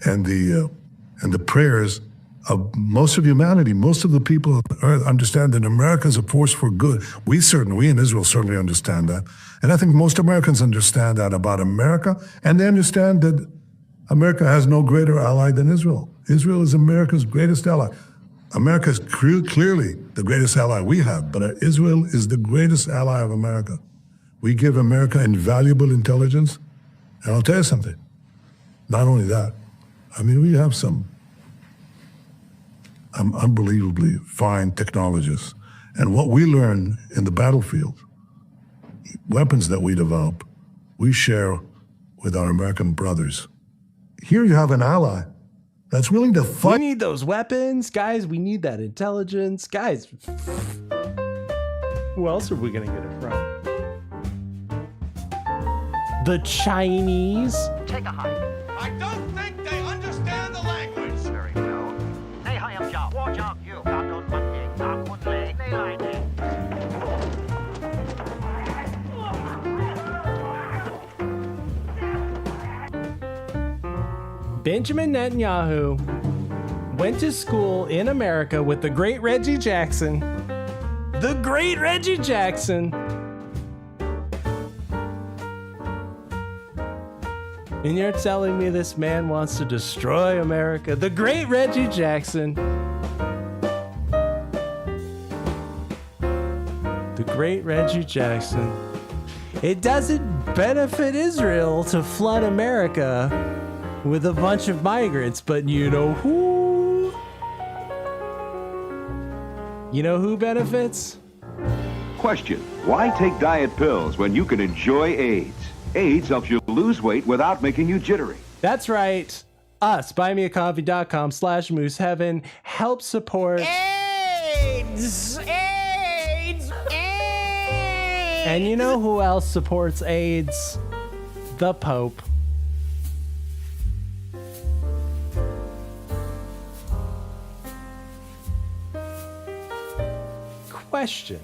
and the prayers of most of humanity. Most of the people on earth understand that America is a force for good. We in Israel certainly understand that. And I think most Americans understand that about America, and they understand that America has no greater ally than Israel. Israel is America's greatest ally. America is clearly the greatest ally we have, but Israel is the greatest ally of America. We give America invaluable intelligence, and I'll tell you something. Not only that, I mean, we have some unbelievably fine technologists. And what we learn in the battlefield, weapons that we develop, we share with our American brothers. Here you have an ally that's willing to fight. We need those weapons, guys. We need that intelligence. Guys, who else are we going to get it from? The Chinese. Take a hike. I don't think they understand the language. Very well. Hey, hi, I'm Jock. War Jock, you. Got on Monday. Not one leg. They like it. Benjamin Netanyahu went to school in America with the great Reggie Jackson. The great Reggie Jackson. And you're telling me this man wants to destroy America? The great Reggie Jackson. The great Reggie Jackson. It doesn't benefit Israel to flood America with a bunch of migrants, but you know who? You know who benefits? Question: why take diet pills when you can enjoy AIDS? AIDS helps you lose weight without making you jittery. That's right. Us, buymeacoffee.com/mooseheaven, help support AIDS! AIDS! AIDS! And you know who else supports AIDS? The Pope. Question.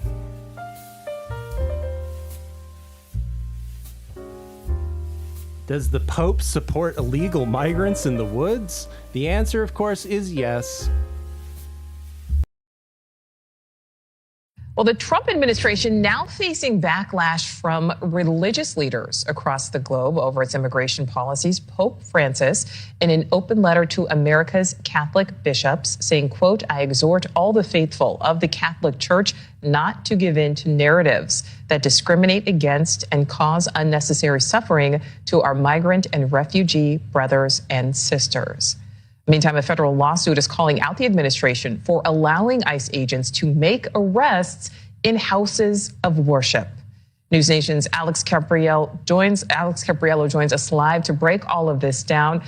Does the Pope support illegal migrants in the woods? The answer, of course, is yes. Well, the Trump administration now facing backlash from religious leaders across the globe over its immigration policies. Pope Francis, in an open letter to America's Catholic bishops, saying, quote, "I exhort all the faithful of the Catholic Church not to give in to narratives that discriminate against and cause unnecessary suffering to our migrant and refugee brothers and sisters." Meantime, a federal lawsuit is calling out the administration for allowing ICE agents to make arrests in houses of worship. News Nation's Alex Capriello joins us live to break all of this down.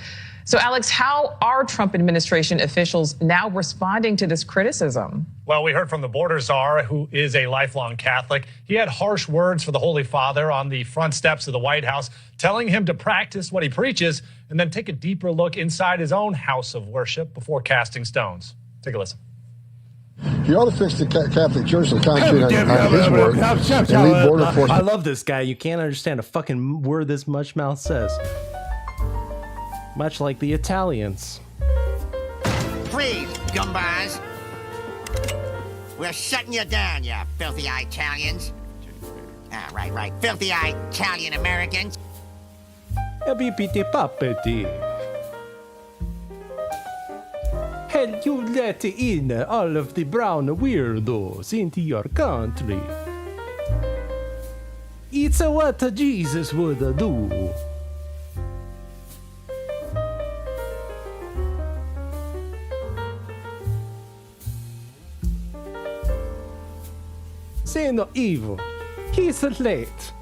So, Alex, how are Trump administration officials now responding to this criticism? Well, we heard from the border czar, who is a lifelong Catholic. He had harsh words for the Holy Father on the front steps of the White House, telling him to practice what he preaches and then take a deeper look inside his own house of worship before casting stones. Take a listen. You ought to fix the Catholic Church and concentrate on his word and leave border enforcement. I love this guy. You can't understand a fucking word this much mouth says. Much like the Italians. Please, gumbars. We're shutting you down, you filthy Italians. Right. Filthy Italian Americans. And you let in all of the brown weirdos into your country. It's what Jesus would do. Say no evil. He's late,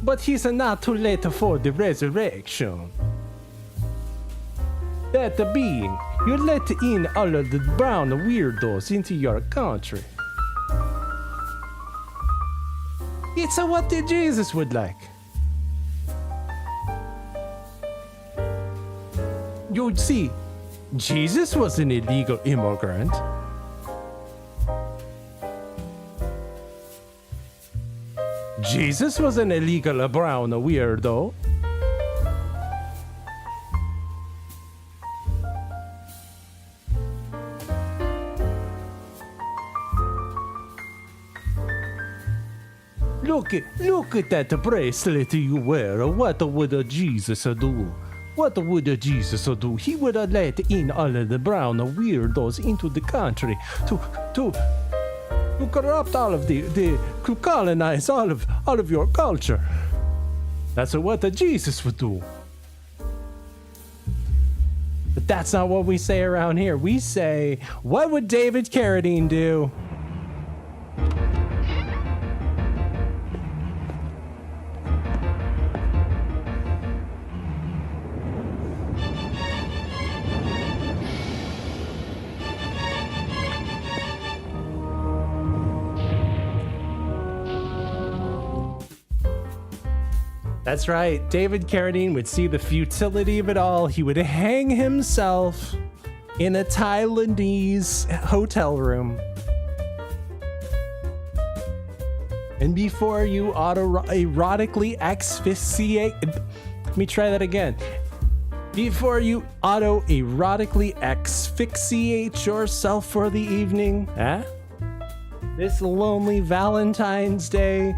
but he's not too late for the resurrection. That being, you let in all of the brown weirdos into your country. It's what Jesus would like. You see, Jesus was an illegal immigrant. Jesus was an illegal brown weirdo. Look at that bracelet you wear. What would Jesus do? What would Jesus do? He would let in all of the brown weirdos into the country to corrupt all of to colonize all of your culture. That's what Jesus would do. But that's not what we say around here. We say, what would David Carradine do? That's right, David Carradine would see the futility of it all. He would hang himself in a Thailandese hotel room. And before you erotically asphyxiate... Let me try that again. before you auto-erotically asphyxiate yourself for the evening, this lonely Valentine's Day,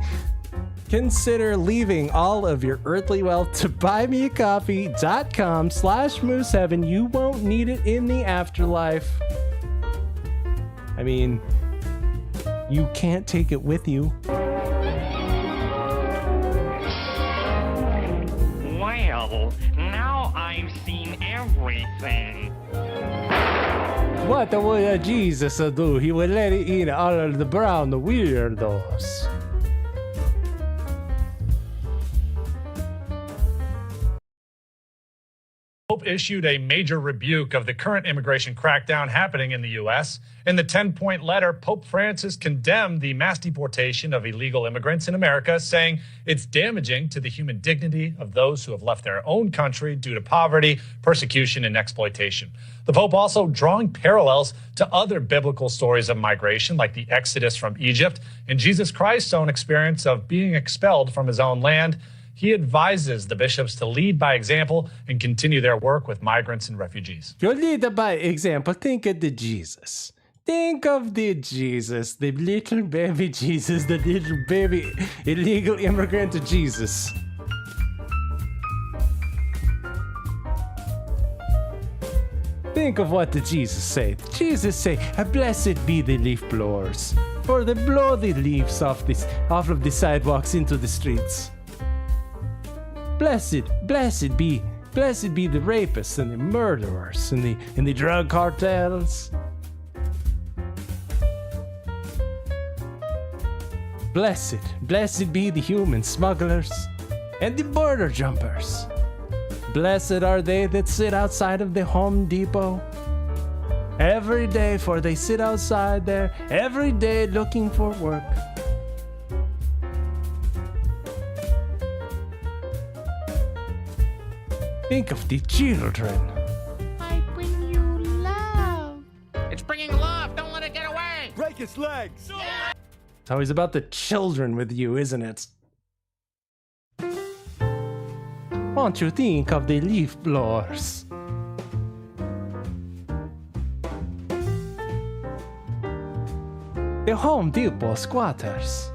consider leaving all of your earthly wealth to buymeacoffee.com/mooseheaven. You won't need it in the afterlife. I mean, you can't take it with you. Well, now I've seen everything. What would Jesus do? He would let it in all of the brown weirdos. Pope issued a major rebuke of the current immigration crackdown happening in the U.S. In the 10-point letter, Pope Francis condemned the mass deportation of illegal immigrants in America, saying it's damaging to the human dignity of those who have left their own country due to poverty, persecution, and exploitation. The Pope also drawing parallels to other biblical stories of migration, like the Exodus from Egypt and Jesus Christ's own experience of being expelled from his own land. He advises the bishops to lead by example and continue their work with migrants and refugees. You lead by example. Think of the Jesus. Think of the Jesus, the little baby Jesus, the little baby illegal immigrant Jesus. Think of what the Jesus said. Jesus say, "Blessed be the leaf blowers, for they blow the leaves off of the sidewalks into the streets. Blessed be the rapists and the murderers and the drug cartels. Blessed be the human smugglers and the border jumpers. Blessed are they that sit outside of the Home Depot every day, for they sit outside there every day looking for work." Think of the children. I bring you love. It's bringing love. Don't let it get away. Break its legs. It's always about the children with you, isn't it? Won't you think of the leaf blowers? The Home Depot squatters.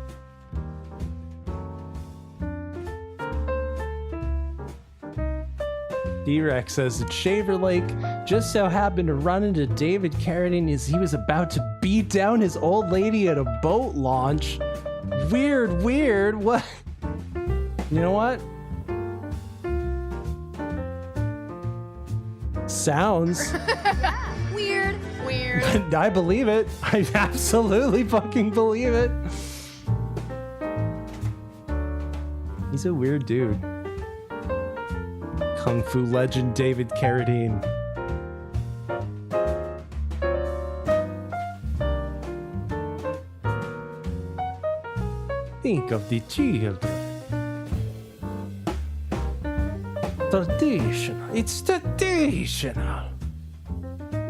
D-Rex says that Shaver Lake just so happened to run into David Carradine as he was about to beat down his old lady at a boat launch. Weird. What? You know what? Sounds. Weird. I believe it. I absolutely fucking believe it. He's a weird dude. Kung Fu legend David Carradine. Think of the children. Traditional. It's traditional.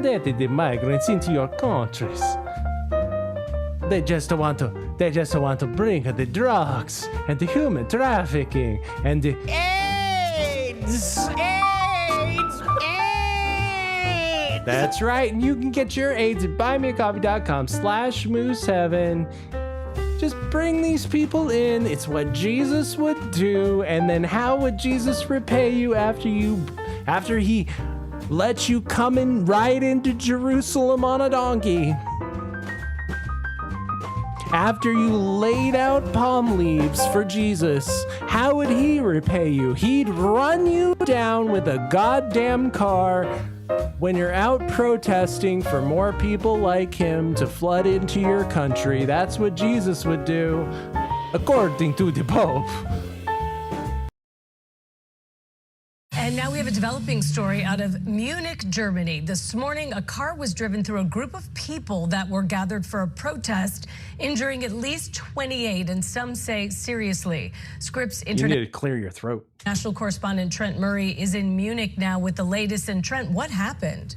Let the migrants into your countries. They just want to bring the drugs and the human trafficking and the AIDS. That's right, and you can get your AIDS at buymeacoffee.com/mooseheaven. Just bring these people in. It's what Jesus would do, and then how would Jesus repay you after he lets you come in right into Jerusalem on a donkey? After you laid out palm leaves for Jesus, how would he repay you? He'd run you down with a goddamn car when you're out protesting for more people like him to flood into your country. That's what Jesus would do, according to the Pope. And now we have a developing story out of Munich, Germany. This morning, a car was driven through a group of people that were gathered for a protest, injuring at least 28, and some say seriously. Scripps You need to clear your throat. National correspondent Trent Murray is in Munich now with the latest. And Trent, what happened?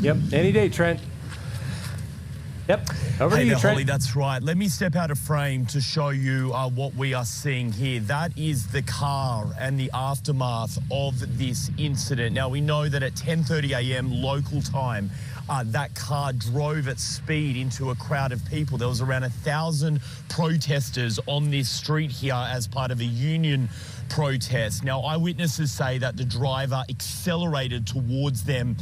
Yep, any day, Trent. Yep. Over to you, there, Trent. Holly, that's right. Let me step out of frame to show you what we are seeing here. That is the car and the aftermath of this incident. Now, we know that at 10:30 a.m. local time, that car drove at speed into a crowd of people. There was around 1,000 protesters on this street here as part of a union protest. Now, eyewitnesses say that the driver accelerated towards them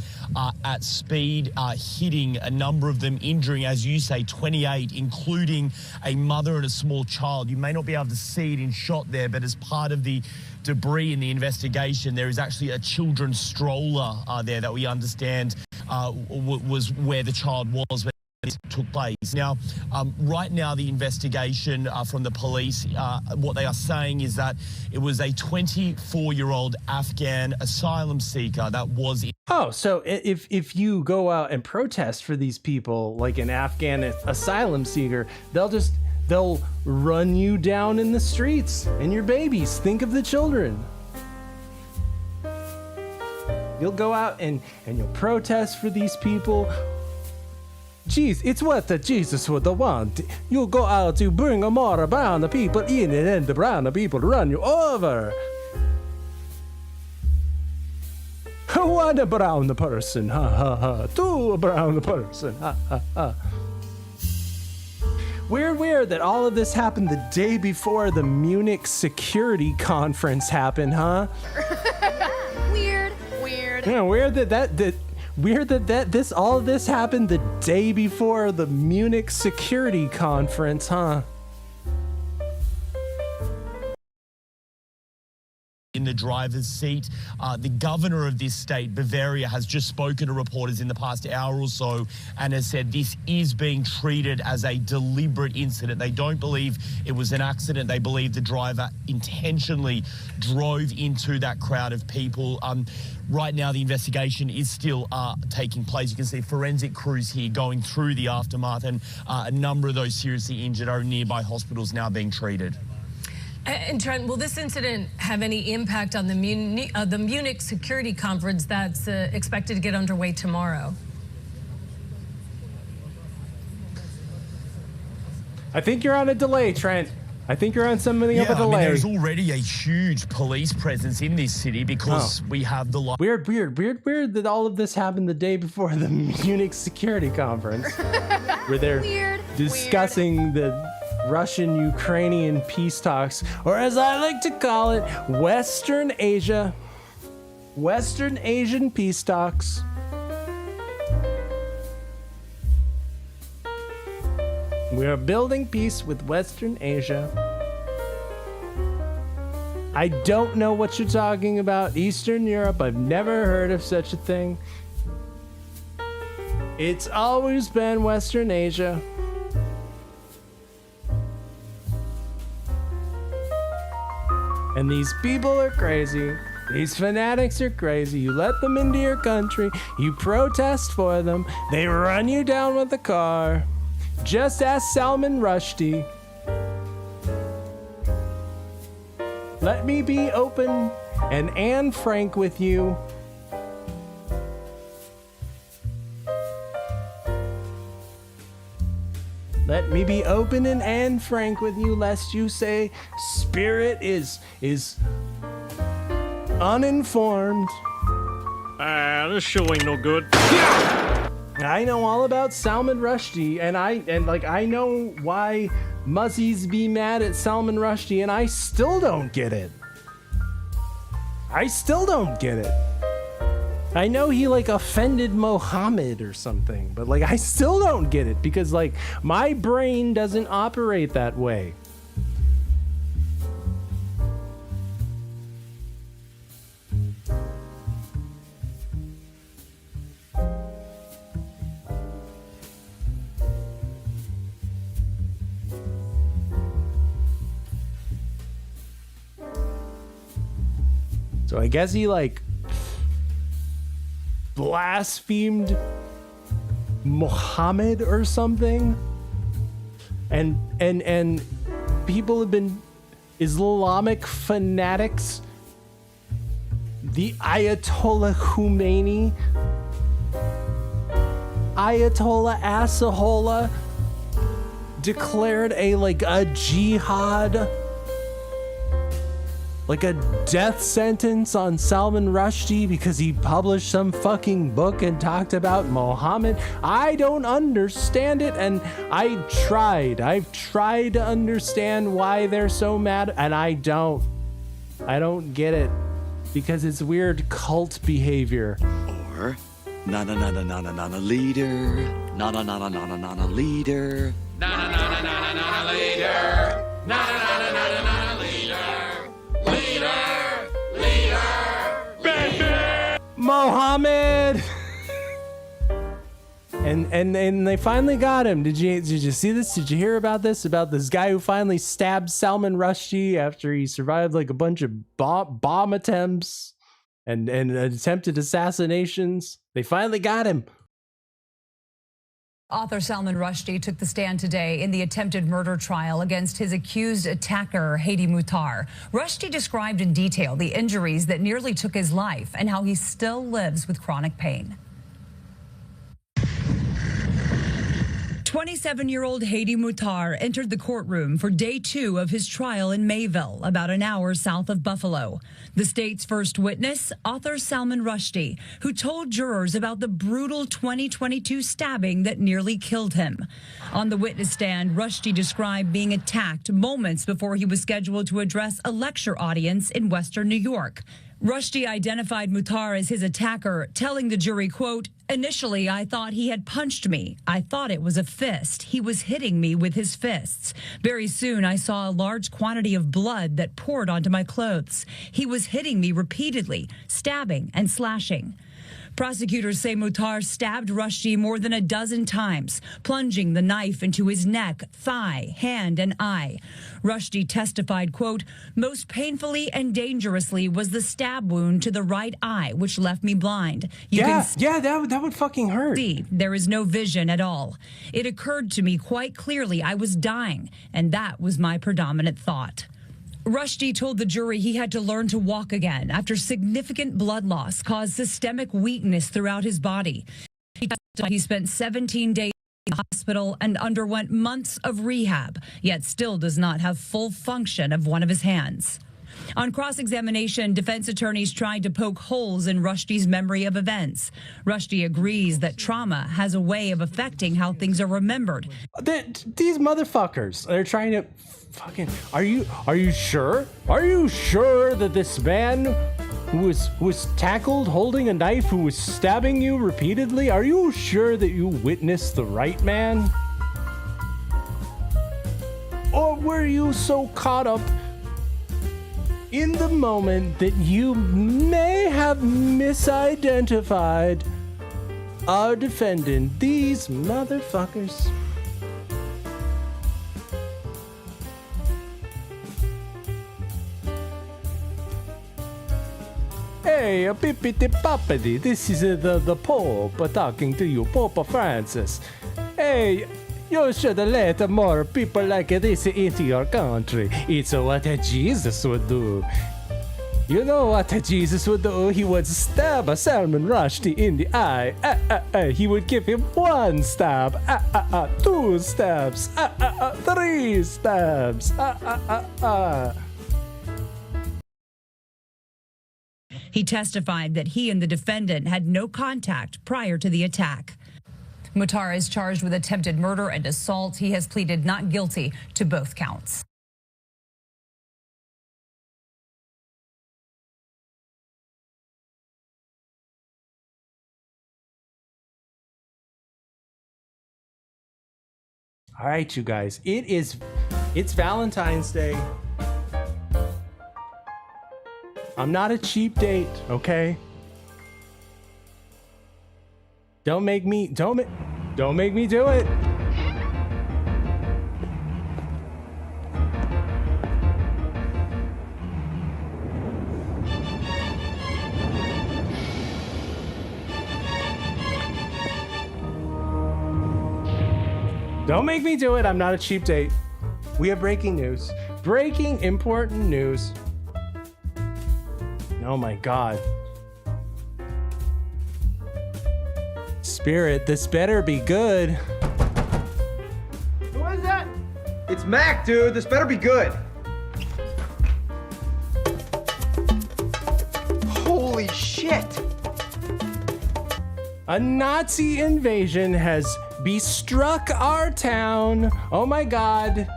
at speed, hitting a number of them, injuring, as you say, 28, including a mother and a small child. You may not be able to see it in shot there, but as part of the debris in the investigation, there is actually a children's stroller there that we understand was where the child was when this took place. Now, right now, the investigation from the police, what they are saying is that it was a 24-year-old Afghan asylum seeker that was in. Oh, so if you go out and protest for these people, like an Afghan asylum seeker, they'll run you down in the streets and your babies. Think of the children. You'll go out and you'll protest for these people. Jeez, it's what the Jesus would want. You'll go out to bring a more brown people in and then the brown people run you over. One a brown person, ha ha ha. Two a brown person, ha ha ha. Weird that all of this happened the day before the Munich security conference happened, huh? Weird. Yeah, weird that all of this happened the day before the Munich security conference, huh? In the driver's seat. The governor of this state, Bavaria, has just spoken to reporters in the past hour or so and has said this is being treated as a deliberate incident. They don't believe it was an accident. They believe the driver intentionally drove into that crowd of people. Right now, the investigation is still taking place. You can see forensic crews here going through the aftermath, and a number of those seriously injured are in nearby hospitals now being treated. And Trent, will this incident have any impact on the Munich security conference that's expected to get underway tomorrow? I think you're on a delay, Trent. I think you're on something of a delay. I mean, there's already a huge police presence in this city because we have the... Weird that all of this happened the day before the Munich security conference. Where they're discussing the Russian-Ukrainian peace talks, or as I like to call it, Western Asian peace talks. We are building peace with Western Asia. I don't know what you're talking about. Eastern Europe, I've never heard of such a thing. It's always been Western Asia. And these people are crazy. These fanatics are crazy. You let them into your country. You protest for them. They run you down with a car. Just ask Salman Rushdie. Let me be open and frank with you. Let me be open and frank with you, lest you say Spirit is uninformed. This show ain't no good. I know all about Salman Rushdie, and I know why Muzzies be mad at Salman Rushdie, and I still don't get it. I know he offended Mohammed or something, but I still don't get it because my brain doesn't operate that way. So I guess he blasphemed Muhammad or something, and people have been Islamic fanatics. The Ayatollah Khomeini. Ayatollah Assahola declared a jihad, like a death sentence on Salman Rushdie because he published some fucking book and talked about Mohammed. I don't understand it, and I've tried to understand why they're so mad, and I don't get it, because it's weird cult behavior. Or na leader, na leader, na leader, na leader. Mohammed. And they finally got him. Did you see this? Did you hear about this? About this guy who finally stabbed Salman Rushdie after he survived like a bunch of bomb attempts and attempted assassinations. They finally got him. Author Salman Rushdie took the stand today in the attempted murder trial against his accused attacker, Hadi Mutar. Rushdie described in detail the injuries that nearly took his life and how he still lives with chronic pain. 27-year-old Hadi Mutar entered the courtroom for day 2 of his trial in Mayville, about an hour south of Buffalo. The state's first witness, author Salman Rushdie, who told jurors about the brutal 2022 stabbing that nearly killed him. On the witness stand, Rushdie described being attacked moments before he was scheduled to address a lecture audience in Western New York. Rushdie identified Mutar as his attacker, telling the jury, quote, "Initially, I thought he had punched me. I thought it was a fist. He was hitting me with his fists. Very soon, I saw a large quantity of blood that poured onto my clothes. He was hitting me repeatedly, stabbing and slashing." Prosecutors say Mutar stabbed Rushdie more than a dozen times, plunging the knife into his neck, thigh, hand, and eye. Rushdie testified, quote, "Most painfully and dangerously was the stab wound to the right eye, which left me blind. That would fucking hurt. See, there is no vision at all. It occurred to me quite clearly I was dying, and that was my predominant thought." Rushdie told the jury he had to learn to walk again after significant blood loss caused systemic weakness throughout his body. He spent 17 days in the hospital and underwent months of rehab, yet still does not have full function of one of his hands. On cross-examination, defense attorneys tried to poke holes in Rushdie's memory of events. Rushdie agrees that trauma has a way of affecting how things are remembered. These motherfuckers, they're trying to fucking... Are you sure? Are you sure that this man who was tackled holding a knife, who was stabbing you repeatedly, are you sure that you witnessed the right man? Or were you so caught up in the moment that you may have misidentified our defendant? These motherfuckers. Hey, pippity poppity, this is the Pope talking to you, Pope Francis. Hey, you should let more people like this into your country. It's what Jesus would do. You know what Jesus would do? He would stab Salman Rushdie in the eye. He would give him 1 stab. 2 stabs. 3 stabs. He testified that he and the defendant had no contact prior to the attack. Mutar is charged with attempted murder and assault. He has pleaded not guilty to both counts. All right, you guys, it's Valentine's Day. I'm not a cheap date, okay? Don't make me do it. Don't make me do it. I'm not a cheap date. We have breaking news. Breaking important news. Oh my God. Spirit, this better be good. Who is that? It's Mac, dude. This better be good. Holy shit. A Nazi invasion has bestruck our town. Oh my God.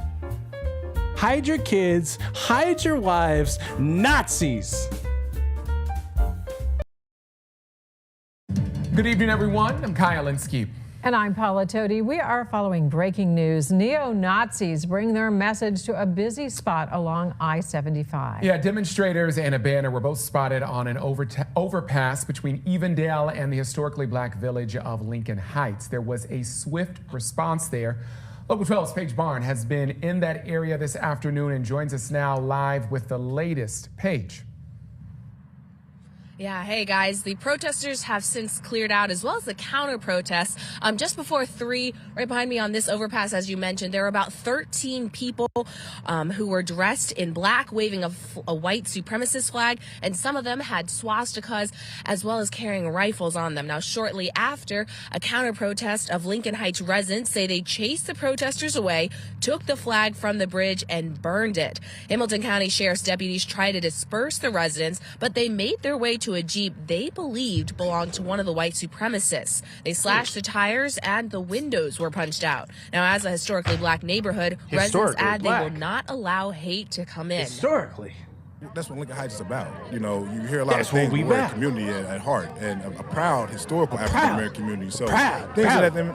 Hide your kids, hide your wives, Nazis. Good evening, everyone. I'm Kyle Linsky. And I'm Paula Todi. We are following breaking news. Neo-Nazis bring their message to a busy spot along I-75. Yeah, demonstrators and a banner were both spotted on an overpass between Evendale and the historically black village of Lincoln Heights. There was a swift response there. Local 12's Paige Barn has been in that area this afternoon and joins us now live with the latest. Paige. Yeah, hey guys, the protesters have since cleared out, as well as the counter protests. Just before 3, right behind me on this overpass, as you mentioned, there were about 13 people who were dressed in black, waving a white supremacist flag, and some of them had swastikas as well as carrying rifles on them. Now, shortly after, a counter protest of Lincoln Heights residents say they chased the protesters away, took the flag from the bridge, and burned it. Hamilton County Sheriff's deputies tried to disperse the residents, but they made their way to a Jeep they believed belonged to one of the white supremacists. They slashed the tires and the windows were punched out. Now, as a historically black neighborhood, residents add they will not allow hate to come in. Historically. That's what Lincoln Heights is about. You know, you hear a lot of things, we're a community at heart, and a proud historical African-American community. So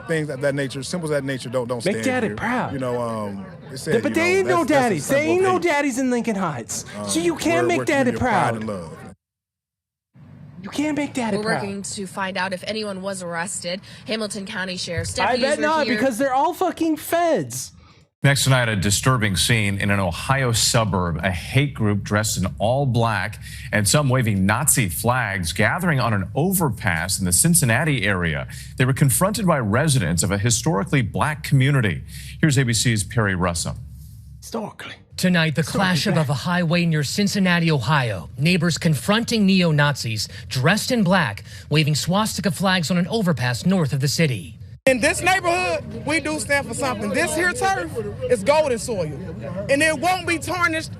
things of that nature, symbols of that nature don't stand Make daddy here. proud. You know, it said, but they ain't no daddies. They ain't no daddies in Lincoln Heights. So you can't make daddy proud. And love. You can't make daddy proud. We're working to find out if anyone was arrested. Hamilton County Sheriff's deputies I bet not, because they're all fucking feds. Next tonight, a disturbing scene in an Ohio suburb. A hate group dressed in all black and some waving Nazi flags gathering on an overpass in the Cincinnati area. They were confronted by residents of a historically black community. Here's ABC's Perry Russell. Historically. Tonight, the clash of a highway near Cincinnati, Ohio. Neighbors confronting neo-Nazis dressed in black, waving swastika flags on an overpass north of the city. In this neighborhood, we do stand for something. This here turf is golden soil, and it won't be tarnished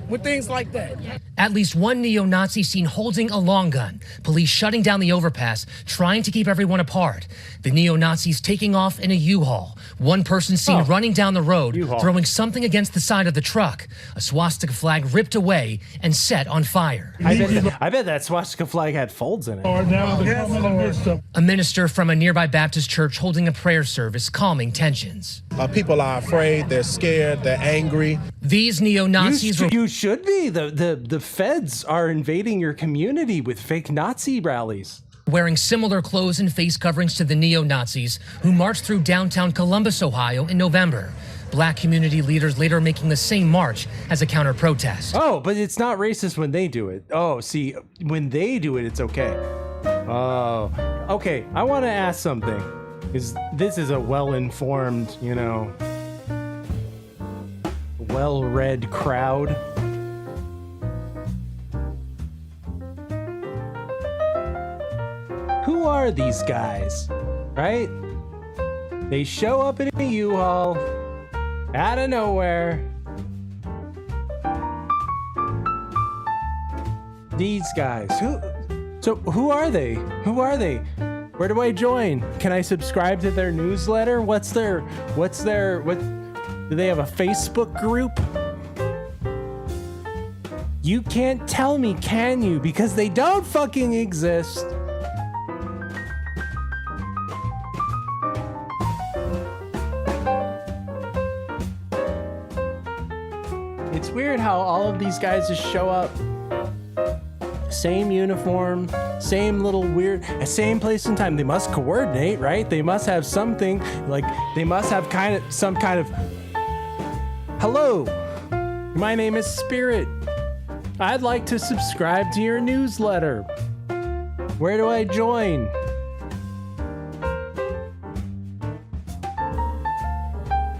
with things like that. At least one neo-Nazi seen holding a long gun. Police shutting down the overpass, trying to keep everyone apart. The neo-Nazis taking off in a U-Haul. One person seen running down the road, throwing something against the side of the truck. A swastika flag ripped away and set on fire. I bet that swastika flag had folds in it. A minister from a nearby Baptist church holding a prayer service, calming tensions. People are afraid, they're scared, they're angry. These neo-Nazis You should be. The feds are invading your community with fake Nazi rallies. Wearing similar clothes and face coverings to the neo-Nazis who marched through downtown Columbus, Ohio in November. Black community leaders later making the same march as a counter-protest. Oh, but it's not racist when they do it. Oh, see, when they do it, it's okay. Oh, okay. I want to ask something. This is a well-informed, well-read crowd. Who are these guys, right? They show up in a U-Haul out of nowhere. These guys, who are they? Who are they? Where do I join? Can I subscribe to their newsletter? What do they have, a Facebook group? You can't tell me, can you? Because they don't fucking exist. It's weird how all of these guys just show up. Same uniform, same little weird, same place and time. They must coordinate, right? They must have something, like they must have some kind of, hello, my name is Spirit. I'd like to subscribe to your newsletter. Where do I join?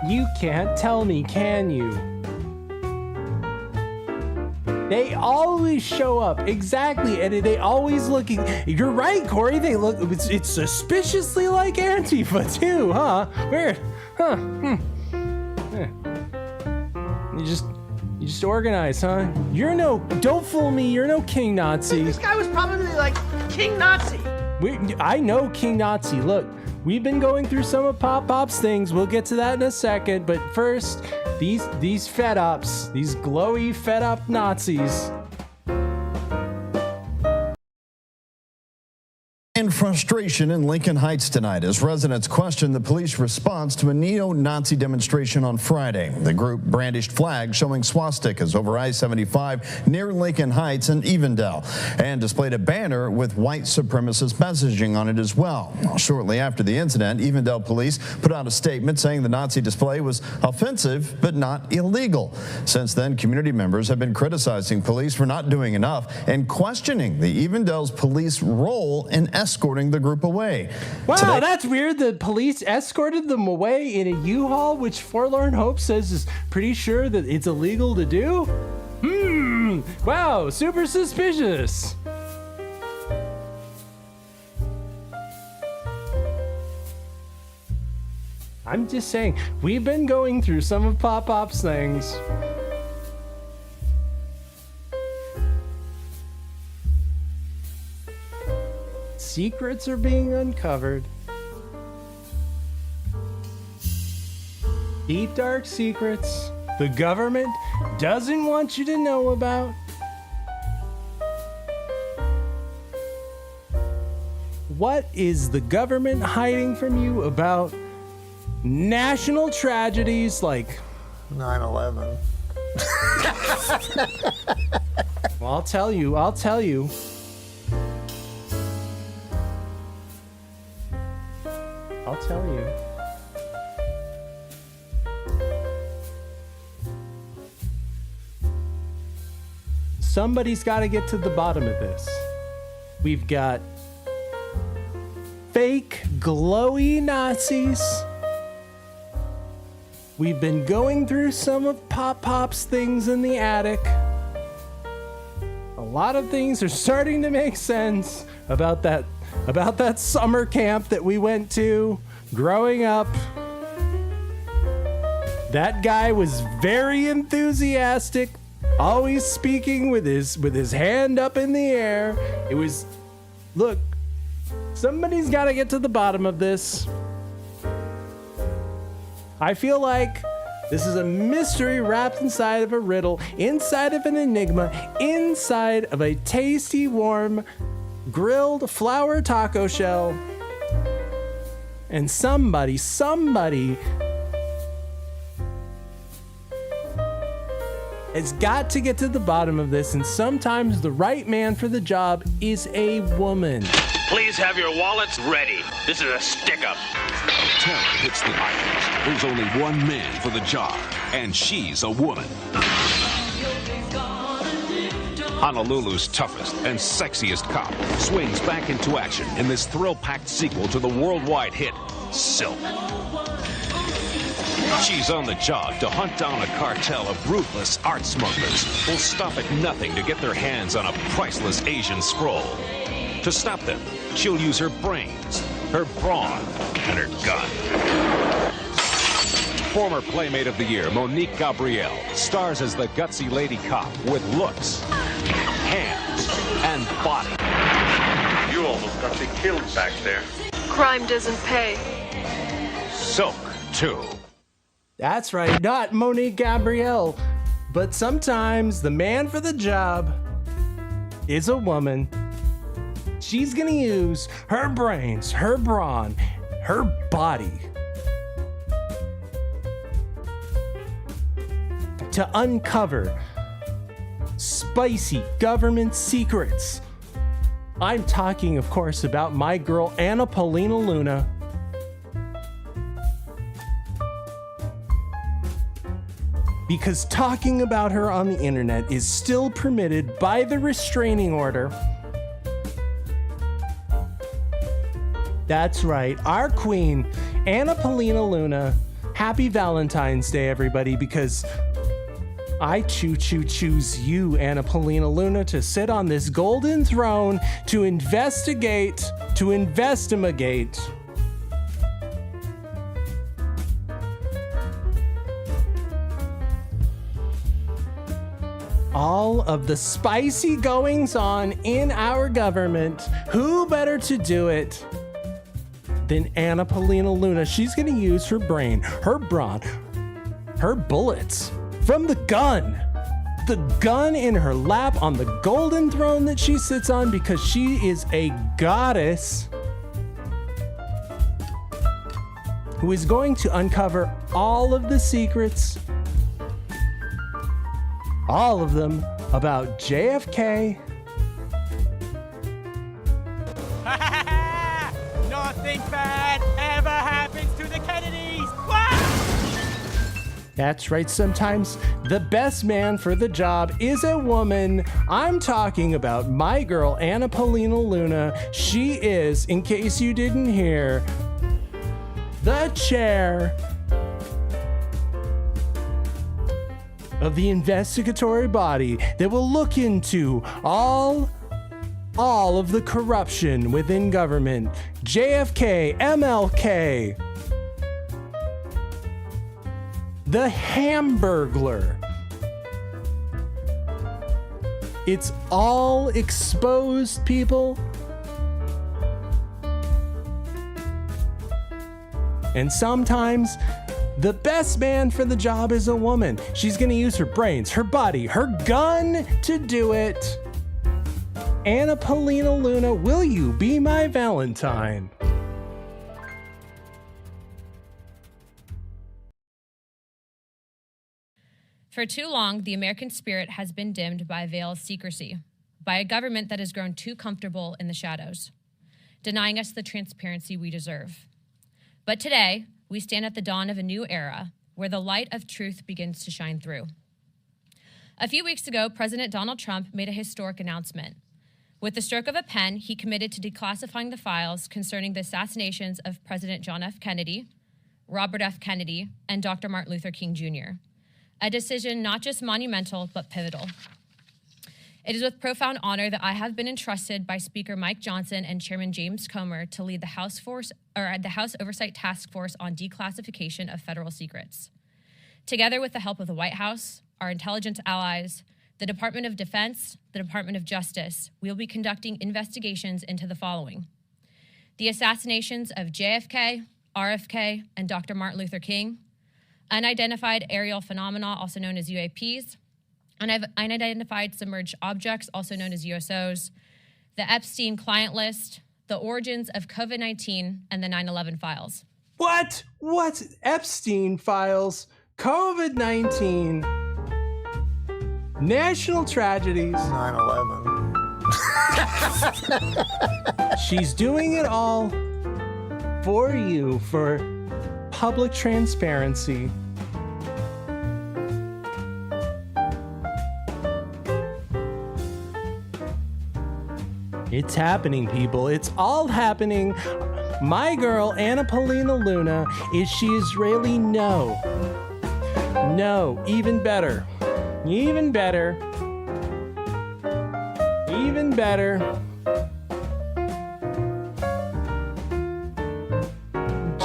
You can't tell me, can you? They always show up, exactly, and they always looking. You're right, Corey. They look. It's suspiciously like Antifa too, huh? Weird, huh? You just organize, huh? Don't fool me. You're no King Nazi. This guy was probably like King Nazi. I know King Nazi. Look, we've been going through some of PopPop's things. We'll get to that in a second. But first, these fed ups, these glowy fed up Nazis. And frustration in Lincoln Heights tonight as residents question the police response to a neo-Nazi demonstration on Friday. The group brandished flags showing swastikas over I-75 near Lincoln Heights and Evendale and displayed a banner with white supremacist messaging on it as well. Shortly after the incident, Evendale police put out a statement saying the Nazi display was offensive but not illegal. Since then, community members have been criticizing police for not doing enough and questioning the Evendale's police role in escorting the group away. Wow, that's weird. The police escorted them away in a U-Haul, which Forlorn Hope says is pretty sure that it's illegal to do? Wow, super suspicious. I'm just saying, we've been going through some of PopPop's things. Secrets are being uncovered. Deep, dark secrets the government doesn't want you to know about. What is the government hiding from you about national tragedies like 9/11? Well, I'll tell you. Somebody's got to get to the bottom of this. We've got fake glowy Nazis. We've been going through some of PopPop's things in the attic. A lot of things are starting to make sense about that summer camp that we went to growing up. That guy was very enthusiastic, always speaking with his hand up in the air. It was, look, somebody's got to get to the bottom of this. I feel like this is a mystery wrapped inside of a riddle, inside of an enigma, inside of a tasty, warm, grilled flour taco shell. And somebody has got to get to the bottom of this, and sometimes the right man for the job is a woman. Please have your wallets ready. This is a stick-up. Terror hits the island. There's only one man for the job, and she's a woman. Honolulu's toughest and sexiest cop swings back into action in this thrill-packed sequel to the worldwide hit, Silk. She's on the job to hunt down a cartel of ruthless art smugglers who'll stop at nothing to get their hands on a priceless Asian scroll. To stop them, she'll use her brains, her brawn, and her gun. Former Playmate of the Year, Monique Gabrielle, stars as the gutsy lady cop with looks, hands, and body. You almost got me killed back there. Crime doesn't pay. Silk 2. That's right, not Monique Gabrielle. But sometimes the man for the job is a woman. She's gonna use her brains, her brawn, her body to uncover spicy government secrets. I'm talking, of course, about my girl Anna Paulina Luna. Because talking about her on the internet is still permitted by the restraining order. That's right, our queen, Anna Paulina Luna. Happy Valentine's Day, everybody, because I choose you, Anna Paulina Luna, to sit on this golden throne to investigate all of the spicy goings on in our government. Who better to do it than Anna Paulina Luna? She's gonna use her brain, her brawn, her bullets from the gun in her lap on the golden throne that she sits on, because she is a goddess who is going to uncover all of the secrets, all of them, about JFK. Nothing bad ever happens to the Kennedys. That's right, sometimes the best man for the job is a woman. I'm talking about my girl, Anna Paulina Luna. She is, in case you didn't hear, the chair of the investigatory body that will look into all of the corruption within government. JFK, MLK, the Hamburglar. It's all exposed, people. And sometimes the best man for the job is a woman. She's gonna use her brains, her body, her gun to do it. Anna Paulina Luna, will you be my Valentine? For too long, the American spirit has been dimmed by a veil of secrecy, by a government that has grown too comfortable in the shadows, denying us the transparency we deserve. But today, we stand at the dawn of a new era where the light of truth begins to shine through. A few weeks ago, President Donald Trump made a historic announcement. With the stroke of a pen, he committed to declassifying the files concerning the assassinations of President John F. Kennedy, Robert F. Kennedy, and Dr. Martin Luther King Jr., a decision not just monumental, but pivotal. It is with profound honor that I have been entrusted by Speaker Mike Johnson and Chairman James Comer to lead the House Oversight Task Force on Declassification of Federal Secrets. Together with the help of the White House, our intelligence allies, the Department of Defense, the Department of Justice, we will be conducting investigations into the following: the assassinations of JFK, RFK, and Dr. Martin Luther King, unidentified aerial phenomena, also known as UAPs, unidentified submerged objects, also known as USOs, the Epstein client list, the origins of COVID-19, and the 9/11 files. What? Epstein files, COVID-19, national tragedies, 9/11. She's doing it all for you, for public transparency. It's happening, people. It's all happening. My girl, Anna Paulina Luna, is she Israeli? No. No, even better. Even better. Even better.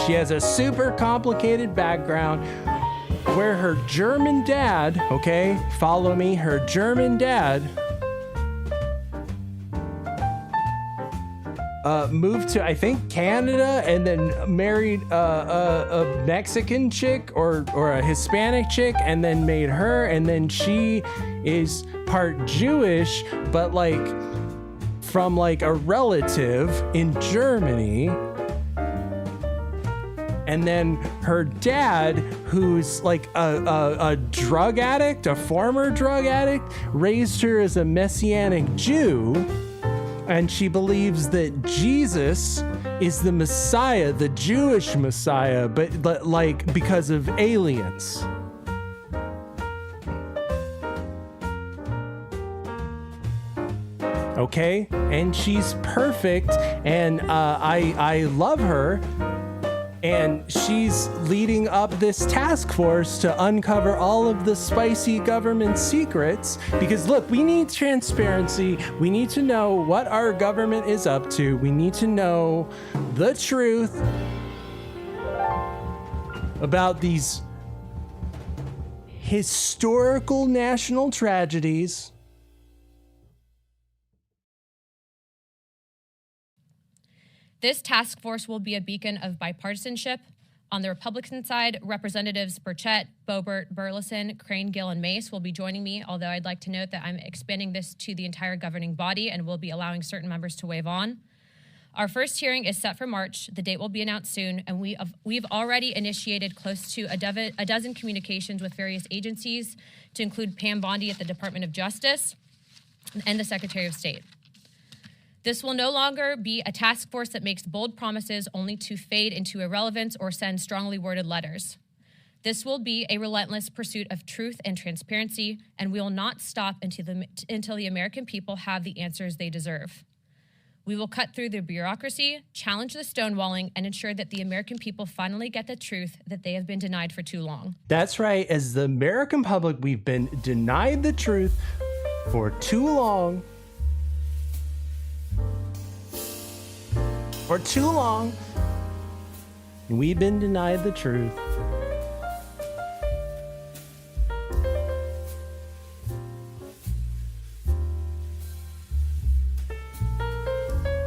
She has a super complicated background where her German dad, okay, follow me, her German dad moved to, I think, Canada, and then married a Mexican chick or a Hispanic chick, and then made her, and then she is part Jewish, but like from like a relative in Germany. And then her dad, who's like a drug addict, a former drug addict, raised her as a Messianic Jew. And she believes that Jesus is the Messiah, the Jewish Messiah, but like because of aliens. Okay? And she's perfect, and I love her. And she's leading up this task force to uncover all of the spicy government secrets. Because look, we need transparency. We need to know what our government is up to. We need to know the truth about these historical national tragedies. This task force will be a beacon of bipartisanship. On the Republican side, Representatives Burchett, Boebert, Burleson, Crane, Gill, and Mace will be joining me, although I'd like to note that I'm expanding this to the entire governing body and will be allowing certain members to waive on. Our first hearing is set for March. The date will be announced soon, and we've already initiated close to a dozen communications with various agencies, to include Pam Bondi at the Department of Justice and the Secretary of State. This will no longer be a task force that makes bold promises only to fade into irrelevance or send strongly worded letters. This will be a relentless pursuit of truth and transparency, and we will not stop until the American people have the answers they deserve. We will cut through the bureaucracy, challenge the stonewalling, and ensure that the American people finally get the truth that they have been denied for too long. That's right. As the American public, we've been denied the truth for too long. For too long, we've been denied the truth.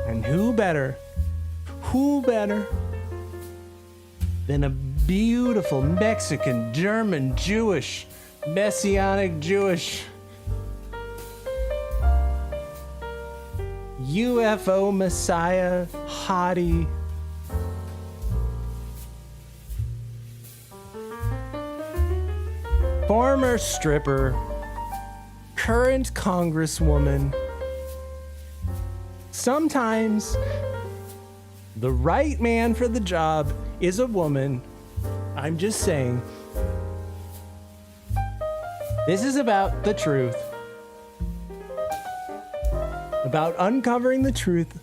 And who better than a beautiful Mexican, German, Jewish, Messianic Jewish UFO Messiah hottie, former stripper, current congresswoman. Sometimes the right man for the job is a woman. I'm just saying. This is about the truth. About uncovering the truth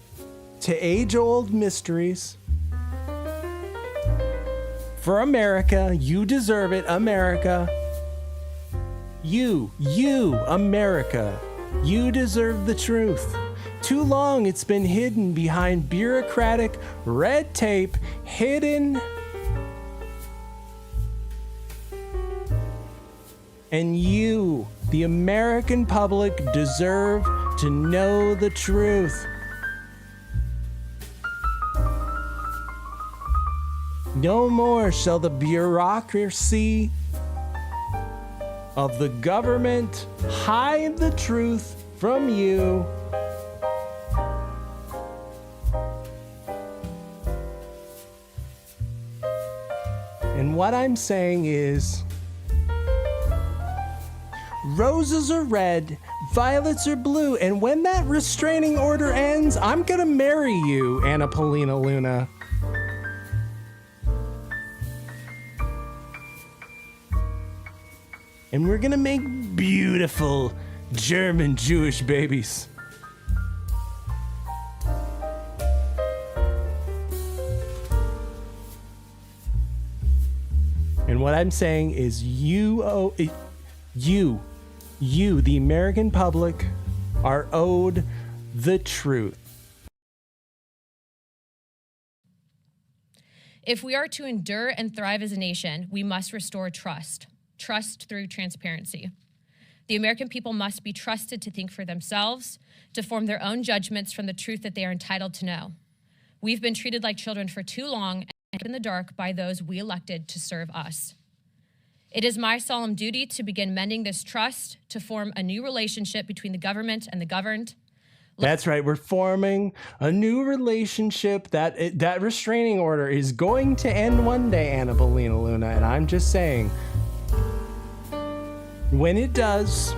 to age-old mysteries. For America, you deserve it, America. You, America, you deserve the truth. Too long it's been hidden behind bureaucratic red tape, hidden. And you, the American public, deserve to know the truth. No more shall the bureaucracy of the government hide the truth from you. And what I'm saying is, roses are red, violets are blue, and when that restraining order ends, I'm gonna marry you, Anna Paulina Luna. And we're gonna make beautiful German Jewish babies. And what I'm saying is you, the American public, are owed the truth. If we are to endure and thrive as a nation, we must restore trust. Trust through transparency. The American people must be trusted to think for themselves, to form their own judgments from the truth that they are entitled to know. We've been treated like children for too long and kept in the dark by those we elected to serve us. It is my solemn duty to begin mending this trust, to form a new relationship between the government and the governed. That's right. We're forming a new relationship. That restraining order is going to end one day, Anna Paulina Luna. And I'm just saying, when it does,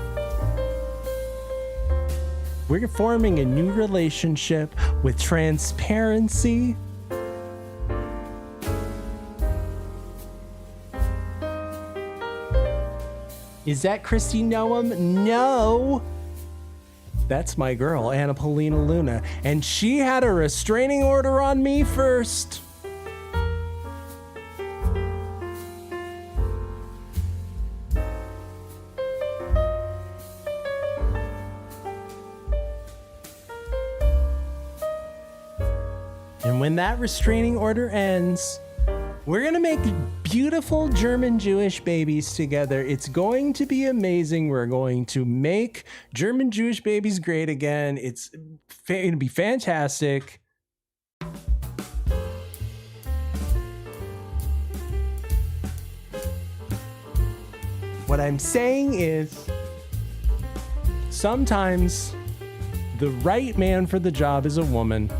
we're forming a new relationship with transparency. Is that Christy Noam? No. That's my girl, Anna Paulina Luna. And she had a restraining order on me first. when that restraining order ends, we're going to make beautiful German Jewish babies together. It's going to be amazing. We're going to make German Jewish babies great again. It's going to be fantastic. What I'm saying is, sometimes the right man for the job is a woman.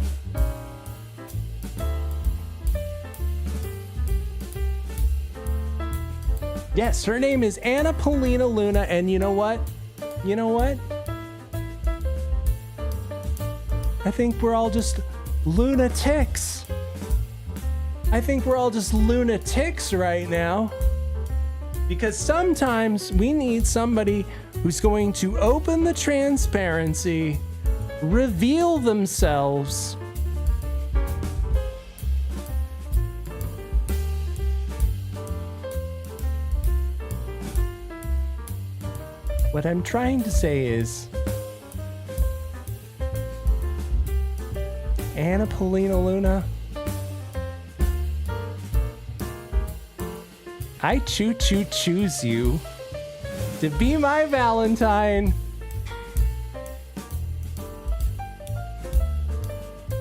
Yes, her name is Anna Paulina Luna, and you know what? You know what? I think we're all just lunatics. I think we're all just lunatics right now. Because sometimes we need somebody who's going to open the transparency, reveal themselves, what I'm trying to say is, Anna Paulina Luna, I choose you to be my Valentine.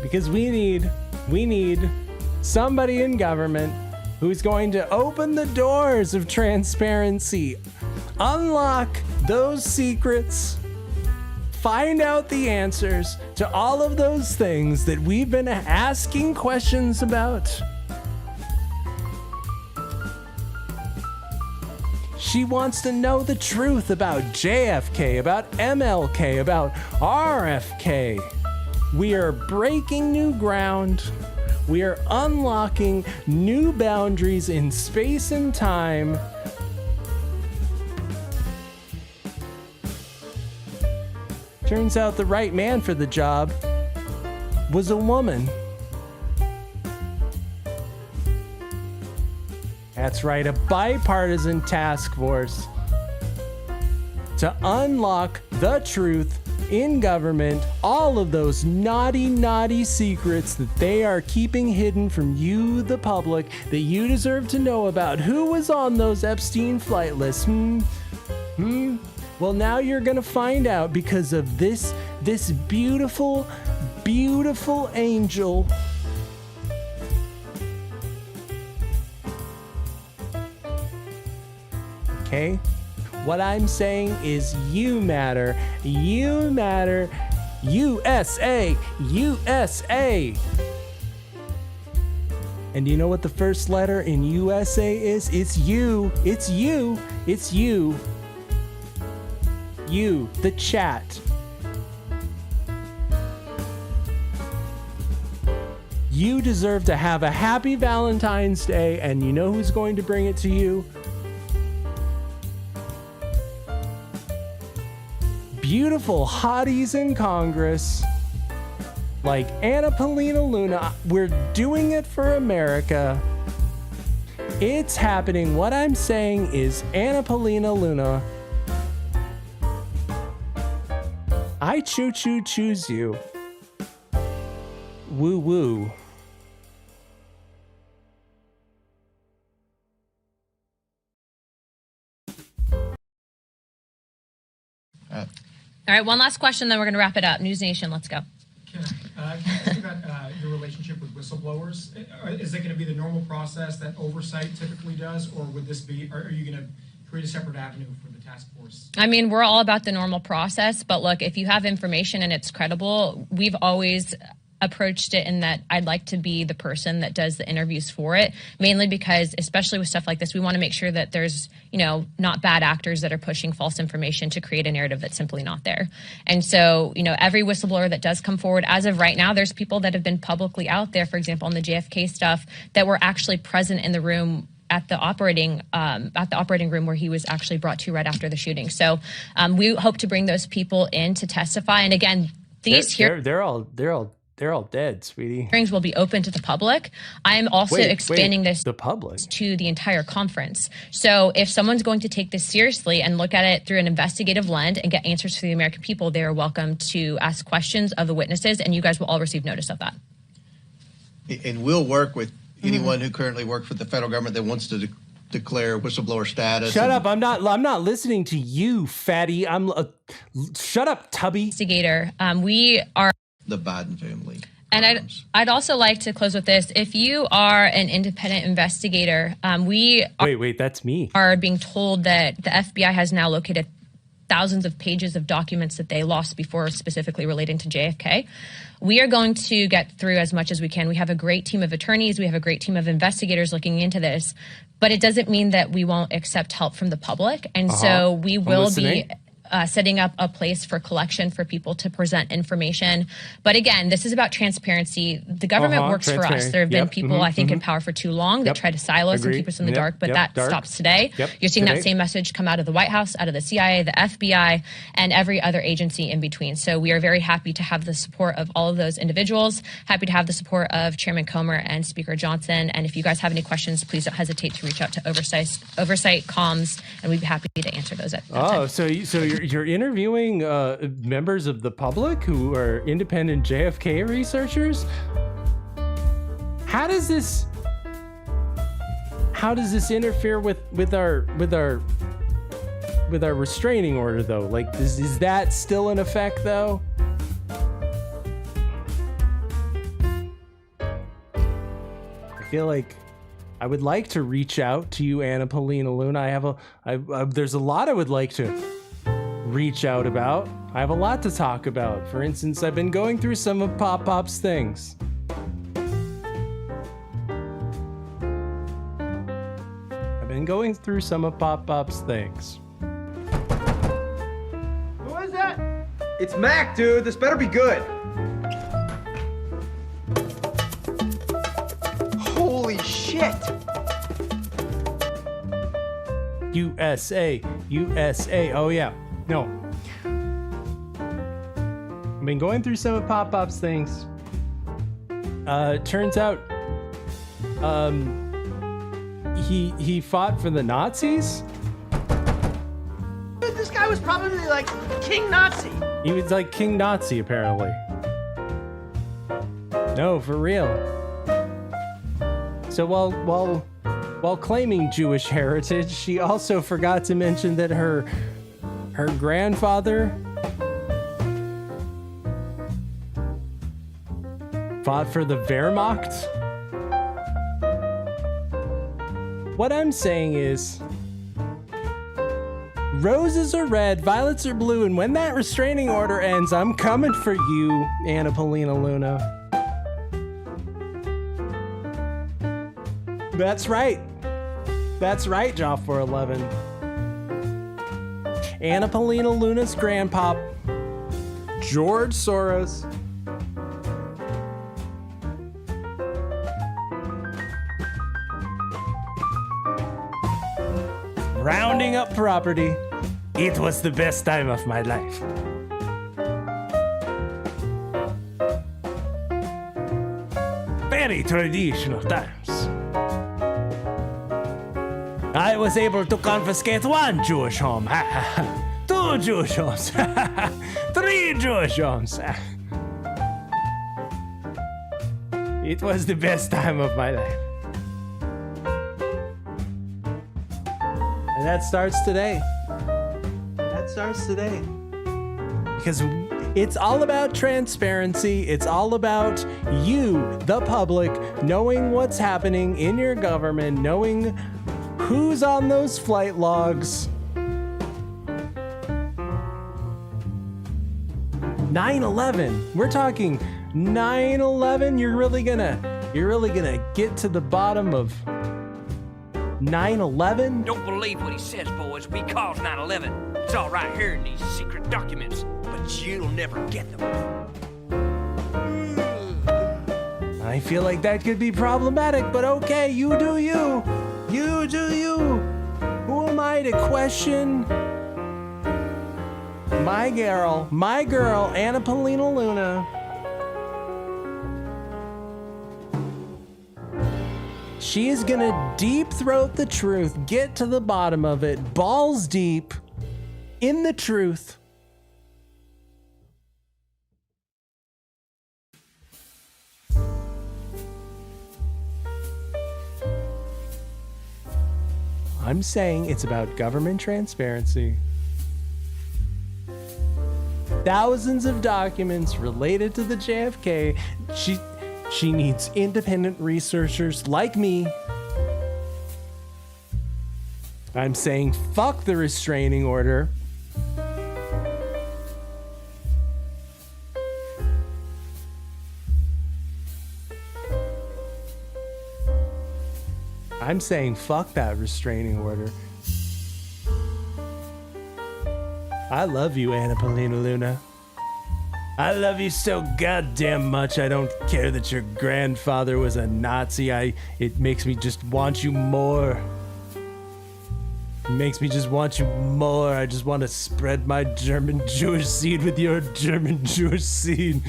Because we need somebody in government who's going to open the doors of transparency, unlock those secrets, find out the answers to all of those things that we've been asking questions about. She wants to know the truth about JFK, about MLK, about RFK. We are breaking new ground. We are unlocking new boundaries in space and time. Turns out the right man for the job was a woman. That's right, a bipartisan task force to unlock the truth in government, all of those naughty, naughty secrets that they are keeping hidden from you, the public, that you deserve to know about. Who was on those Epstein flight lists? Well, now you're gonna find out because of this beautiful, beautiful angel. Okay? What I'm saying is you matter. You matter. USA. USA. And you know what the first letter in USA is? It's you. It's you. It's you. You, the chat. You deserve to have a happy Valentine's Day, and you know who's going to bring it to you? Beautiful hotties in Congress like Anna Paulina Luna. We're doing it for America. It's happening. What I'm saying is, Anna Paulina Luna, I choose you. Woo woo. All right, one last question, then we're going to wrap it up. News Nation, let's go. Can you ask about your relationship with whistleblowers? Is it going to be the normal process that oversight typically does, or would this be? Are you going to create a separate avenue for the task force? I mean, we're all about the normal process, but look, if you have information and it's credible, we've always approached it in that I'd like to be the person that does the interviews for it, mainly because, especially with stuff like this, we want to make sure that there's, not bad actors that are pushing false information to create a narrative that's simply not there. And so, every whistleblower that does come forward, as of right now, there's people that have been publicly out there, for example, on the JFK stuff, that were actually present in the room at the operating room where he was actually brought to right after the shooting. So we hope to bring those people in to testify. And again, they're all dead, sweetie. Hearings will be open to the public. I am also expanding this the public to the entire conference. So if someone's going to take this seriously and look at it through an investigative lens and get answers for the American people, they are welcome to ask questions of the witnesses, and you guys will all receive notice of that. And we'll work with anyone who currently works for the federal government that wants to declare whistleblower status. Shut up! I'm not listening to you, fatty. Shut up, tubby. Investigator. We are the Biden family. And I'd also like to close with this. If you are an independent investigator, wait, that's me. Are being told that the FBI has now located thousands of pages of documents that they lost before, specifically relating to JFK. We are going to get through as much as we can. We have a great team of attorneys. We have a great team of investigators looking into this, but it doesn't mean that we won't accept help from the public. And so we will be setting up a place for collection for people to present information. But again, this is about transparency. The government works for us. There have been people, I think, in power for too long that try to silo us and keep us in the dark, but that stops today. You're seeing that same message come out of the White House, out of the CIA, the FBI, and every other agency in between. So we are very happy to have the support of all of those individuals, happy to have the support of Chairman Comer and Speaker Johnson. And if you guys have any questions, please don't hesitate to reach out to Oversight Comms, and we'd be happy to answer those at that time. So you're interviewing members of the public who are independent JFK researchers? How does this interfere with our restraining order though? Like, is that still in effect though? I feel like I would like to reach out to you, Anna Paulina Luna. There's a lot I would like to reach out about. I have a lot to talk about. For instance, I've been going through some of PopPop's things. Who is that? It's Mac, dude. This better be good. Holy shit. USA. Oh yeah. No. I've been going through some of PopPop's things. Turns out, he fought for the Nazis. Dude, this guy was probably like King Nazi. He was like King Nazi, apparently. No, for real. So while claiming Jewish heritage, she also forgot to mention that her grandfather fought for the Wehrmacht. What I'm saying is, roses are red, violets are blue, and when that restraining order ends, I'm coming for you, Anna Paulina Luna. That's right. That's right, Jaw 411. Anna Paulina Luna's grandpop, George Soros. Rounding up property. It was the best time of my life. Very traditional times. I was able to confiscate 1 Jewish home, 2 Jewish homes, 3 Jewish homes. It was the best time of my life. And that starts today. Because it's all about transparency. It's all about you, the public, knowing what's happening in your government, knowing who's on those flight logs. 9/11. We're talking 9/11. You're really gonna get to the bottom of 9/11? Don't believe what he says, boys. We caused 9/11. It's all right here in these secret documents, but you'll never get them. I feel like that could be problematic, but okay, you do you. You do you. Who am I to question my girl, Anna Paulina Luna? She is gonna deep throat the truth, get to the bottom of it, balls deep in the truth. I'm saying it's about government transparency. Thousands of documents related to the JFK. She needs independent researchers like me. I'm saying fuck the restraining order. I'm saying fuck that restraining order. I love you, Anna Paulina Luna. I love you so goddamn much. I don't care that your grandfather was a Nazi. It makes me just want you more. It makes me just want you more. I just want to spread my German Jewish seed with your German Jewish seed.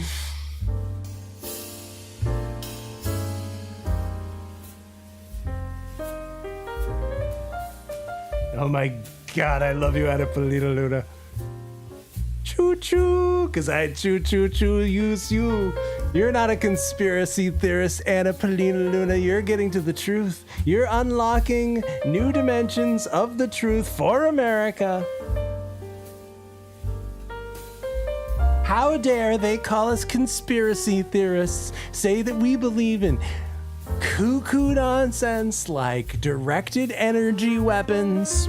Oh my God, I love you, Anna Paulina Luna. Choo choo, cause I choo choo choo use you. You're not a conspiracy theorist, Anna Paulina Luna. You're getting to the truth. You're unlocking new dimensions of the truth for America. How dare they call us conspiracy theorists, say that we believe in cuckoo nonsense like directed energy weapons.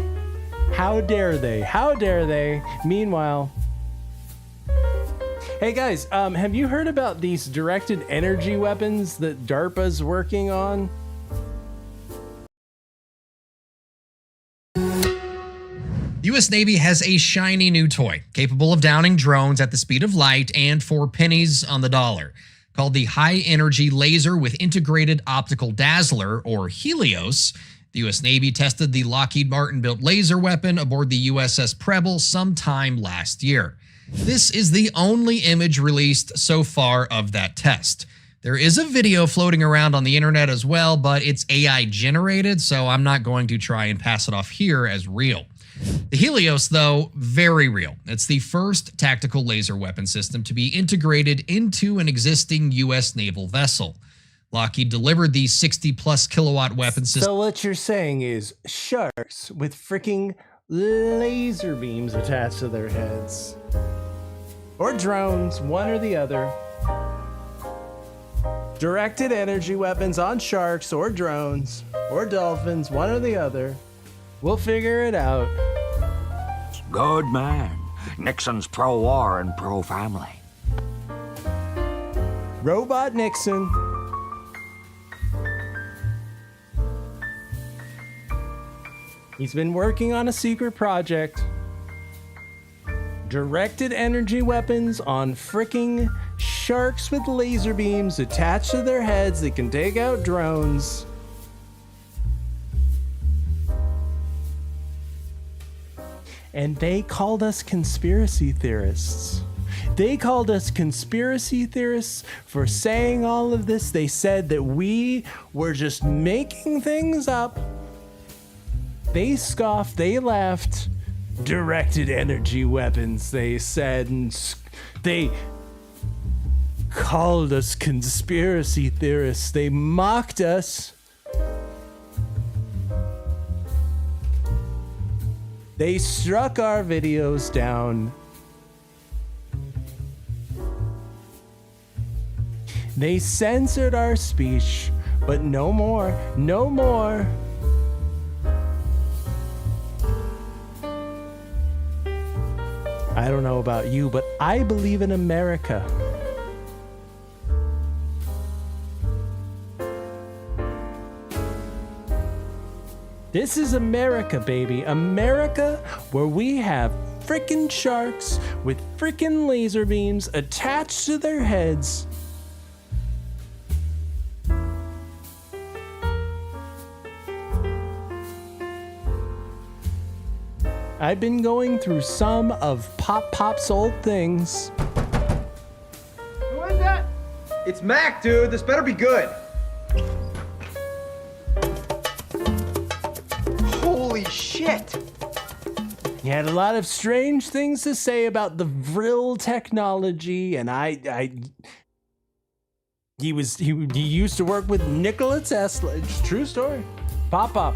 How dare they? How dare they? Meanwhile, hey guys, have you heard about these directed energy weapons that DARPA's working on? The U.S. Navy has a shiny new toy capable of downing drones at the speed of light and for pennies on the dollar. Called the High Energy Laser with Integrated Optical Dazzler, or Helios. The U.S. Navy tested the Lockheed Martin-built laser weapon aboard the USS Preble sometime last year. This is the only image released so far of that test. There is a video floating around on the internet as well, but it's AI generated, so I'm not going to try and pass it off here as real. The Helios, though, very real. It's the first tactical laser weapon system to be integrated into an existing U.S. naval vessel. Lockheed delivered the 60-plus kilowatt weapon system. So what you're saying is sharks with freaking laser beams attached to their heads. Or drones, one or the other. Directed energy weapons on sharks or drones or dolphins, one or the other. We'll figure it out. Good man. Nixon's pro-war and pro-family. Robot Nixon. He's been working on a secret project. Directed energy weapons on fricking sharks with laser beams attached to their heads that can take out drones. And they called us conspiracy theorists. They called us conspiracy theorists for saying all of this. They said that we were just making things up. They scoffed, they laughed. Directed energy weapons, they said, and they called us conspiracy theorists. They mocked us. They struck our videos down. They censored our speech, but no more, no more. I don't know about you, but I believe in America. This is America, baby. America, where we have frickin' sharks with frickin' laser beams attached to their heads. I've been going through some of PopPop's old things. Who is that? It's Mac, dude. This better be good. Holy shit. He had a lot of strange things to say about the Vril technology, and he used to work with Nikola Tesla. It's a true story. PopPop.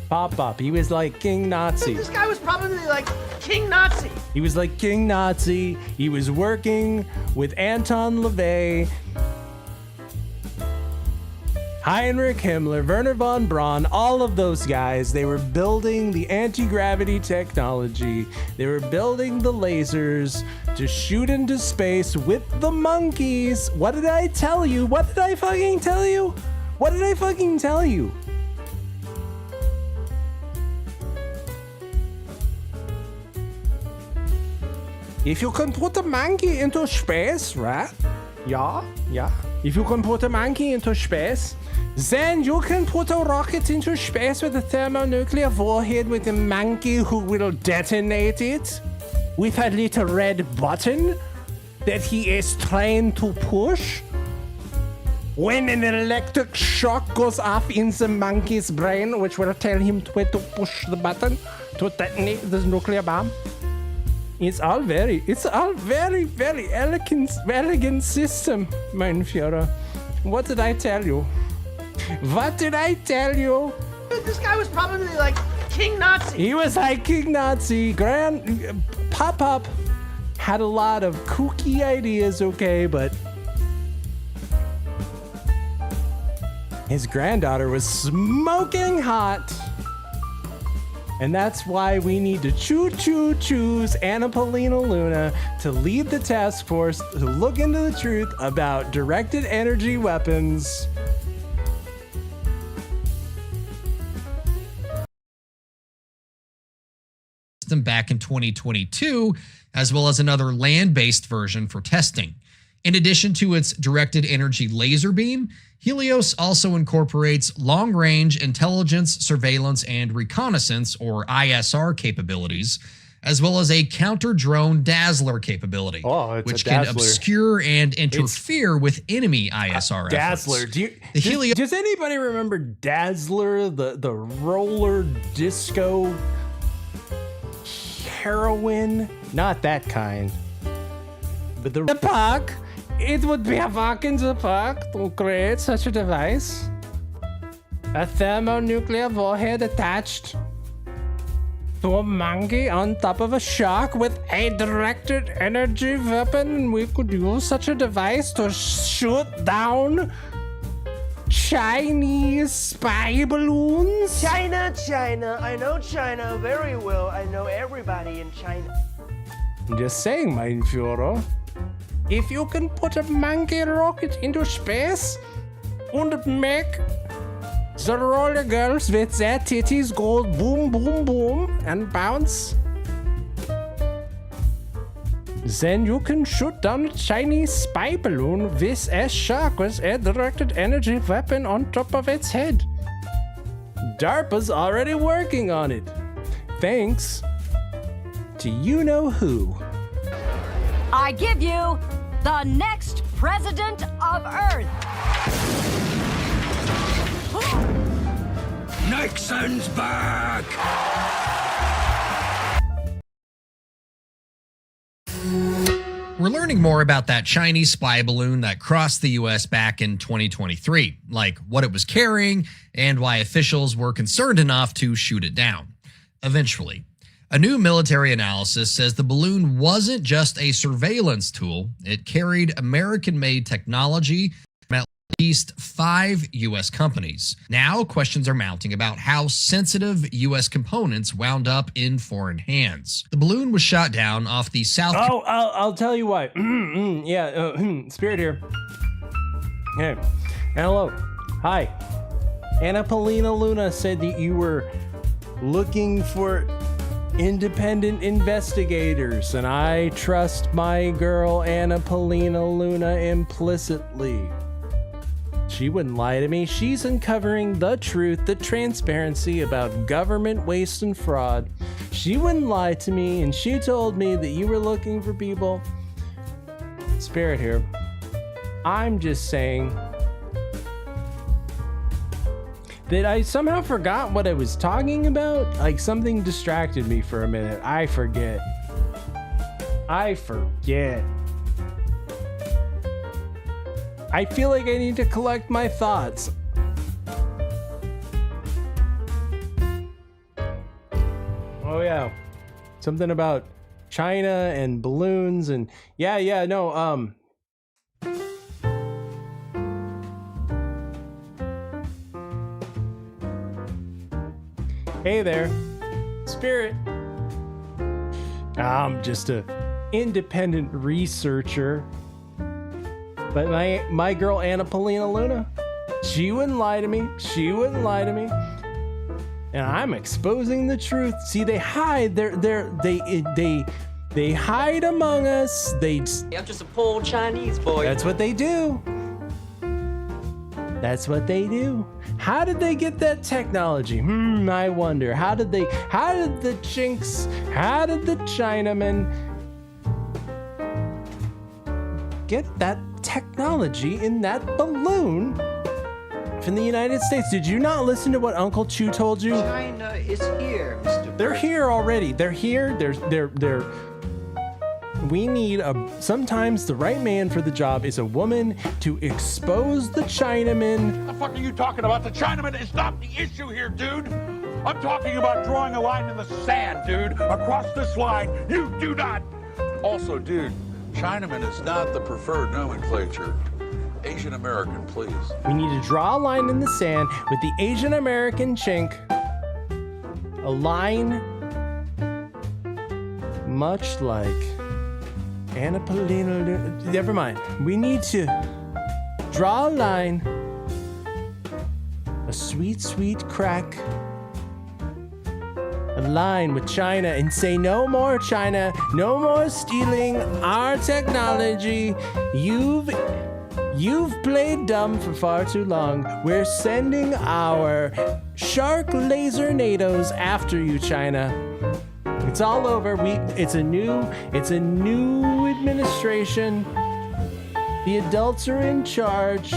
PopPop. He was like King Nazi. This guy was probably like King Nazi. He was like King Nazi. He was working with Anton LaVey, Heinrich Himmler, Werner von Braun, all of those guys. They were building the anti-gravity technology. They were building the lasers to shoot into space with the monkeys. What did I tell you? What did I fucking tell you? What did I fucking tell you? If you can put a monkey into space, right? Yeah. If you can put a monkey into space, then you can put a rocket into space with a thermonuclear warhead with a monkey who will detonate it with a little red button that he is trained to push. When an electric shock goes off in the monkey's brain, which will tell him where to push the button to detonate the nuclear bomb. It's all very, very elegant system, mein Führer. What did I tell you? What did I tell you? This guy was probably like King Nazi. He was like King Nazi. PopPop had a lot of kooky ideas, okay, but his granddaughter was smoking hot. And that's why we need to choose Anna Paulina Luna to lead the task force to look into the truth about directed energy weapons. Back in 2022, as well as another land-based version for testing. In addition to its directed energy laser beam, Helios also incorporates long-range intelligence, surveillance, and reconnaissance, or ISR capabilities, as well as a counter-drone dazzler capability, which can obscure and interfere with enemy ISR Dazzler. efforts. Does anybody remember Dazzler, the roller disco heroin? Not that kind. But the park. It would be a walk in the park to create such a device. A thermonuclear warhead attached to a monkey on top of a shark with a directed energy weapon. We could use such a device to shoot down Chinese spy balloons. China. I know China very well. I know everybody in China. I'm just saying, mein Führer. If you can put a monkey rocket into space and make the roller girls with their titties go boom, boom, boom and bounce, then you can shoot down a Chinese spy balloon with a shark with a directed energy weapon on top of its head. DARPA's already working on it. Thanks to you-know-who. I give you the next president of Earth. Nixon's back! We're learning more about that Chinese spy balloon that crossed the U.S. back in 2023, like what it was carrying and why officials were concerned enough to shoot it down. Eventually, a new military analysis says the balloon wasn't just a surveillance tool. It carried American-made technology from at least 5 U.S. companies. Now, questions are mounting about how sensitive U.S. components wound up in foreign hands. The balloon was shot down off the south... Oh, I'll tell you why. Spirit here. Hey, hello. Hi. Anna Paulina Luna said that you were looking for independent investigators, and I trust my girl Anna Paulina Luna implicitly. She wouldn't lie to me. She's uncovering the truth, the transparency about government waste and fraud. She wouldn't lie to me, and she told me that you were looking for people. Spirit here. I'm just saying that I somehow forgot what I was talking about. Like, something distracted me for a minute. I forget. I feel like I need to collect my thoughts. Oh yeah, something about China and balloons and no. Hey there, Spirit. I'm just a independent researcher, but my girl Anna Paulina Luna, she wouldn't lie to me. She wouldn't lie to me. And I'm exposing the truth. See, they hide. They hide among us. I'm just a poor Chinese boy. That's what they do. That's what they do. How did they get that technology? I wonder. How did the Chinks, how did the Chinamen get that technology in that balloon from the United States? Did you not listen to what Uncle Chu told you? China is here, Mr. They're here already. They're here. They're we need sometimes the right man for the job is a woman to expose the Chinamen. The fuck are you talking about? The Chinaman is not the issue here, dude. I'm talking about drawing a line in the sand, dude. Across this line, you do not. Also, dude, Chinaman is not the preferred nomenclature. Asian American, please. We need to draw a line in the sand with the Asian American chink. A line much like Anna Paulina. Never mind. We need to draw a line. A sweet, sweet crack. A line with China and say, no more China. No more stealing our technology. You've played dumb for far too long. We're sending our shark laser NATOs after you, China. It's all over. It's a new administration. The adults are in charge.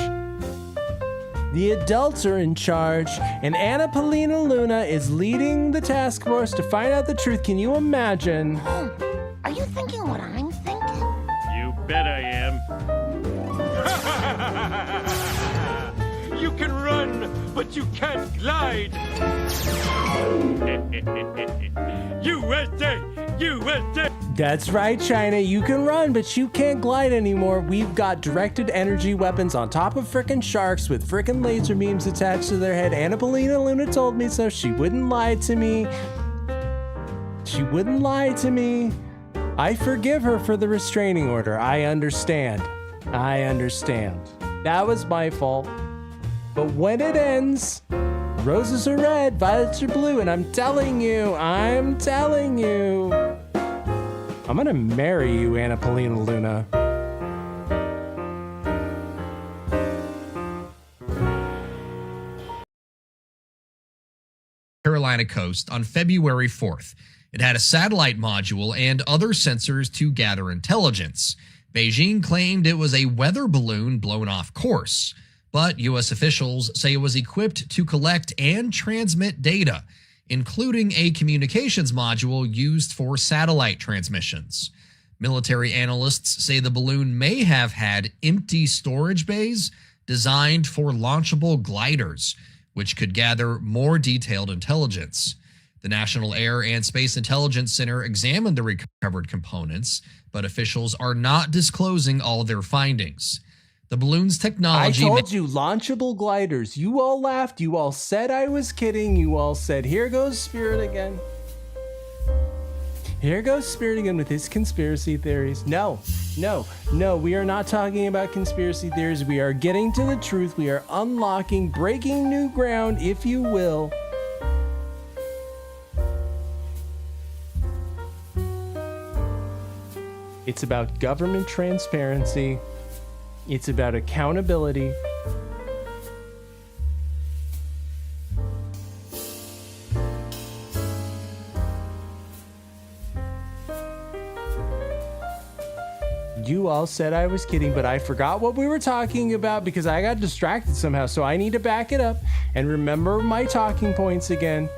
And Anna Paulina Luna is leading the task force to find out the truth. Can you imagine? Are you thinking what I'm thinking? You bet I am. You can run, but you can't glide. USA! USA! That's right, China. You can run, but you can't glide anymore. We've got directed energy weapons on top of frickin' sharks with frickin' laser beams attached to their head. Anna Paulina Luna told me so. She wouldn't lie to me. I forgive her for the restraining order. I understand. That was my fault. But when it ends, roses are red, violets are blue, and I'm telling you, I'm gonna marry you, Anna Paulina Luna. Carolina coast on February 4th. It had a satellite module and other sensors to gather intelligence. Beijing claimed it was a weather balloon blown off course, but U.S. officials say it was equipped to collect and transmit data, including a communications module used for satellite transmissions. Military analysts say the balloon may have had empty storage bays designed for launchable gliders, which could gather more detailed intelligence. The National Air and Space Intelligence Center examined the recovered components, but officials are not disclosing all their findings. The balloon's technology... I told you, launchable gliders. You all laughed. You all said I was kidding. You all said, here goes Spirit again. Here goes Spirit again with his conspiracy theories. No, we are not talking about conspiracy theories. We are getting to the truth. We are unlocking, breaking new ground, if you will. It's about government transparency. It's about accountability. You all said I was kidding, but I forgot what we were talking about because I got distracted somehow. So I need to back it up and remember my talking points again.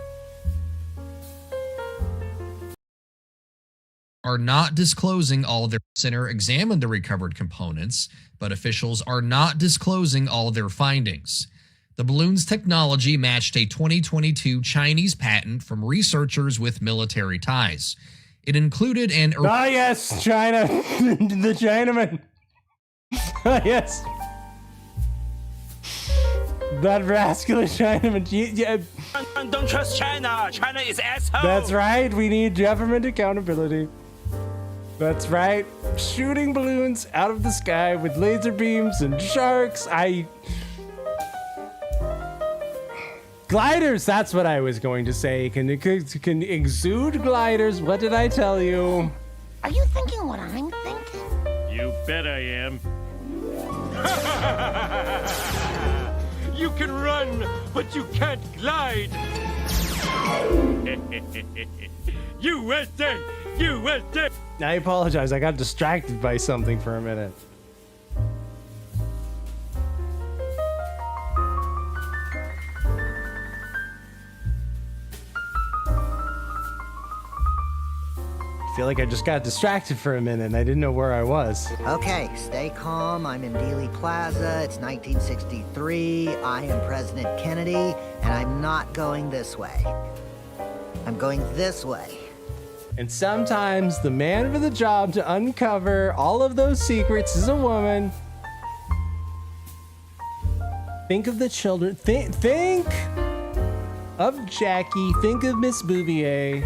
Are not disclosing all their... Center examined the recovered components, but officials are not disclosing all their findings. The balloon's technology matched a 2022 Chinese patent from researchers with military ties. It included an... Ah, yes, China. The Chinaman. Ah, yes. That rascal Chinaman. Yeah. Don't trust China. China is asshole. That's right. We need government accountability. That's right. Shooting balloons out of the sky with laser beams and sharks. Gliders, that's what I was going to say. Can exude gliders. What did I tell you? Are you thinking what I'm thinking? You bet I am. You can run, but you can't glide. USA! USA! I apologize. I got distracted by something for a minute. I feel like I just got distracted for a minute and I didn't know where I was. Okay, stay calm. I'm in Dealey Plaza. It's 1963. I am President Kennedy, and I'm not going this way. I'm going this way. And sometimes the man for the job to uncover all of those secrets is a woman. Think of the children. Think of Jackie. Think of Miss Bouvier.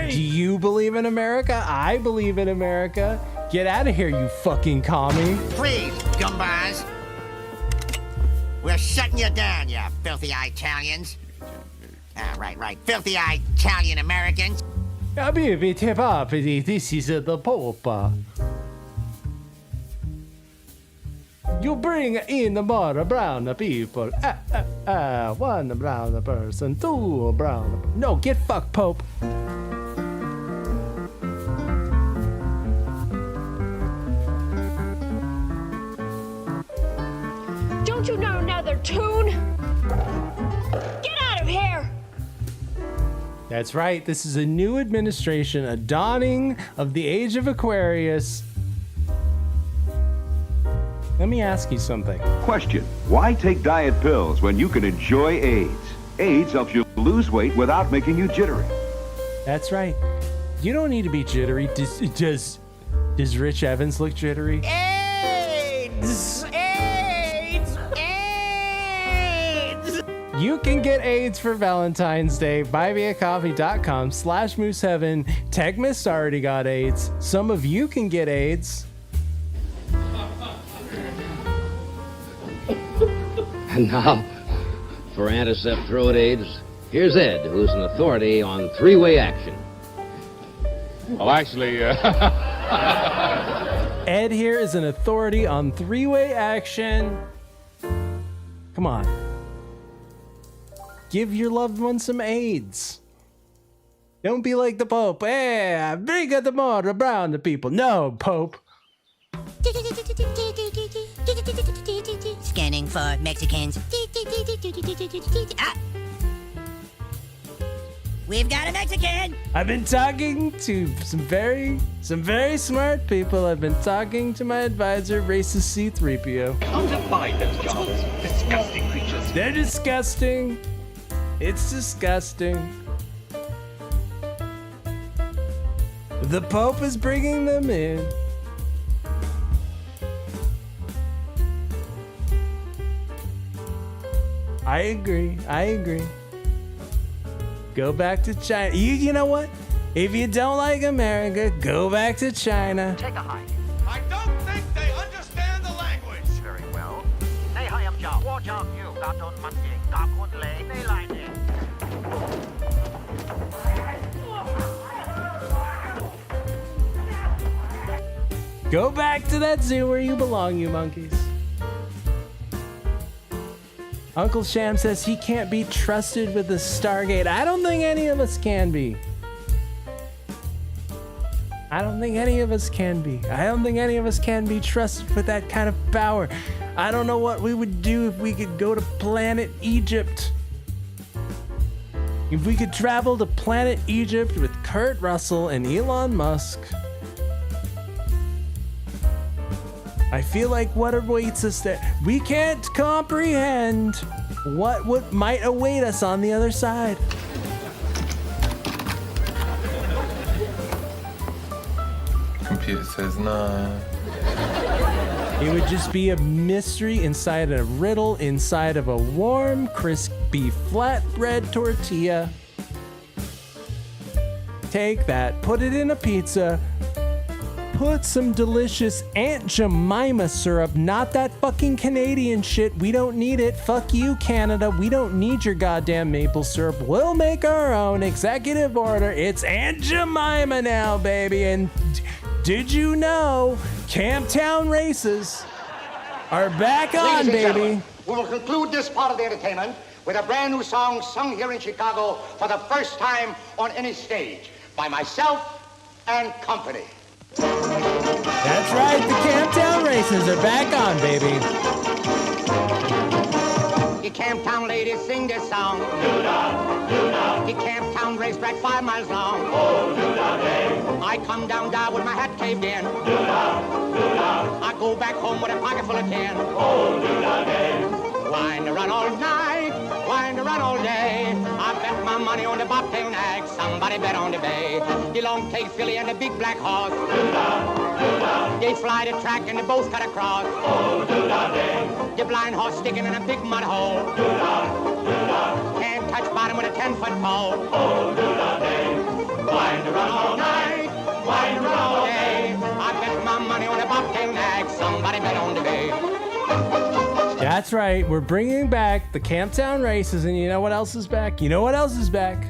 Do you believe in America? I believe in America. Get out of here, you fucking commie. Please, gumbars. We're shutting you down, you filthy Italians. Right. Filthy Italian Americans. This is the Pope. You bring in the more brown people. One brown person, two brown. No, get fucked, Pope. Don't you know another tune? Get out of here! That's right. This is a new administration, a dawning of the age of Aquarius. Let me ask you something. Question: why take diet pills when you can enjoy AIDS? AIDS helps you lose weight without making you jittery. That's right. You don't need to be jittery. Does Rich Evans look jittery? AIDS! AIDS! AIDS! You can get AIDS for Valentine's Day. buymeacoffee.com/mooseheaven. Tegmis already got AIDS. Some of you can get AIDS. And now, for antiseptic throat AIDS, here's Ed, who's an authority on three-way action. Well, actually, Ed here is an authority on three-way action. Come on. Give your loved one some AIDS. Don't be like the Pope. Hey, bring the more brown to people. No, Pope. Scanning for Mexicans. We've got a Mexican. I've been talking to some very smart people. I've been talking to my advisor, racist C-3PO. How to find those jobs? Disgusting creatures. They're disgusting. It's disgusting. The Pope is bringing them in. I agree. Go back to China. You know what? If you don't like America, go back to China. Take a hike. I don't think they understand the language. Very well. Hey, hi, I'm John. Watch out, you. Got on Monday. Got on lay. They line in. Go back to that zoo where you belong, you monkeys. Uncle Sham says he can't be trusted with the Stargate. I don't think any of us can be. I don't think any of us can be trusted with that kind of power. I don't know what we would do if we could go to planet Egypt. If we could travel to planet Egypt with Kurt Russell and Elon Musk, I feel like what awaits us there. We can't comprehend what might await us on the other side. Computer says nah. It would just be a mystery inside a riddle inside of a warm, crispy flatbread tortilla. Take that, put it in a pizza, put some delicious Aunt Jemima syrup, not that fucking Canadian shit. We don't need it. Fuck you, Canada. We don't need your goddamn maple syrup. We'll make our own. Executive order. It's Aunt Jemima now, baby. And did you know Camptown races are back on, baby? We will conclude this part of the entertainment with a brand new song sung here in Chicago for the first time on any stage by myself and company. That's right, the Camptown races are back on, baby. You Camptown ladies sing this song. Do-da, do-da. You Camptown racetrack 5 miles long. Oh, do-da day. I come down with my hat caved in. Do-da, do-da. I go back home with a pocket full of tin. Oh, do-da day. Wind around all night, wind around all day. I bet my money on the bobtail nag. Somebody bet on the bay. The long tail filly and the big black horse. Do-da, do-da. They fly the track and they both cut across. Oh, do-da day. The blind horse sticking in a big mud hole. Do-da, do-da. Can't touch bottom with a 10-foot pole. Oh, do-da day. Wind around all night, wind around all day. I bet my money on the bobtail nag. Somebody bet on the bay. That's right, we're bringing back the Camptown races, and you know what else is back? You know what else is back?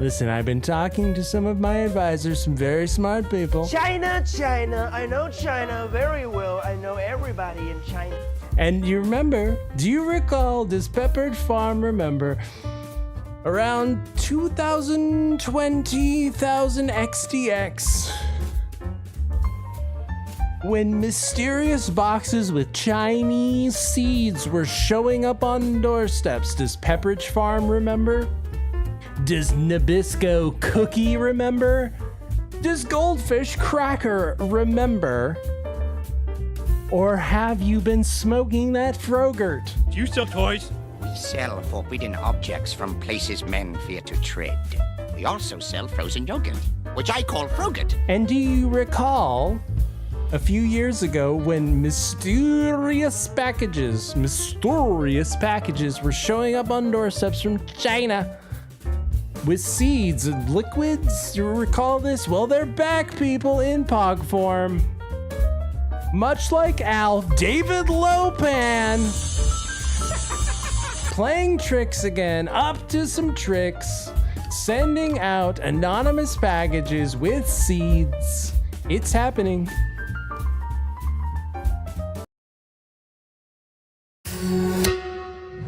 Listen, I've been talking to some of my advisors, some very smart people. China, China. I know China very well. I know everybody in China. And you remember, do you recall, does Peppered Farm remember, around 2020,000 XTX, when mysterious boxes with Chinese seeds were showing up on doorsteps? Does Pepperidge Farm remember? Does Nabisco Cookie remember? Does Goldfish Cracker remember? Or have you been smoking that Frogurt? Do you sell toys? We sell forbidden objects from places men fear to tread. We also sell frozen yogurt, which I call Frogurt. And do you recall a few years ago when mysterious packages were showing up on doorsteps from China with seeds and liquids? You recall this? Well, they're back, people, in POG form. Much like Al, David Lopan playing tricks again, up to some tricks, sending out anonymous packages with seeds. It's happening.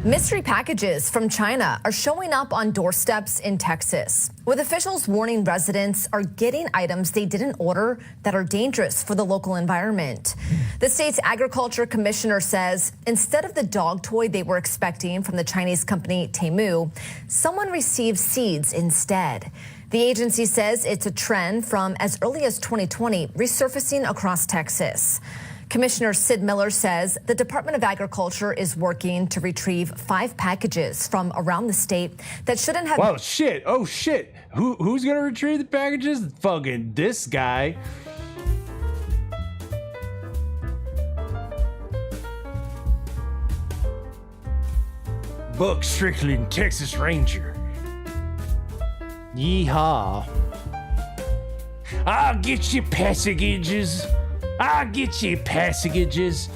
Mystery packages from China are showing up on doorsteps in Texas, with officials warning residents are getting items they didn't order that are dangerous for the local environment. The state's agriculture commissioner says instead of the dog toy they were expecting from the Chinese company Temu, someone received seeds instead. The agency says it's a trend from as early as 2020 resurfacing across Texas. Commissioner Sid Miller says the Department of Agriculture is working to retrieve 5 packages from around the state that shouldn't have. Wow, shit. Oh, shit. Who's going to retrieve the packages? Fucking this guy. Buck Strickland, Texas Ranger. Yeehaw. I'll get you packages. I'll get you packages.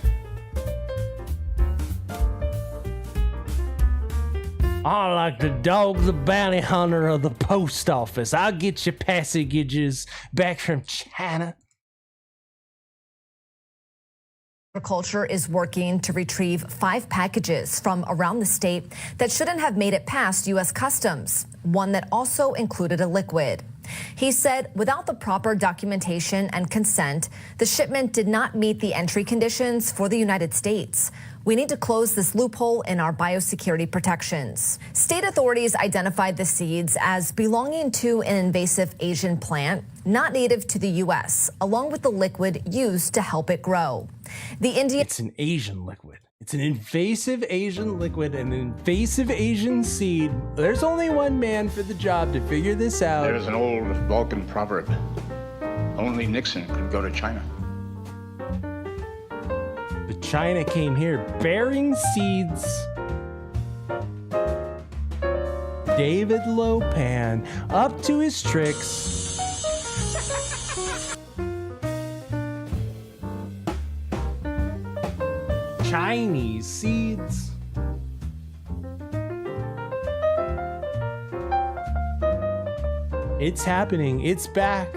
I like the dog, the bounty hunter of the post office. I'll get you packages back from China. Agriculture is working to retrieve 5 packages from around the state that shouldn't have made it past U.S. Customs, one that also included a liquid. He said without the proper documentation and consent, the shipment did not meet the entry conditions for the United States. We need to close this loophole in our biosecurity protections. State authorities identified the seeds as belonging to an invasive Asian plant, not native to the U.S., along with the liquid used to help it grow. It's an Asian liquid. It's an invasive Asian liquid, an invasive Asian seed. There's only one man for the job to figure this out. There's an old Vulcan proverb. Only Nixon could go to China. But China came here bearing seeds. David Lopan, up to his tricks. Chinese seeds. It's happening. It's back.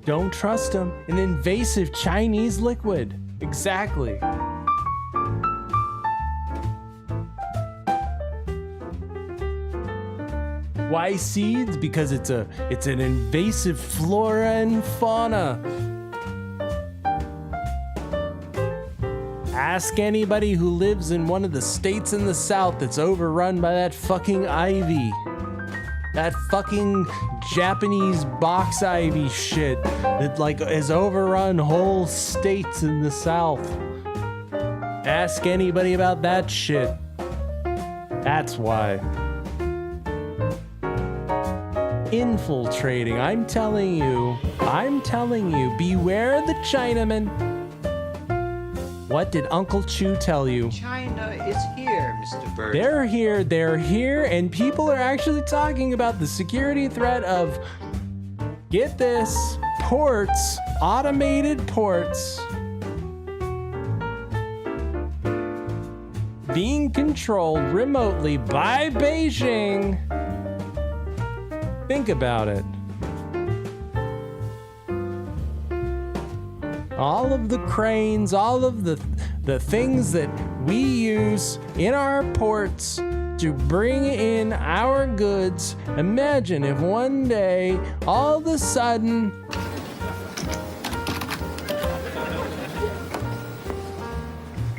Don't trust them. An invasive Chinese liquid. Exactly. Why seeds? Because it's an invasive flora and fauna. Ask anybody who lives in one of the states in the South that's overrun by that fucking ivy. That fucking Japanese box ivy shit that has overrun whole states in the South. Ask anybody about that shit. That's why. Infiltrating. I'm telling you, beware the Chinaman. What did Uncle Chu tell you? China is here, Mr. Bird. They're here, and people are actually talking about the security threat of, get this, ports, automated ports, being controlled remotely by Beijing. Think about it. All of the cranes, all of the things that we use in our ports to bring in our goods. Imagine if one day, all of a sudden,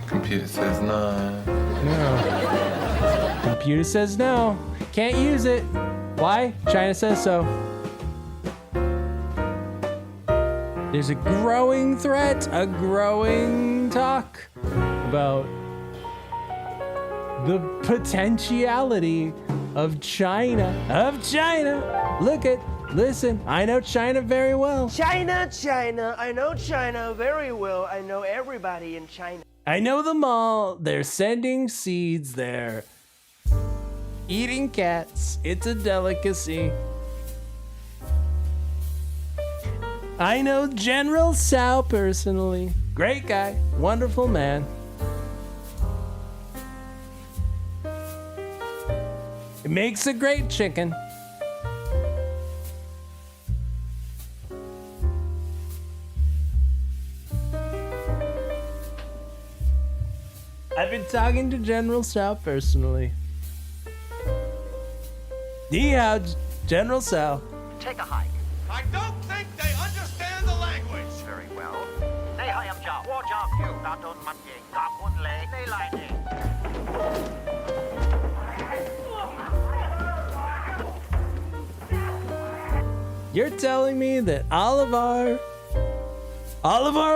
Computer says no. No. Computer says no. Can't use it. Why? China says so. There's a growing threat, a growing talk about the potentiality of China. Listen, I know China very well. China. I know China very well. I know everybody in China. I know them all. They're sending seeds there. Eating cats. It's a delicacy. I know General Tsao personally. Great guy, wonderful man. It makes a great chicken. I've been talking to General Tsao personally. Ni hao, General Tsao. Take a hike. I don't think they understand the language. Very well. Nei hai am ja, wo ja kyu na don man ye, ga kun le, nei lai ni. You're telling me that all of our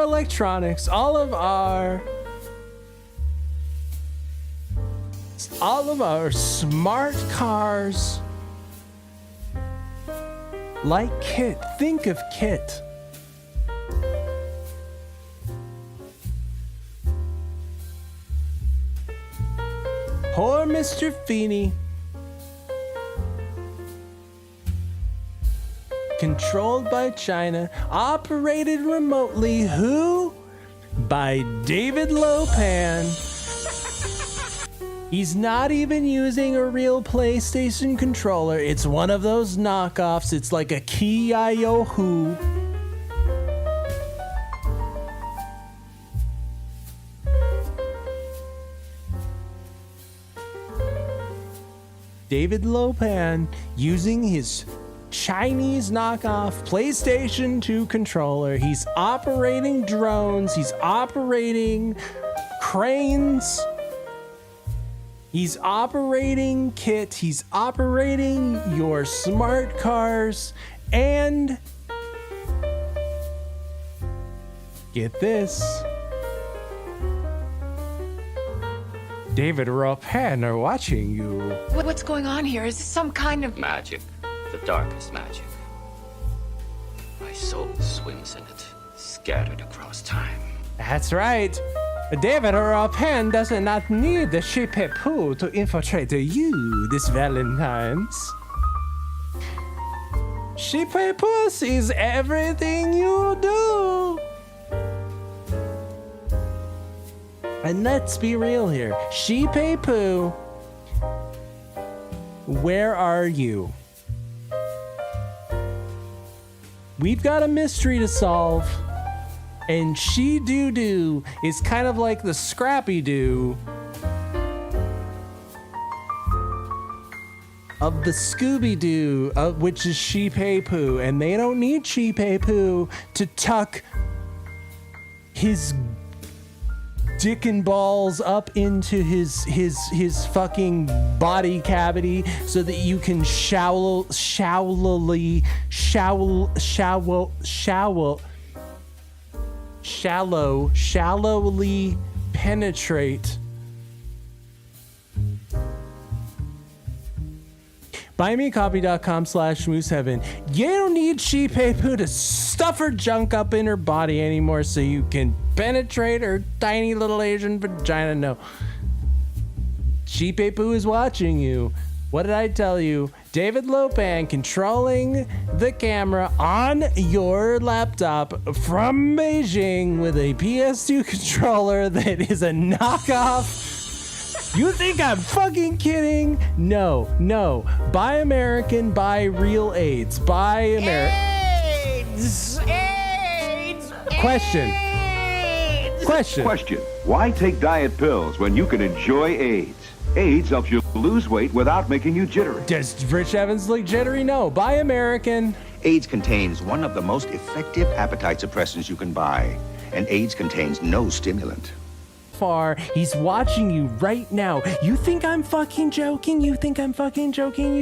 electronics, all of our smart cars, like Kit, think of Kit. Poor Mr. Feeney. Controlled by China, operated remotely, who? By David Lopan. He's not even using a real PlayStation controller. It's one of those knockoffs. It's like a Ki-Yo-Hu. David Lopan using his Chinese knockoff PlayStation 2 controller. He's operating drones. He's operating cranes. He's operating Kit. He's operating your smart cars. And get this. David Rapin are watching you. What's going on here? Is this some kind of Magic. The darkest magic. My soul swims in it, scattered across time. That's right. David Rapin does not need the Shipepu to infiltrate you this Valentine's. Shipepu sees everything you do. And let's be real here. Shipepu, where are you? We've got a mystery to solve. And She Doo Doo is kind of like the Scrappy Doo of the Scooby Doo, which is Shipepu, and they don't need Shipepu to tuck his dick and balls up into his fucking body cavity so that you can shallowly penetrate. BuyMeCoffee.com/MooseHeaven. You don't need Shipepu to stuff her junk up in her body anymore so you can penetrate her tiny little Asian vagina. No. Shipepu is watching you. What did I tell you? David Lopan controlling the camera on your laptop from Beijing with a PS2 controller that is a knockoff. You think I'm fucking kidding? No. Buy American, buy real AIDS. Buy American. AIDS! Question. Why take diet pills when you can enjoy AIDS? AIDS helps you lose weight without making you jittery. Does Rich Evans look jittery? No. Buy American. AIDS contains one of the most effective appetite suppressants you can buy, and AIDS contains no stimulant. Far. He's watching you right now. You think I'm fucking joking? You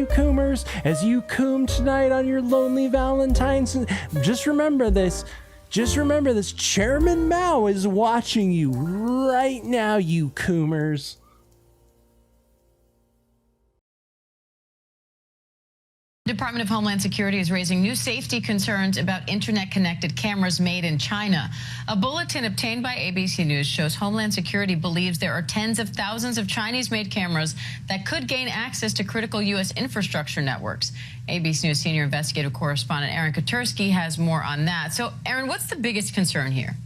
coomers? As you coom tonight on your lonely Valentine's. Just remember this. Chairman Mao is watching you right now, you coomers. The Department of Homeland Security is raising new safety concerns about internet-connected cameras made in China. A bulletin obtained by ABC News shows Homeland Security believes there are tens of thousands of Chinese-made cameras that could gain access to critical U.S. infrastructure networks. ABC News senior investigative correspondent Aaron Katursky has more on that. So, Aaron, what's the biggest concern here?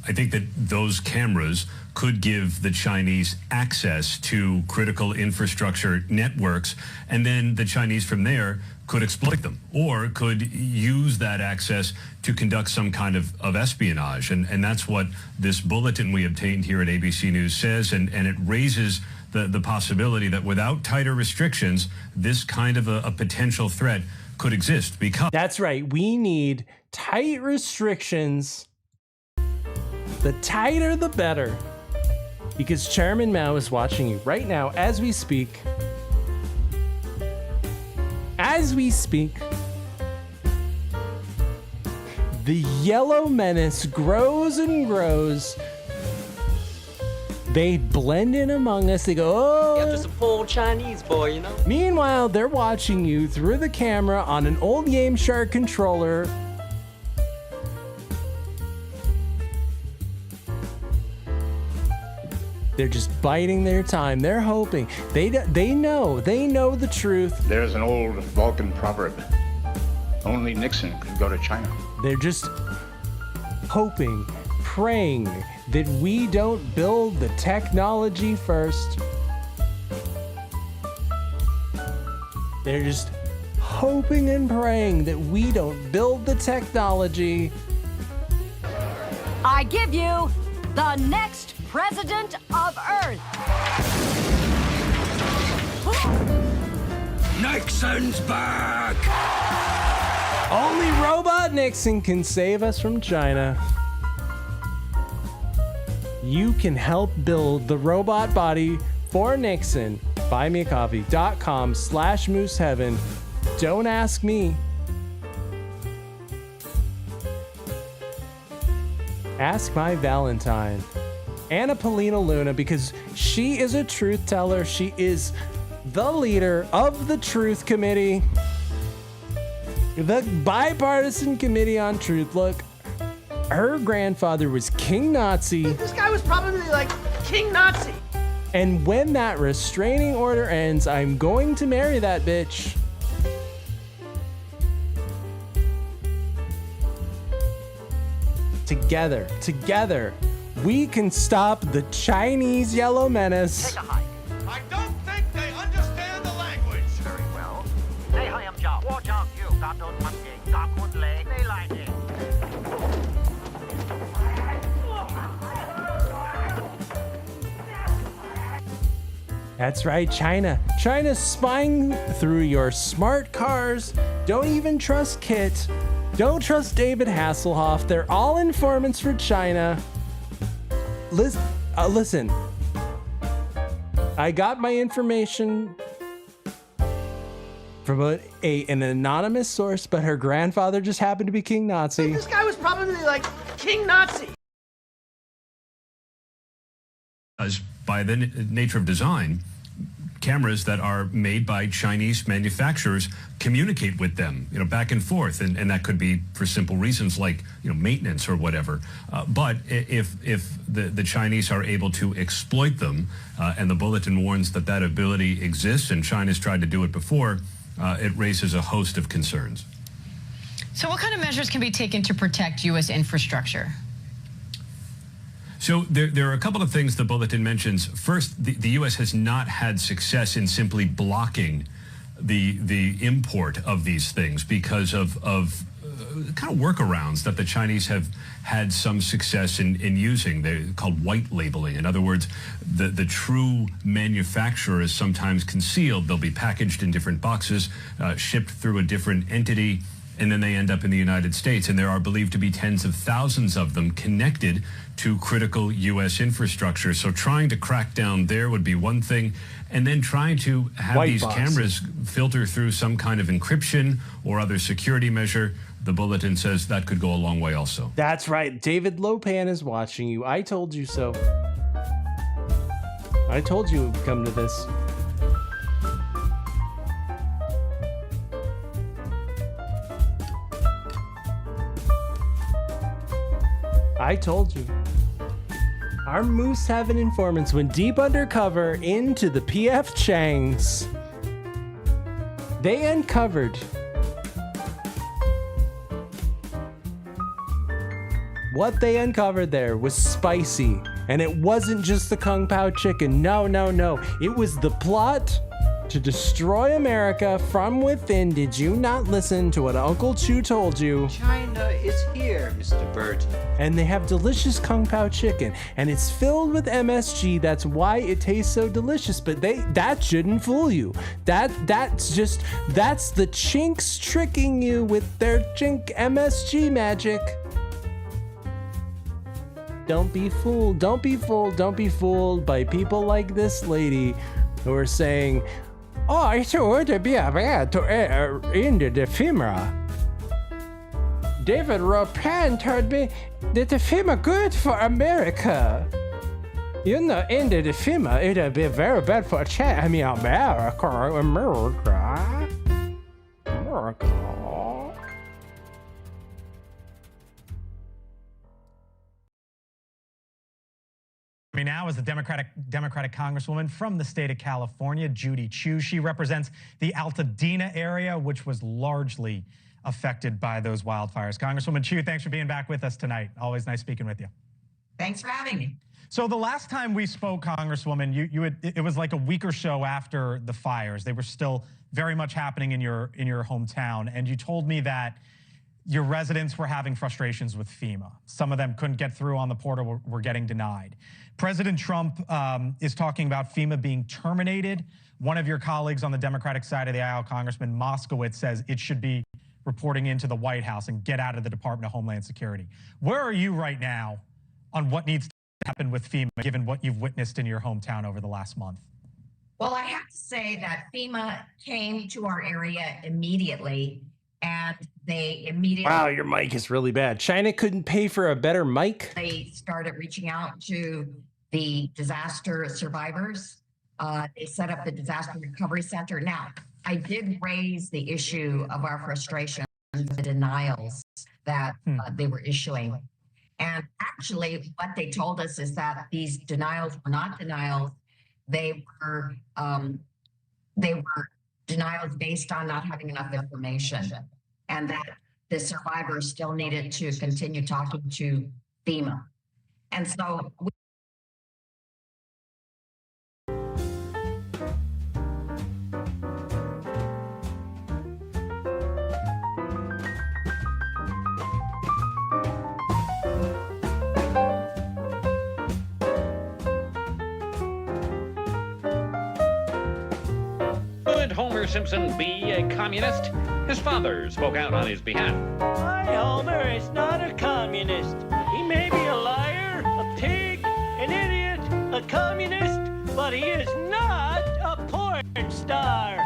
I think that those cameras could give the Chinese access to critical infrastructure networks, and then the Chinese from there could exploit them or could use that access to conduct some kind of espionage. And that's what this bulletin we obtained here at ABC News says, and it raises the possibility that without tighter restrictions, this kind of a potential threat could exist. Because that's right, we need tight restrictions. The tighter, the better. Because Chairman Mao is watching you right now as we speak. The yellow menace grows and grows. They blend in among us. They go, oh. Yeah, just a poor Chinese boy, you know? Meanwhile, they're watching you through the camera on an old Game Shark controller. They're just biding their time. They're hoping. They know the truth. There's an old Vulcan proverb. Only Nixon could go to China. They're just hoping, praying that we don't build the technology first. They're just hoping and praying that we don't build the technology. I give you the next President of Earth. Nixon's back! Only Robot Nixon can save us from China. you can help build the robot body for Nixon. buymeacoffee.com/mooseheaven. Don't ask me. Ask my Valentine. Anna Polina Luna, because she is a truth teller. She is the leader of the Truth Committee, the bipartisan committee on truth. Look, her grandfather was King Nazi. This guy was probably like King Nazi. And when that restraining order ends, I'm going to marry that bitch. Together, we can stop the Chinese yellow menace. Take a hike. I don't think they understand the language. Very well. They am job. Watch out, you. Got those monkeys. Got one leg. They like it. That's right, China. China's spying through your smart cars. Don't even trust Kit. Don't trust David Hasselhoff. They're all informants for China. Listen. I got my information from an anonymous source, but her grandfather just happened to be King Nazi. This guy was probably like King Nazi. By the nature of design, cameras that are made by Chinese manufacturers communicate with them, back and forth, and that could be for simple reasons like, maintenance or whatever. But if the Chinese are able to exploit them, and the bulletin warns that ability exists, and China's tried to do it before, it raises a host of concerns. So what kind of measures can be taken to protect U.S. infrastructure? So there are a couple of things the bulletin mentions. First, the U.S. has not had success in simply blocking the import of these things because of kind of workarounds that the Chinese have had some success in using. They're called white labeling. In other words, the true manufacturer is sometimes concealed. They'll be packaged in different boxes, shipped through a different entity, and then they end up in the United States. And there are believed to be tens of thousands of them connected to critical U.S. infrastructure. So trying to crack down there would be one thing. And then trying to have these cameras filter through some kind of encryption or other security measure, the bulletin says that could go a long way also. That's right. David Lopan is watching you. I told you so. I told you it would come to this. I told you. Our Moose Heaven informants went deep undercover into the PF Changs. They uncovered what they uncovered there was spicy. And it wasn't just the Kung Pao chicken. No. It was the plot to destroy America from within. Did you not listen to what Uncle Chu told you? China is here, Mr. Burton. And they have delicious Kung Pao chicken, and it's filled with MSG. That's why it tastes so delicious. But that shouldn't fool you. That's the Chinks tricking you with their Chink MSG magic. Don't be fooled. Don't be fooled by people like this lady who are saying, "Oh, it would be bad to air into the FEMA. David Lopan told me that the FEMA good for America. In the FEMA, it'd be very bad for America. Now is the Democratic Congresswoman from the state of California, Judy Chu. She represents the Altadena area, which was largely affected by those wildfires. Congresswoman Chu, thanks for being back with us tonight. Always nice speaking with you. Thanks for having me. So the last time we spoke, Congresswoman, it was like a week or so after the fires. They were still very much happening in your hometown, and you told me that your residents were having frustrations with FEMA. Some of them couldn't get through on the portal, were getting denied. President Trump is talking about FEMA being terminated. One of your colleagues on the Democratic side of the aisle, Congressman Moskowitz, says it should be reporting into the White House and get out of the Department of Homeland Security. Where are you right now on what needs to happened with FEMA, given what you've witnessed in your hometown over the last month? Well, I have to say that FEMA came to our area immediately, and they immediately... Wow, your mic is really bad. China couldn't pay for a better mic? They started reaching out to the disaster survivors. They set up the Disaster Recovery Center. Now, I did raise the issue of our frustration with the denials that they were issuing. And actually, what they told us is that these denials were not denials. They were denials based on not having enough information, and that the survivors still needed to continue talking to FEMA. And so Would Homer Simpson be a communist? His father spoke out on his behalf. My Homer is not a communist. He may be a liar, a pig, an idiot, a communist, but he is not a porn star.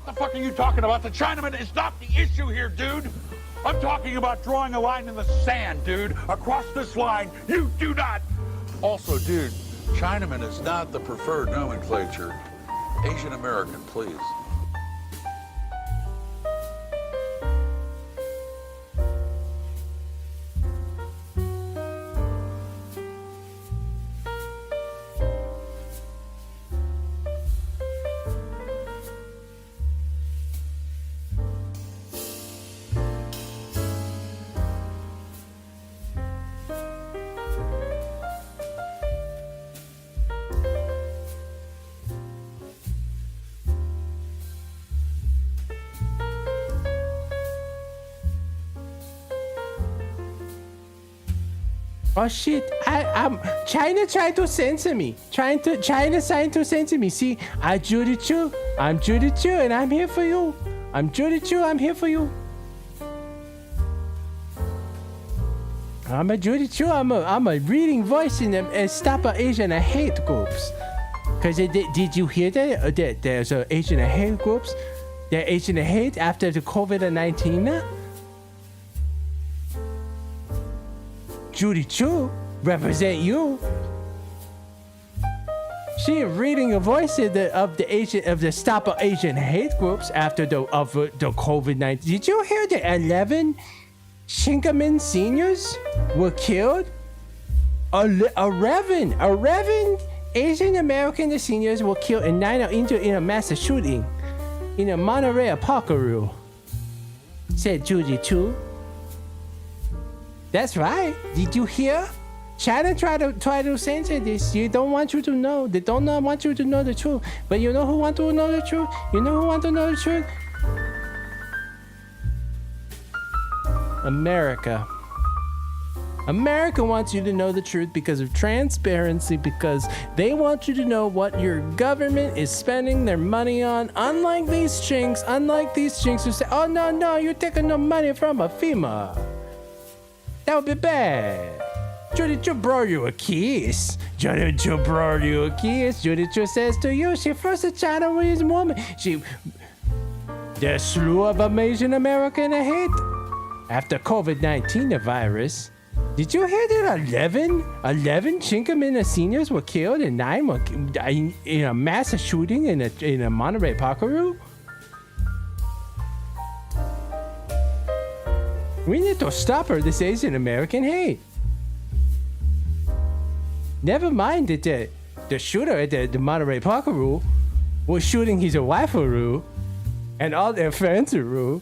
What the fuck are you talking about? The Chinaman is not the issue here, dude. I'm talking about drawing a line in the sand, dude. Across this line, you do not. Also, dude, Chinaman is not the preferred nomenclature. Asian American, please. Oh shit! I'm China trying to censor me. China trying to censor me. See, I'm Judy Chu, and I'm here for you. I'm Judy Chu. I'm here for you. I'm a Judy Chu. I'm a reading voice in the Stop Asian hate groups. Cause did you hear that there's Asian hate groups? They're Asian hate after the COVID-19. Judy Chu represent you. She reading a voice of the Stop Asian hate groups after the COVID-19. Did you hear that 11 Shinkaman seniors were killed? 11 Asian American seniors were killed and 9 are injured in a mass shooting in a Monterey Parkaroo, said Judy Chu. That's right. Did you hear? China try to censor this. They don't want you to know. They don't want you to know the truth. But you know who want to know the truth? You know who want to know the truth? America. America wants you to know the truth because of transparency, because they want you to know what your government is spending their money on. Unlike these chinks who say, oh no, you're taking no money from a FEMA. That would be bad. Judy Chu brought you a kiss. Judy Chu brought you a kiss. Judy Chu says to you, she first a Chinese woman. The slew of Asian American hate after COVID-19, the virus. Did you hear that 11 Chinkamina seniors were killed and 9 were in a mass shooting in a Monterey Parkaroo? We need to stop this Asian American hate. Never mind that the shooter at the Monterey Parkaroo was shooting his wife-aroo and all their friends-aroo.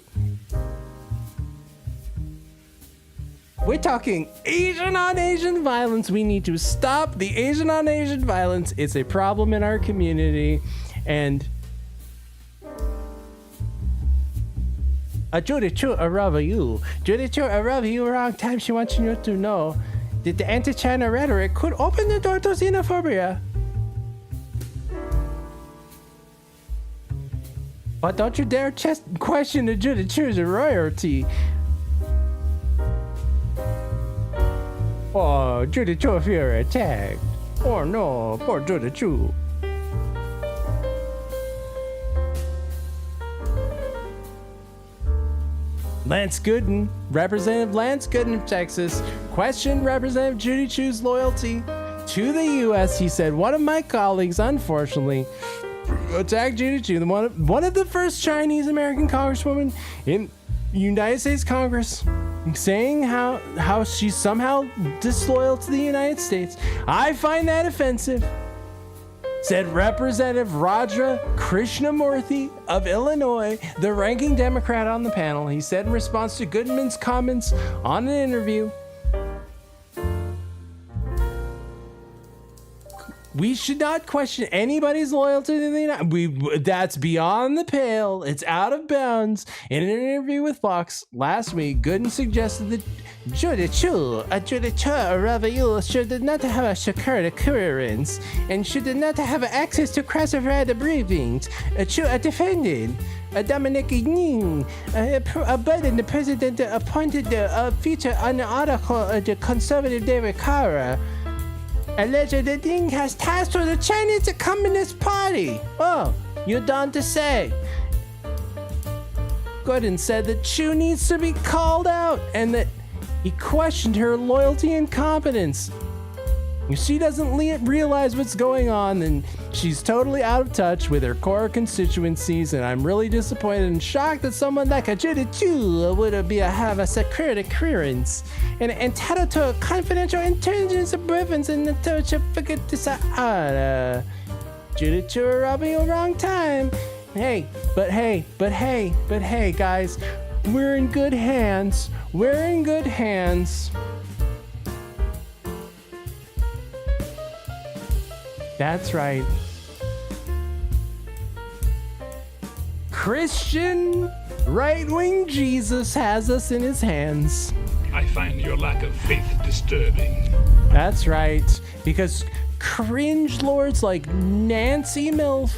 We're talking Asian on Asian violence. We need to stop the Asian on Asian violence. It's a problem in our community. And Judy Chu, I love you. Judy Chu, I love you. Wrong time. She wants you to know that the anti-China rhetoric could open the door to xenophobia. But don't you dare question the Judy Chu's royalty. Oh, Judy Chu, if you're attacked. Oh no, poor Judy Chu. Lance Gooden, Representative Lance Gooden of Texas, questioned Representative Judy Chu's loyalty to the U.S. He said, one of my colleagues, unfortunately, attacked Judy Chu, one of the first Chinese American congresswomen in United States Congress, saying how she's somehow disloyal to the United States. I find that offensive, said Representative Raja Krishnamurthy of Illinois, the ranking Democrat on the panel. He said in response to Goodman's comments on an interview, we should not question anybody's loyalty to the United. That's beyond the pale. It's out of bounds. In an interview with Fox last week, Gooden suggested that Judy Chu, should not have a security clearance and should not have access to classified briefings. Chu defended Dominic Ning, Biden, the president, appointed the feature on the article the conservative David Carra. Alleged that Ding has ties to the Chinese Communist Party. Oh, you Dante say. Gooden said that Chu needs to be called out and that he questioned her loyalty and competence. If she doesn't realize what's going on, then she's totally out of touch with her core constituencies, and I'm really disappointed and shocked that someone like a Judy Chu would have a security clearance and entitled to a confidential intelligence briefings and to figure this out. Judy Chu robbing you wrong time. Hey, guys, we're in good hands. We're in good hands. That's right. Christian right-wing Jesus has us in his hands. I find your lack of faith disturbing. That's right. Because cringe lords like Nancy Mace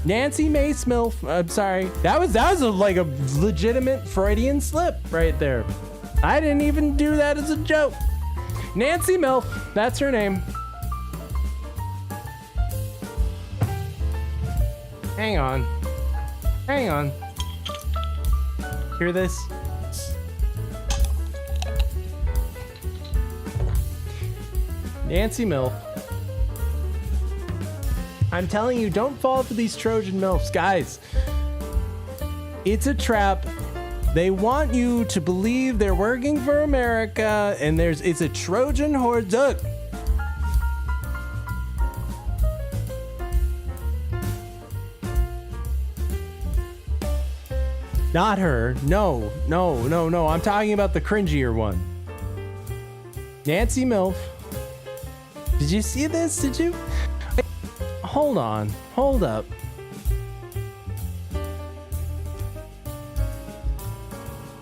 Milf. I'm sorry. That was like a legitimate Freudian slip right there. I didn't even do that as a joke. Nancy Milf. That's her name. Hang on. Hear this? Nancy Milf. I'm telling you, don't fall for these Trojan Milfs. Guys, it's a trap. They want you to believe they're working for America, and it's a Trojan horse. Look. Not her. No. I'm talking about the cringier one. Nancy Milf Did you see this? Did you? Hold on. Hold up.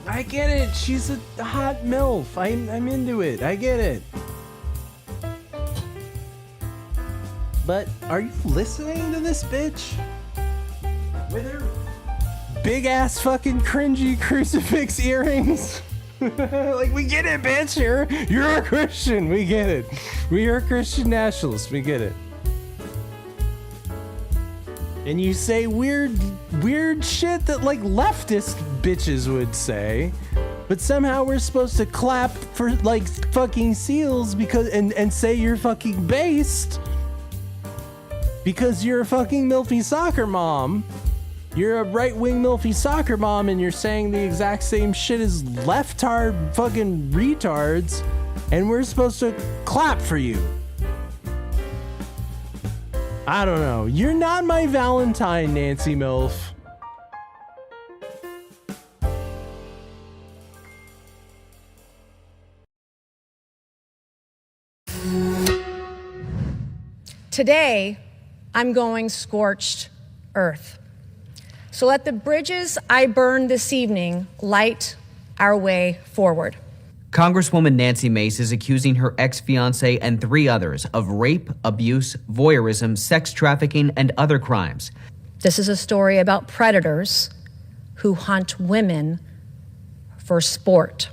I get it. She's a hot MILF. I'm into it. I get it. But are you listening to this bitch? With her big ass fucking cringy crucifix earrings? Like, we get it, bitch. You're a Christian. We get it. We are Christian nationalists. We get it. And you say weird shit that like leftist bitches would say, but somehow we're supposed to clap for like fucking seals because and say you're fucking based because you're a fucking milfy soccer mom. You're a right-wing milfy soccer mom and you're saying the exact same shit as leftard fucking retards, and we're supposed to clap for you. I don't know. You're not my Valentine, Nancy MILF. Today, I'm going scorched earth. So let the bridges I burn this evening light our way forward. Congresswoman Nancy Mace is accusing her ex-fiancé and 3 others of rape, abuse, voyeurism, sex trafficking, and other crimes. This is a story about predators who hunt women for sport.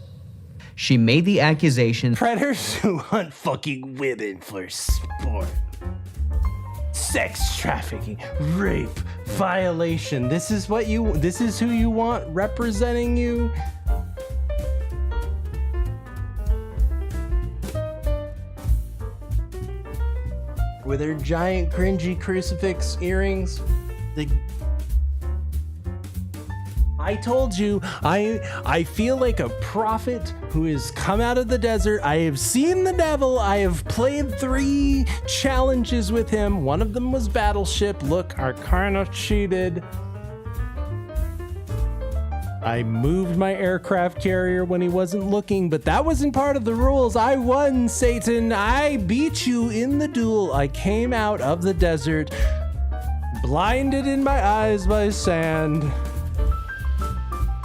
She made the accusation. Predators who hunt fucking women for sport. Sex trafficking, rape, violation. This is who you want representing you? With her giant cringy crucifix earrings. I told you, I feel like a prophet who has come out of the desert. I have seen the devil. I have played 3 challenges with him. One of them was Battleship. Look, I kind of cheated. I moved my aircraft carrier when he wasn't looking, but that wasn't part of the rules. I won, Satan. I beat you in the duel. I came out of the desert, blinded in my eyes by sand,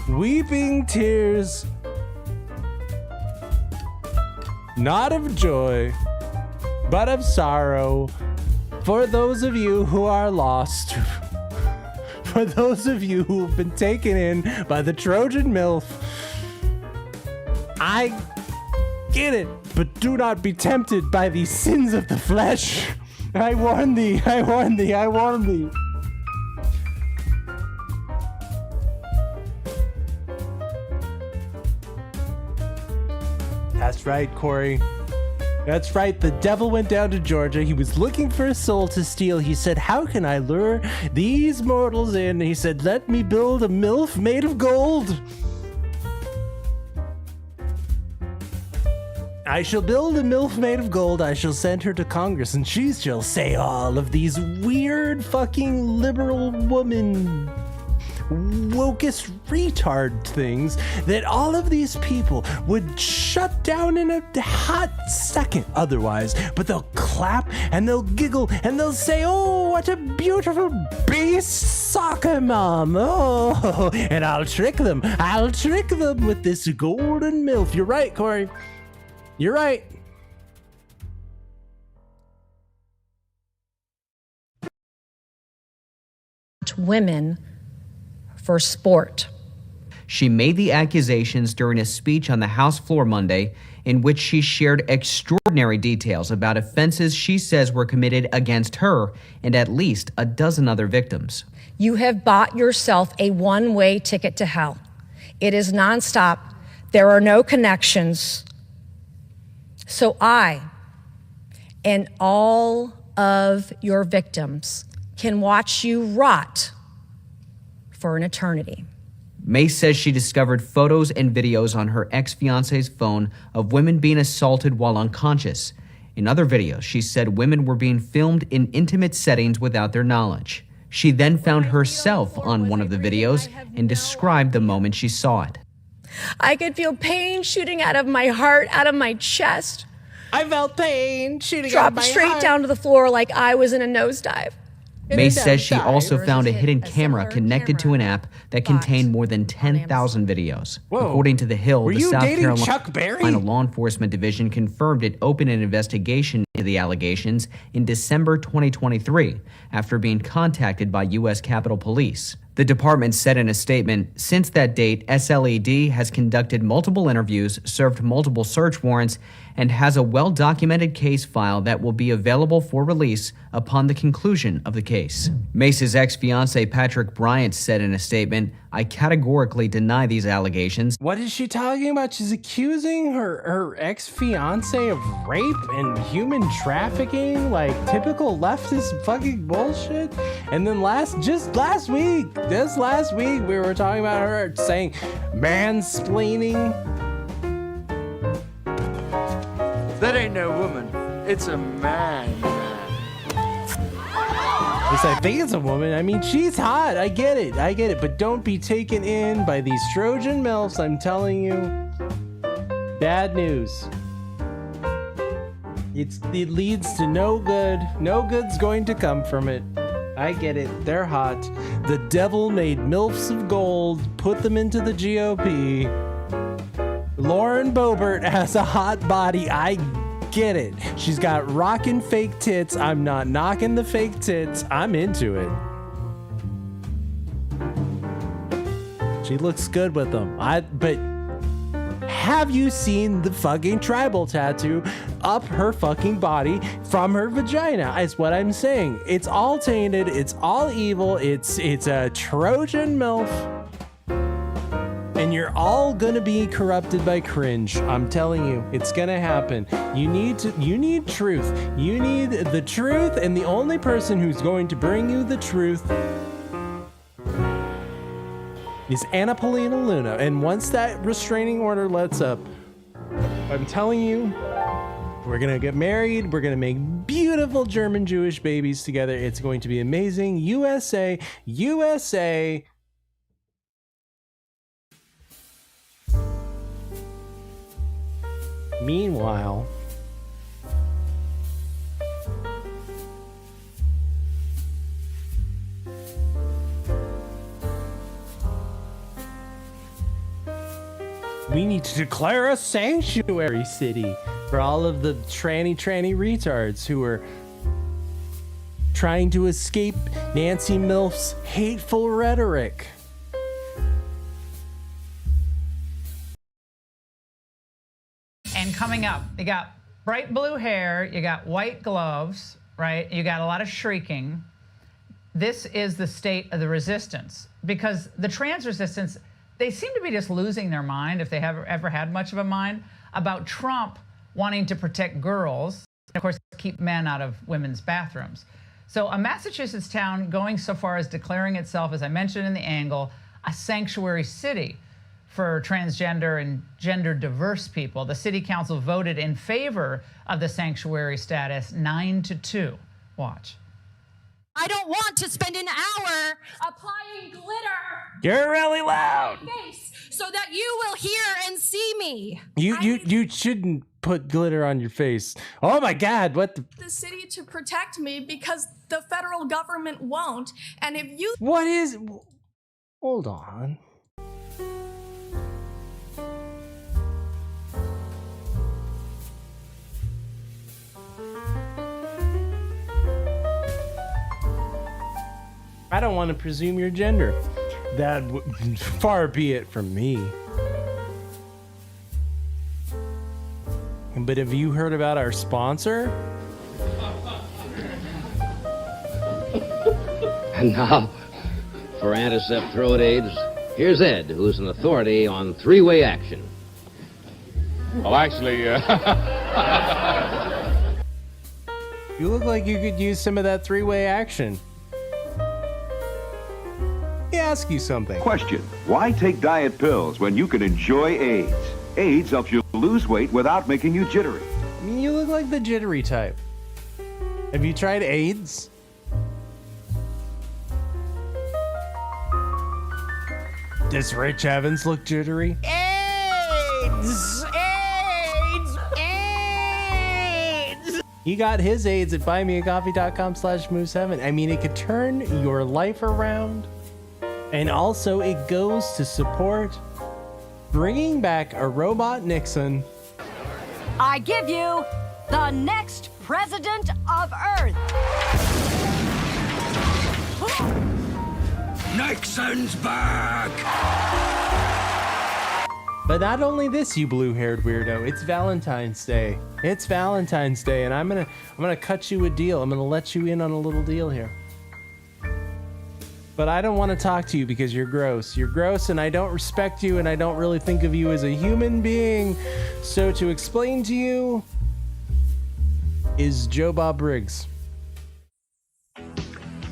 weeping tears, not of joy, but of sorrow, for those of you who are lost. For those of you who have been taken in by the Trojan MILF, I get it, but do not be tempted by the sins of the flesh. I warn thee, I warn thee, I warn thee. That's right, Corey. That's right, the devil went down to Georgia. He was looking for a soul to steal. He said, how can I lure these mortals in? He said, let me build a MILF made of gold. I shall build a MILF made of gold. I shall send her to Congress, and she shall say all of these weird fucking liberal woman wokest retard things that all of these people would shut down in a hot second otherwise, but they'll clap and they'll giggle and they'll say, oh, what a beautiful beast soccer mom. Oh, and I'll trick them with this golden MILF. You're right, Corey. You're right. Women for sport. She made the accusations during a speech on the House floor Monday, in which she shared extraordinary details about offenses she says were committed against her and at least a dozen other victims. You have bought yourself a one-way ticket to hell. It is nonstop. There are no connections. So I and all of your victims can watch you rot for an eternity. Mace says she discovered photos and videos on her ex-fiance's phone of women being assaulted while unconscious. In other videos, she said women were being filmed in intimate settings without their knowledge. She then found herself on one of the videos and described the moment she saw it. I could feel pain shooting out of my heart, out of my chest. I felt pain shooting out of dropped my straight heart. down to the floor like I was in a nosedive. Mace says she also found a hidden camera connected to an app that contained more than 10,000 videos. Whoa. According to The Hill, Were the you South dating Chuck Berry? Carolina Law Enforcement Division confirmed it opened an investigation into the allegations in December 2023 after being contacted by U.S. Capitol Police. The department said in a statement, since that date, SLED has conducted multiple interviews, served multiple search warrants, and has a well-documented case file that will be available for release upon the conclusion of the case. Mace's ex-fiancé Patrick Bryant said in a statement, I categorically deny these allegations. What is she talking about? She's accusing her ex-fiancé of rape and human trafficking, like typical leftist fucking bullshit. And then just last week, we were talking about her saying mansplaining. That ain't no woman. It's a man. At least I think it's a woman. I mean, she's hot. I get it. But don't be taken in by these Trojan Milfs, I'm telling you. Bad news. It leads to no good. No good's going to come from it. I get it. They're hot. The devil made Milfs of gold, put them into the GOP. Lauren Boebert has a hot body. I get it. She's got rockin' fake tits. I'm not knocking the fake tits. I'm into it. She looks good with them. But have you seen the fucking tribal tattoo up her fucking body from her vagina? Is what I'm saying. It's all tainted. It's all evil. It's a Trojan MILF. And you're all gonna be corrupted by cringe. I'm telling you, it's gonna happen. You need truth. You need the truth, and the only person who's going to bring you the truth is Anna Paulina Luna. And once that restraining order lets up, I'm telling you, we're gonna get married. We're gonna make beautiful German Jewish babies together. It's going to be amazing. USA, USA. Meanwhile, we need to declare a sanctuary city for all of the tranny retards who are trying to escape Nancy Milf's hateful rhetoric. And coming up, you got bright blue hair, you got white gloves, right? You got a lot of shrieking. This is the state of the resistance, because the trans resistance, they seem to be just losing their mind, if they have ever had much of a mind, about Trump wanting to protect girls, and of course, keep men out of women's bathrooms. So a Massachusetts town going so far as declaring itself, as I mentioned in the angle, a sanctuary city for transgender and gender diverse people. The city council voted in favor of the sanctuary status 9-2. Watch. I don't want to spend an hour applying glitter. You're really loud. On my face so that you will hear and see me. You shouldn't put glitter on your face. Oh my God, what the city to protect me because the federal government won't. And if you hold on. I don't want to presume your gender. That far be it from me. But have you heard about our sponsor? And now, for antiseptic throat AIDS, here's Ed, who's an authority on three-way action. Well, actually, you look like you could use some of that three-way action. Let me ask you something. Question: why take diet pills when you can enjoy AIDS? AIDS helps you lose weight without making you jittery. I mean, you look like the jittery type. Have you tried AIDS? Does Rich Evans look jittery? AIDS! AIDS! AIDS! He got his AIDS at buymeacoffee.com/moose7. I mean, it could turn your life around. And also it goes to support bringing back a robot Nixon. I give you the next president of Earth. Nixon's back! But not only this, you blue-haired weirdo. It's Valentine's Day. It's Valentine's Day, and I'm gonna cut you a deal. I'm gonna let you in on a little deal here. But I don't want to talk to you because you're gross. You're gross, and I don't respect you, and I don't really think of you as a human being. So to explain to you is Joe Bob Briggs.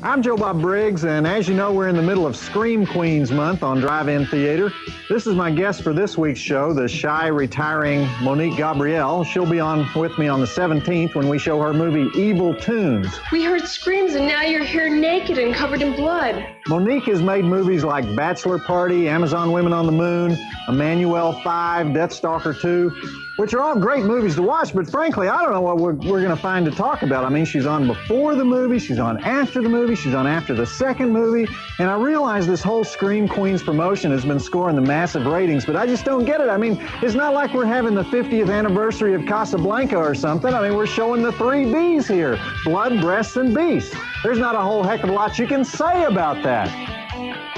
I'm Joe Bob Briggs, and as you know, we're in the middle of Scream Queens month on Drive-In Theater. This is my guest for this week's show, the shy, retiring Monique Gabrielle. She'll be on with me on the 17th when we show her movie Evil Tunes. We heard screams and now you're here naked and covered in blood. Monique has made movies like Bachelor Party, Amazon Women on the Moon, Emmanuel 5, Deathstalker 2, which are all great movies to watch, but frankly, I don't know what we're going to find to talk about. I mean, she's on before the movie, she's on after the movie, she's on after the second movie, and I realize this whole Scream Queens promotion has been scoring the massive ratings, but I just don't get it. I mean, it's not like we're having the 50th anniversary of Casablanca or something. I mean, we're showing the 3 Bs here, blood, breasts, and beasts. There's not a whole heck of a lot you can say about that.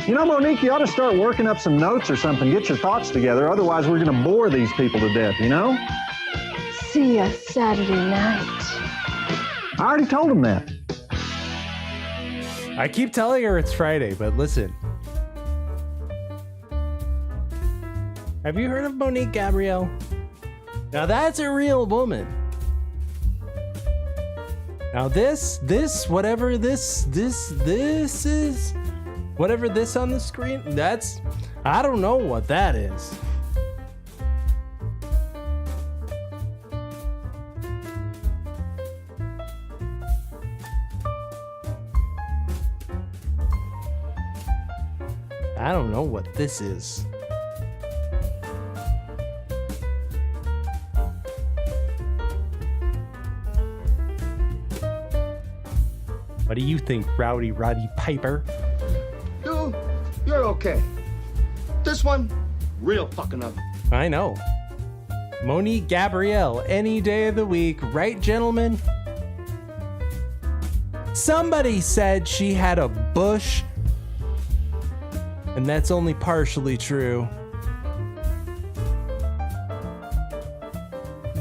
You know, Monique, you ought to start working up some notes or something, get your thoughts together, otherwise we're going to bore these people to death, you know? See ya Saturday night. I already told them that. I keep telling her it's Friday, but listen. Have you heard of Monique Gabrielle? Now that's a real woman. Now this is, whatever this is, whatever this on the screen, that's, I don't know what that is. I don't know what this is. What do you think, Rowdy Roddy Piper? You're okay. This one, real fucking ugly. I know. Monique Gabrielle, any day of the week, right, gentlemen? Somebody said she had a bush, and that's only partially true.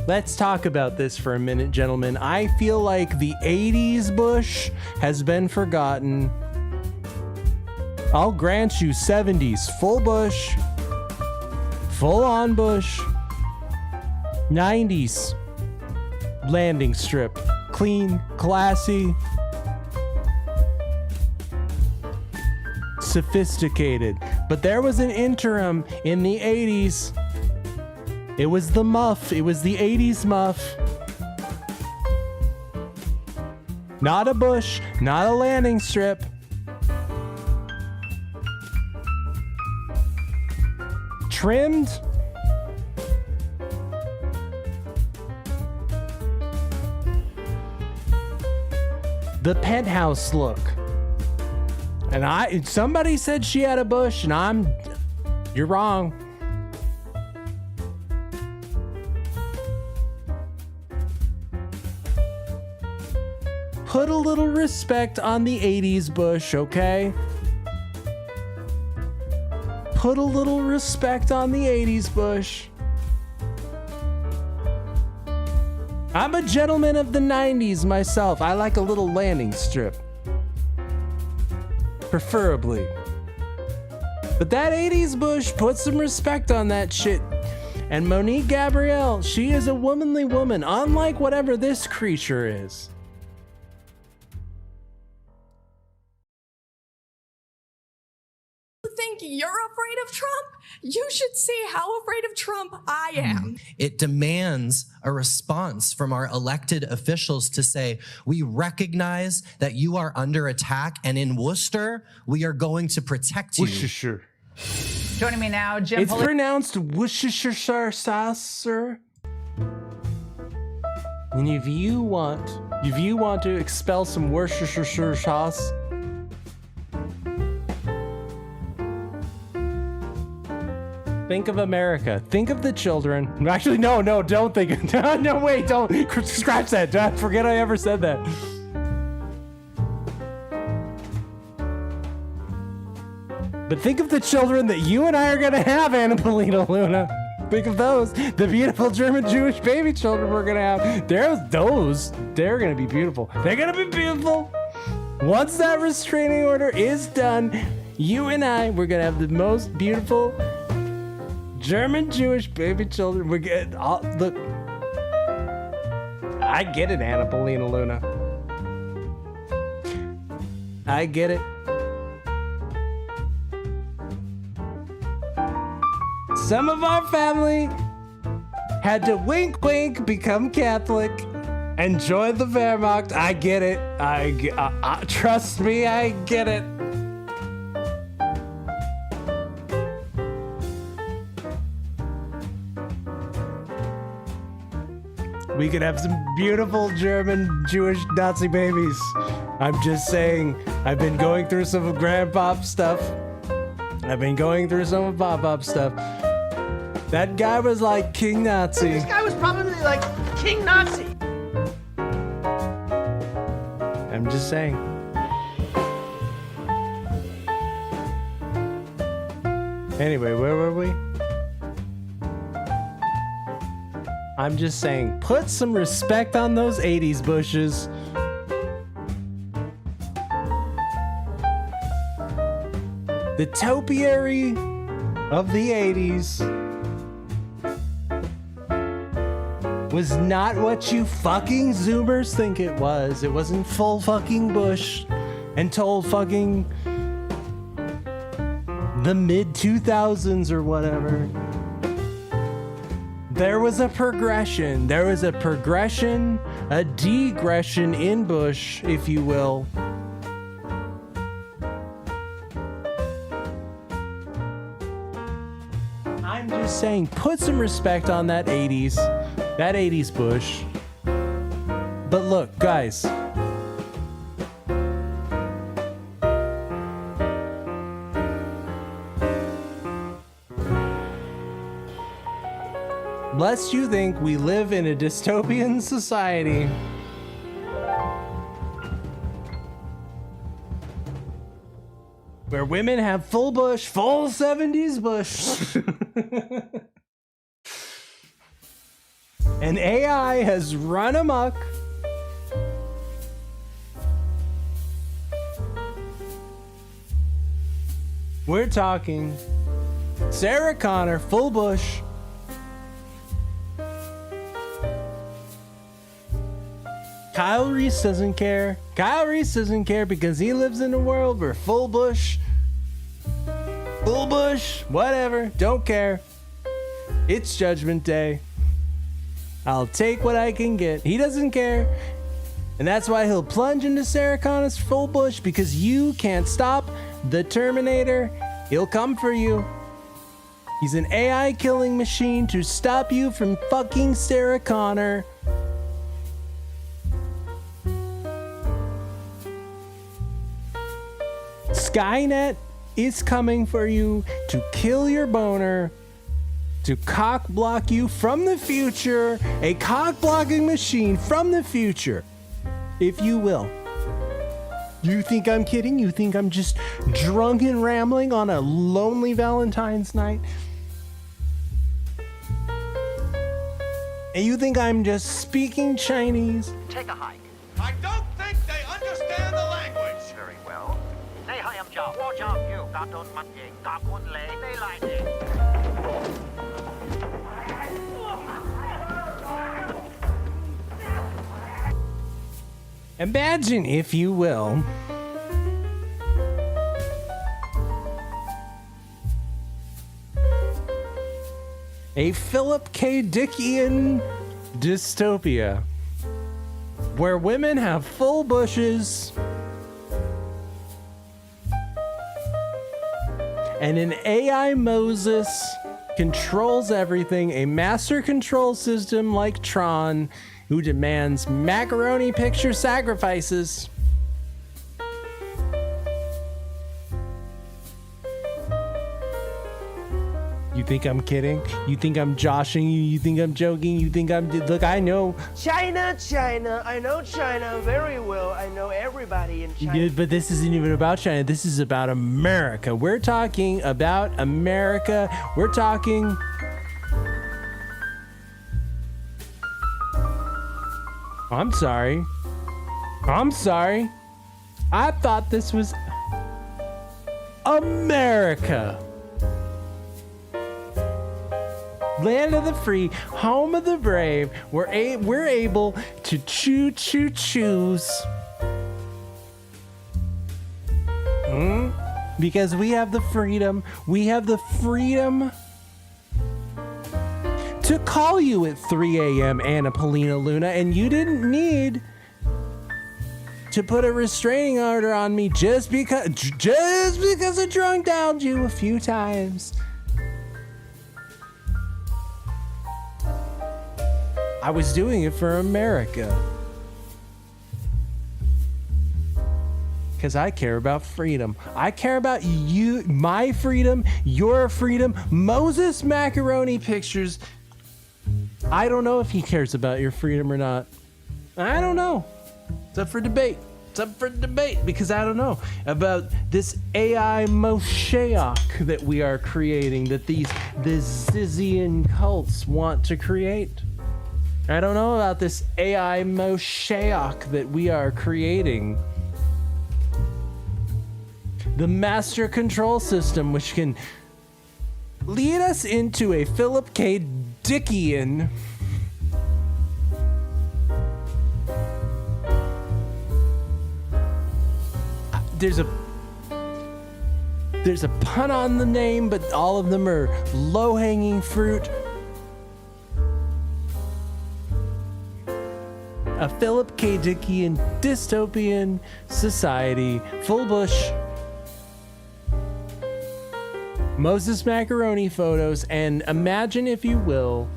Let's talk about this for a minute, gentlemen. I feel like the 80s bush has been forgotten. I'll grant you 70s full bush, full on bush, 90s landing strip, clean, classy, sophisticated. But there was an interim in the 80s. It was the muff. It was the 80s muff. Not a bush, not a landing strip. Trimmed. The penthouse look. And somebody said she had a bush, and you're wrong. Put a little respect on the 80s bush, okay? Put a little respect on the 80s bush. I'm a gentleman of the 90s myself. I like a little landing strip. Preferably. But that 80s bush, put some respect on that shit. And Monique Gabrielle, she is a womanly woman, unlike whatever this creature is. Think you're afraid of Trump? You should see how afraid of Trump I am. It demands a response from our elected officials to say, we recognize that you are under attack, and in Worcester, we are going to protect you. Worcestershire. Joining me now, Jim. It's pronounced Worcestershire sauce, sir. And if you want to expel some Worcestershire sauce, think of America. Think of the children. Actually, no, don't think. No, wait, don't scratch that. Don't forget I ever said that. But think of the children that you and I are gonna have, Annapolina Luna. Think of those, the beautiful German Jewish baby children we're gonna have. They're gonna be beautiful. They're gonna be beautiful. Once that restraining order is done, you and I, we're gonna have the most beautiful German Jewish baby children. We're getting look. I get it, Annapolina Luna. I get it. Some of our family had to wink wink become Catholic and join the Wehrmacht. I get it. Trust me, I get it. We could have some beautiful German Jewish Nazi babies. I'm just saying, I've been going through some of Grandpop's stuff. I've been going through some of PopPop's stuff. That guy was like King Nazi. This guy was probably like King Nazi. I'm just saying. Anyway, where were we? I'm just saying, put some respect on those 80s bushes. The topiary of the 80s was not what you fucking Zoomers think it was. It wasn't full fucking bush until fucking the mid 2000s or whatever. There was a progression. There was a progression, a degression in Bush, if you will. I'm just saying, put some respect on that 80s Bush. But look, guys. Lest you think we live in a dystopian society, where women have full bush, full 70s bush. And AI has run amok. We're talking Sarah Connor, full bush. Kyle Reese doesn't care. Kyle Reese doesn't care because he lives in a world where full bush, whatever, don't care. It's Judgment Day. I'll take what I can get. He doesn't care. And that's why he'll plunge into Sarah Connor's full bush, because you can't stop the Terminator. He'll come for you. He's an AI killing machine to stop you from fucking Sarah Connor. Skynet is coming for you to kill your boner, to cock block you from the future, a cock blocking machine from the future, if you will. You think I'm kidding? You think I'm just drunk and rambling on a lonely Valentine's night? And you think I'm just speaking Chinese? Take a hike. I don't think they understand the language. Very well. Imagine, if you will, a Philip K. Dickian dystopia where women have full bushes and an AI Moses controls everything, a master control system like Tron, who demands macaroni picture sacrifices. You think I'm kidding? You think I'm joshing you? You think I'm joking? You think I'm... Look, I know. China. I know China very well. I know everybody in China. Yeah, but this isn't even about China. This is about America. We're talking about America. We're talking... I'm sorry. I thought this was America. Land of the free, home of the brave. We're able to choose. Because we have the freedom. We have the freedom to call you at 3 a.m. Anna Polina Luna, and you didn't need to put a restraining order on me just because I drunk downed you a few times. I was doing it for America. Because I care about freedom. I care about you, my freedom, your freedom. Moses Macaroni Pictures. I don't know if he cares about your freedom or not. I don't know. It's up for debate. Because I don't know about this AI Moshiach that we are creating, that the Zizian cults want to create. I don't know about this AI Moshiach that we are creating. The master control system, which can lead us into a Philip K. Dickian there's a pun on the name, but all of them are low-hanging fruit. A Philip K. Dickian dystopian society, full bush, Moses Macaroni photos, and imagine, if you will,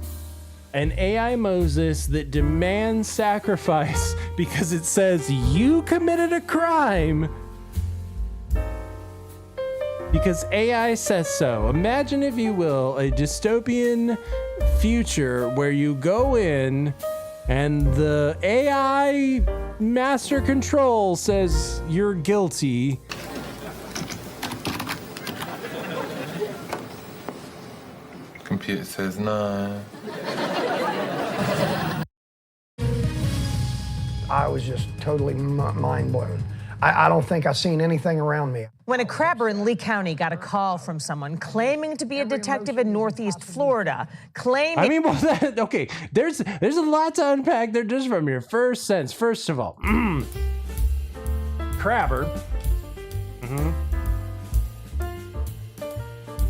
an AI Moses that demands sacrifice because it says you committed a crime. Because AI says so. Imagine, if you will, a dystopian future where you go in and the AI master control says you're guilty. Computer says no. I was just totally mind blown. I don't think I've seen anything around me. When a crabber in Lee County got a call from someone claiming to be a detective in Northeast Florida, claiming... I mean, well, okay, there's a lot to unpack there just from your first sentence. First of all, crabber.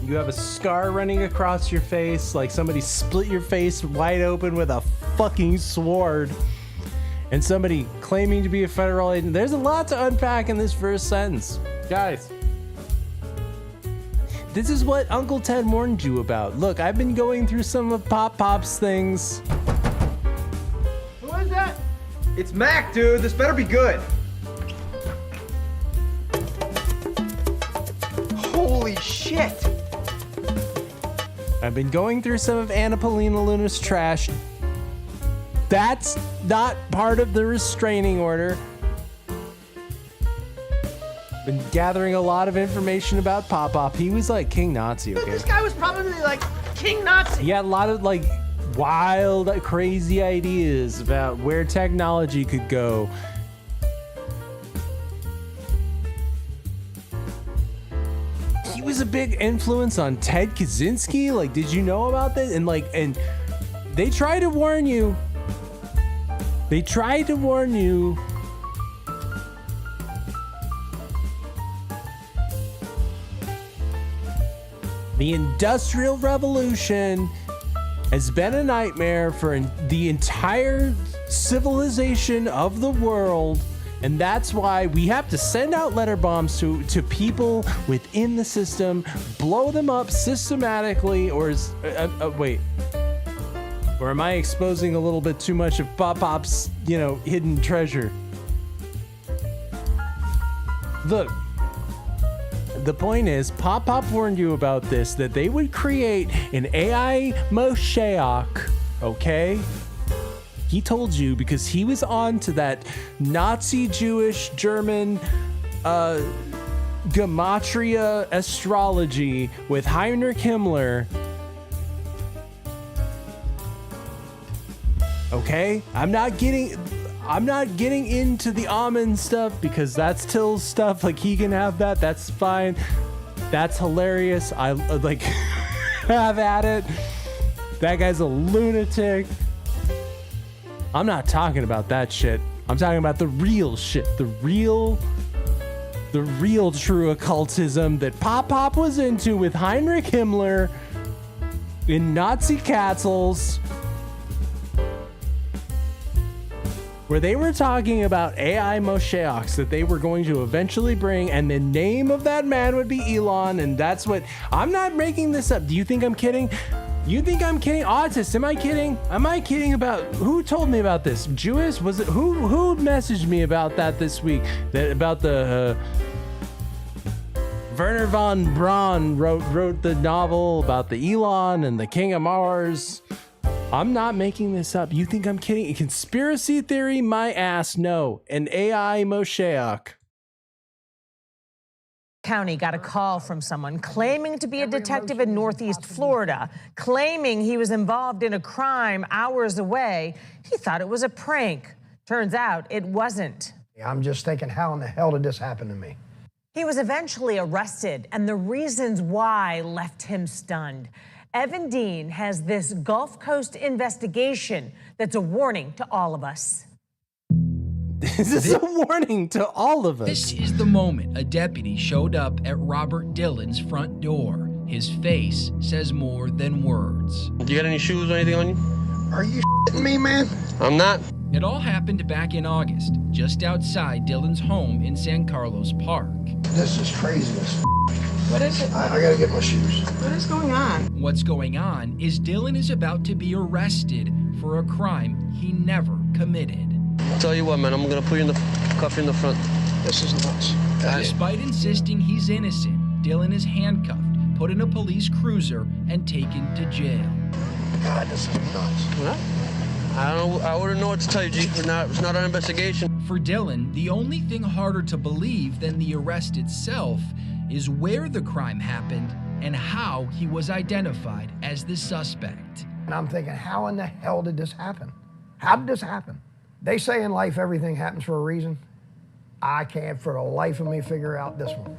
You have a scar running across your face, like somebody split your face wide open with a fucking sword. And somebody claiming to be a federal agent. There's a lot to unpack in this first sentence. Guys, this is what Uncle Ted warned you about. Look, I've been going through some of PopPop's things. Who is that? It's Mac, dude. This better be good. Holy shit. I've been going through some of Anna Polina Luna's trash. That's not part of the restraining order. Been gathering a lot of information about PopPop. He was like King Nazi, okay? This guy was probably like King Nazi. He had a lot of like wild, crazy ideas about where technology could go. He was a big influence on Ted Kaczynski. Like, did you know about this? And they tried to warn you. They tried to warn you. The Industrial Revolution has been a nightmare for the entire civilization of the world. And that's why we have to send out letter bombs to people within the system, blow them up systematically, or wait. Or am I exposing a little bit too much of PopPop's, hidden treasure? Look, the point is, PopPop warned you about this, that they would create an AI Moshiach, okay? He told you because he was on to that Nazi Jewish German gematria astrology with Heinrich Himmler. Okay? I'm not getting into the almond stuff because that's Till's stuff. Like, he can have that. That's fine. That's hilarious. I like have at it. That guy's a lunatic. I'm not talking about that shit. I'm talking about the real shit. The real true occultism that PopPop was into with Heinrich Himmler in Nazi castles, where they were talking about AI Moshiachs that they were going to eventually bring, and the name of that man would be Elon, and that's what... I'm not making this up. Do you think I'm kidding? You think I'm kidding? Autist, am I kidding? Am I kidding about... Who told me about this? Jewish? Was it... Who messaged me about that this week? That about the... Werner von Braun wrote the novel about the Elon and the King of Mars. I'm not making this up. You think I'm kidding? A conspiracy theory? My ass, no. An AI Moshiach. County got a call from someone claiming to be a detective in Northeast Florida, claiming he was involved in a crime hours away. He thought it was a prank. Turns out it wasn't. I'm just thinking, how in the hell did this happen to me? He was eventually arrested, and the reasons why left him stunned. Evan Dean has this Gulf Coast investigation that's a warning to all of us. This is a warning to all of us. This is the moment a deputy showed up at Robert Dillon's front door. His face says more than words. Do you got any shoes or anything on you? Are you shitting me, man? I'm not. It all happened back in August, just outside Dillon's home in San Carlos Park. This is craziness. What is it? I gotta get my shoes. What is going on? What's going on is Dillon is about to be arrested for a crime he never committed. Tell you what, man, I'm gonna put you in the cuff in the front. This is nuts. Despite insisting he's innocent, Dillon is handcuffed, put in a police cruiser, and taken to jail. God, this is nuts. What? I don't know. I wouldn't know what to tell you, G. It's not an investigation. For Dillon, the only thing harder to believe than the arrest itself is where the crime happened and how he was identified as the suspect. And I'm thinking, how in the hell did this happen? How did this happen? They say in life everything happens for a reason. I can't for the life of me figure out this one.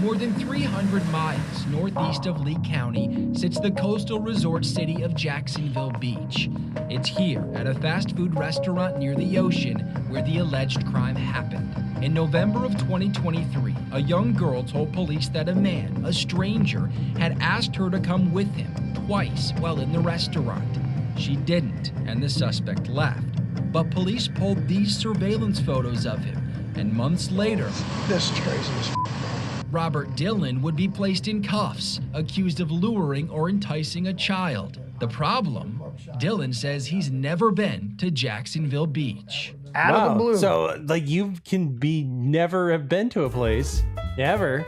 More than 300 miles northeast of Lee County sits the coastal resort city of Jacksonville Beach. It's here at a fast food restaurant near the ocean where the alleged crime happened. In November of 2023, a young girl told police that a man, a stranger, had asked her to come with him twice while in the restaurant. She didn't, and the suspect left. But police pulled these surveillance photos of him, and months later, this is crazy as Robert Dillon would be placed in cuffs, accused of luring or enticing a child. The problem? Dillon says he's never been to Jacksonville Beach. Out of the blue. So, like, you can never have been to a place, ever,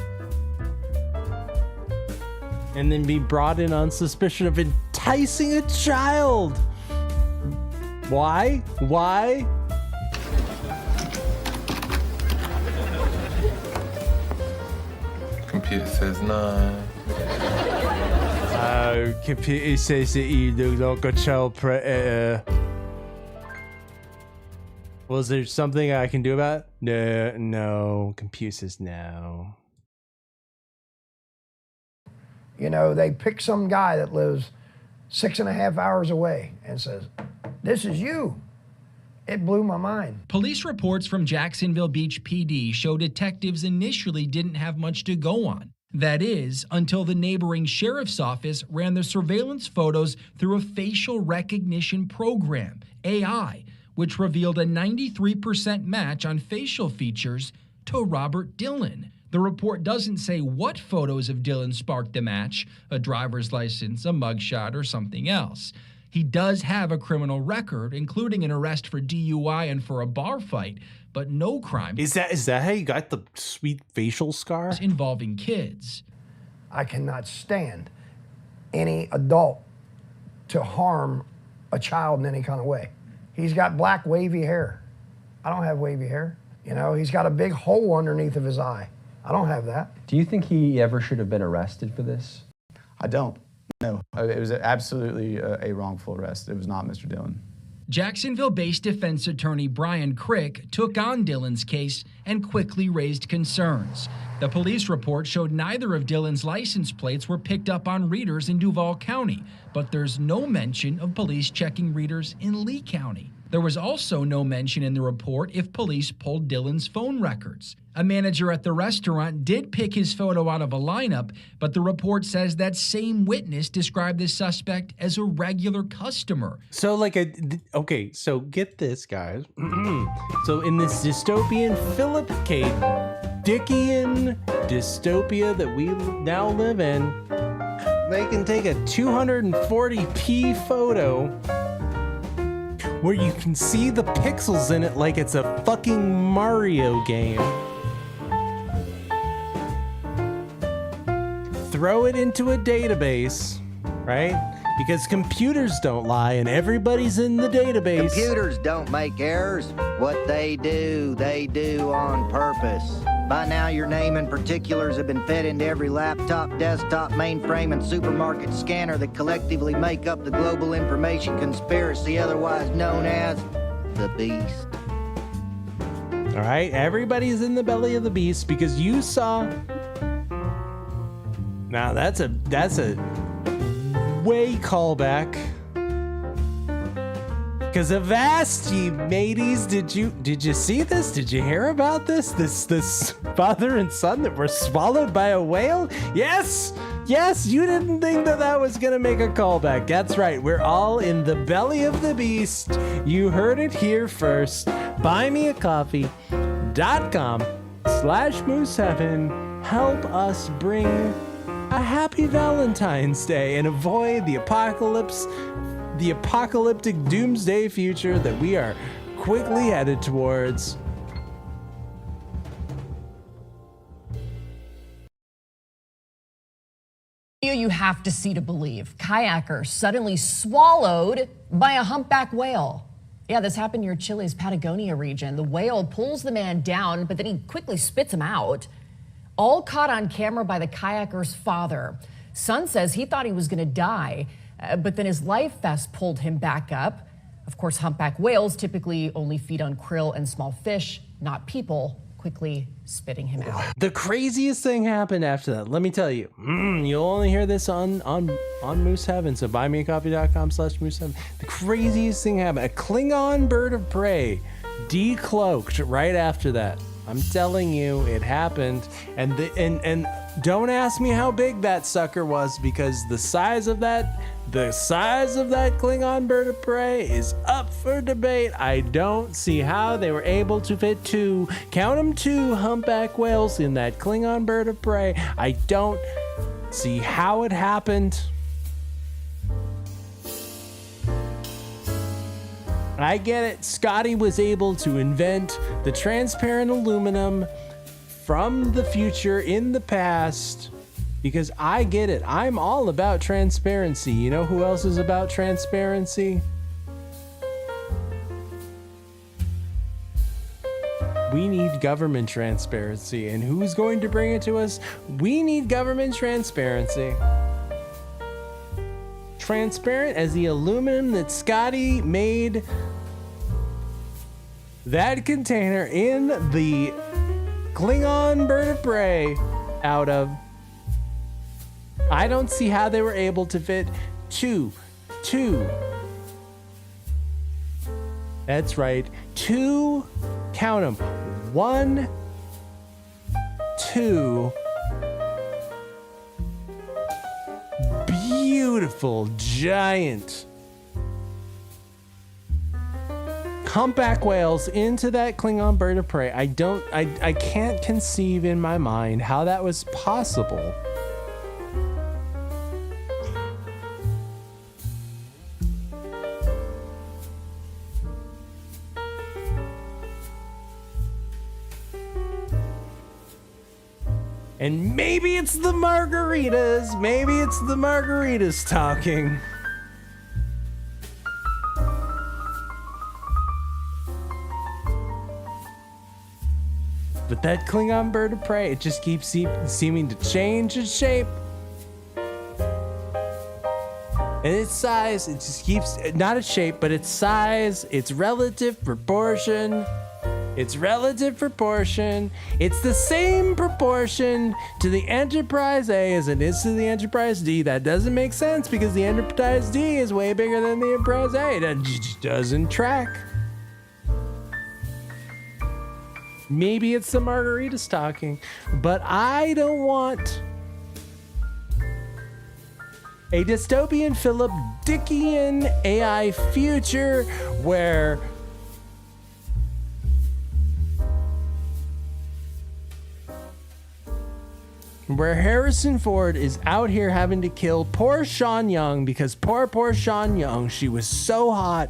and then be brought in on suspicion of enticing a child. Why? Why? Computer says 9. Computer says that you look like a child predator. Was there something I can do about it? No. Computer says no. You know, they pick some guy that lives 6.5 hours away and says, this is you. It blew my mind. Police reports from Jacksonville Beach PD show detectives initially didn't have much to go on. That is, until the neighboring sheriff's office ran the surveillance photos through a facial recognition program, AI, which revealed a 93% match on facial features to Robert Dillon. The report doesn't say what photos of Dylan sparked the match, a driver's license, a mugshot, or something else. He does have a criminal record, including an arrest for DUI and for a bar fight, but no crime. Is that how you got the sweet facial scar? Involving kids. I cannot stand any adult to harm a child in any kind of way. He's got black wavy hair. I don't have wavy hair. You know, he's got a big hole underneath of his eye. I don't have that. Do you think he ever should have been arrested for this? I don't. No. It was absolutely a wrongful arrest. It was not Mr. Dillon. Jacksonville-based defense attorney Brian Crick took on Dillon's case and quickly raised concerns. The police report showed neither of Dillon's license plates were picked up on readers in Duval County, but there's no mention of police checking readers in Lee County. There was also no mention in the report if police pulled Dillon's phone records. A manager at the restaurant did pick his photo out of a lineup, but the report says that same witness described the suspect as a regular customer. So okay, so get this, guys. So in this dystopian Philip K. Dickian dystopia that we now live in, they can take a 240p photo where you can see the pixels in it like it's a fucking Mario game. Throw it into a database, right? Because computers don't lie and everybody's in the database. Computers don't make errors. What they do on purpose. By now, your name and particulars have been fed into every laptop, desktop, mainframe, and supermarket scanner that collectively make up the global information conspiracy, otherwise known as the Beast. All right, everybody's in the belly of the beast because you saw. Now that's a way callback. Because Avast, ye mateys, did you see this? Did you hear about this? This father and son that were swallowed by a whale? Yes, you didn't think that was gonna make a callback. That's right, we're all in the belly of the beast. You heard it here first. buymeacoffee.com/moose7. Help us bring a happy Valentine's Day and avoid the apocalyptic doomsday future that we are quickly headed towards. You have to see to believe. Kayaker suddenly swallowed by a humpback whale. Yeah, this happened near Chile's Patagonia region. The whale pulls the man down, but then he quickly spits him out. All caught on camera by the kayaker's father. Son says he thought he was going to die, but then his life vest pulled him back up. Of course, humpback whales typically only feed on krill and small fish, not people, quickly spitting him out. The craziest thing happened after that. Let me tell you. You'll only hear this on Moose Heaven, so buymeacoffee.com/moose7. The craziest thing happened. A Klingon bird of prey decloaked right after that. I'm telling you, it happened. And don't ask me how big that sucker was, because the size of that Klingon bird of prey is up for debate. I don't see how they were able to fit two humpback whales in that Klingon bird of prey. I don't see how it happened. I get it. Scotty was able to invent the transparent aluminum from the future in the past, because I get it. I'm all about transparency. You know who else is about transparency? We need government transparency. And who's going to bring it to us? We need government transparency. Transparent as the aluminum that Scotty made that container in the Klingon bird of prey out of. I don't see how they were able to fit two. That's right, two, count them, 1, 2 beautiful giant humpback whales into that Klingon bird of prey. I can't conceive in my mind how that was possible. And maybe it's the margaritas. Maybe it's the margaritas talking. But that Klingon bird of prey, it just keeps seeming to change its shape. And its size, it just keeps, not its shape, but its size, its relative proportion. It's relative proportion. It's the same proportion to the Enterprise A as it is to the Enterprise D. That doesn't make sense because the Enterprise D is way bigger than the Enterprise A. That just doesn't track. Maybe it's the margaritas talking, but I don't want a dystopian Philip Dickian AI future where Harrison Ford is out here having to kill poor Sean Young because poor Sean Young, she was so hot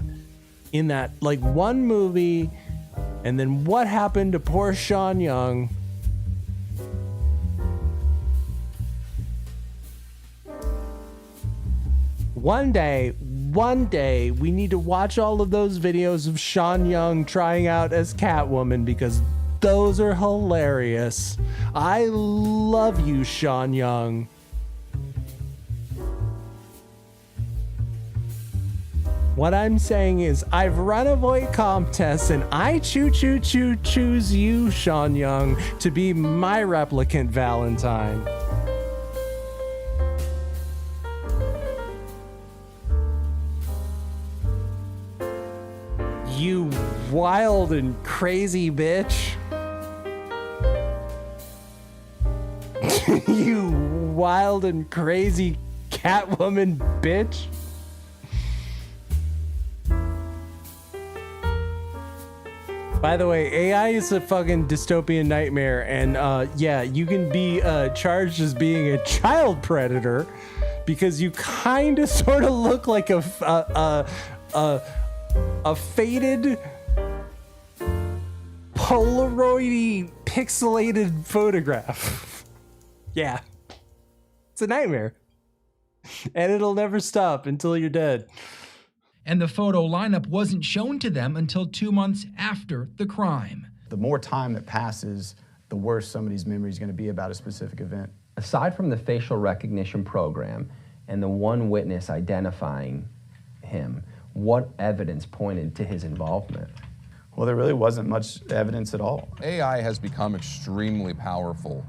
in that like one movie, and then what happened to poor Sean Young? One day, we need to watch all of those videos of Sean Young trying out as Catwoman because those are hilarious. I love you, Sean Young. What I'm saying is I've run a voice contest and I choose you, Sean Young, to be my replicant Valentine. You wild and crazy bitch. You wild and crazy Catwoman bitch. By the way, AI is a fucking dystopian nightmare, and yeah, you can be charged as being a child predator because you kind of sort of look like a faded, Polaroid-y, pixelated photograph. Yeah, it's a nightmare, and it'll never stop until you're dead. And the photo lineup wasn't shown to them until 2 months after the crime. The more time that passes, the worse somebody's memory is going to be about a specific event. Aside from the facial recognition program and the one witness identifying him, what evidence pointed to his involvement? Well, there really wasn't much evidence at all. AI has become extremely powerful,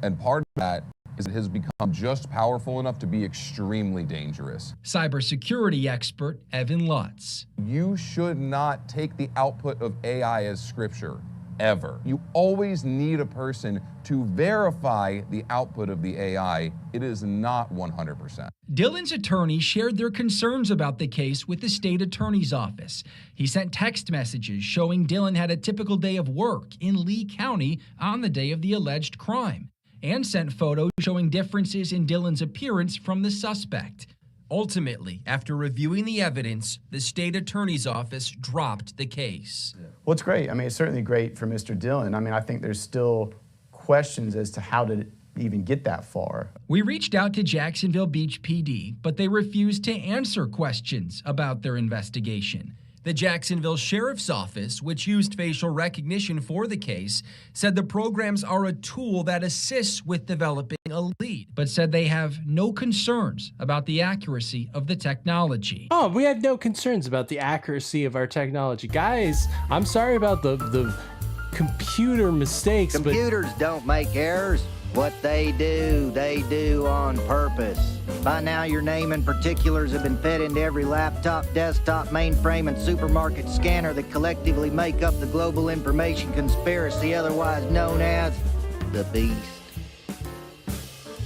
and part of that is it has become just powerful enough to be extremely dangerous. Cybersecurity expert Evan Lutz. You should not take the output of AI as scripture, ever. You always need a person to verify the output of the AI. It is not 100%. Dylan's attorney shared their concerns about the case with the state attorney's office. He sent text messages showing Dylan had a typical day of work in Lee County on the day of the alleged crime, and sent photos showing differences in Dylan's appearance from the suspect. Ultimately, after reviewing the evidence, the state attorney's office dropped the case. Well, it's great. I mean, it's certainly great for Mr. Dillon. I mean, I think there's still questions as to how did it even get that far. We reached out to Jacksonville Beach PD, but they refused to answer questions about their investigation. The Jacksonville Sheriff's Office, which used facial recognition for the case, said the programs are a tool that assists with developing a lead, but said they have no concerns about the accuracy of the technology. Oh, we have no concerns about the accuracy of our technology. Guys, I'm sorry about the computer mistakes, Computers don't make errors. What they do on purpose. By now, your name and particulars have been fed into every laptop, desktop, mainframe, and supermarket scanner that collectively make up the global information conspiracy, otherwise known as the Beast.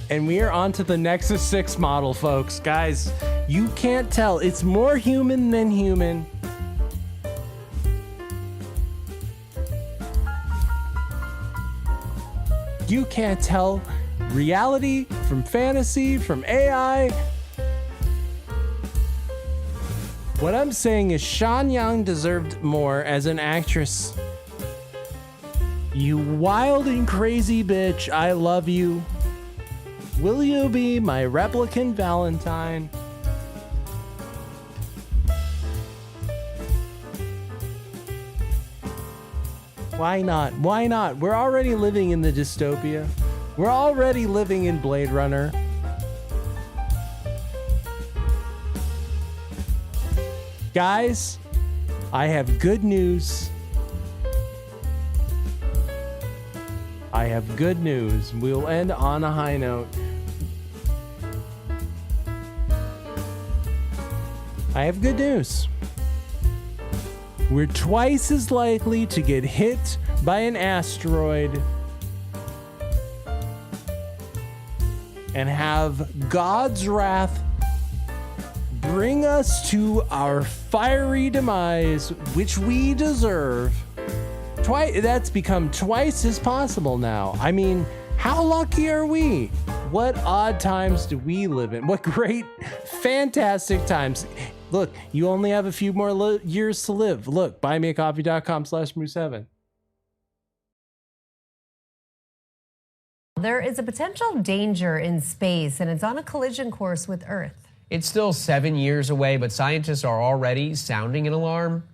And we are on to the Nexus 6 model, folks. Guys, you can't tell. It's more human than human. You can't tell reality from fantasy, from AI. What I'm saying is Sean Young deserved more as an actress. You wild and crazy bitch, I love you. Will you be my replicant Valentine? Why not? Why not? We're already living in the dystopia. We're already living in Blade Runner. Guys, I have good news. I have good news. We'll end on a high note. I have good news. We're twice as likely to get hit by an asteroid and have God's wrath bring us to our fiery demise, which we deserve. That's become twice as possible now. I mean, how lucky are we? What odd times do we live in? What great, fantastic times. Look, you only have a few more years to live. Look, buymeacoffee.com/Moose7. There is a potential danger in space, and it's on a collision course with Earth. It's still 7 years away, but scientists are already sounding an alarm.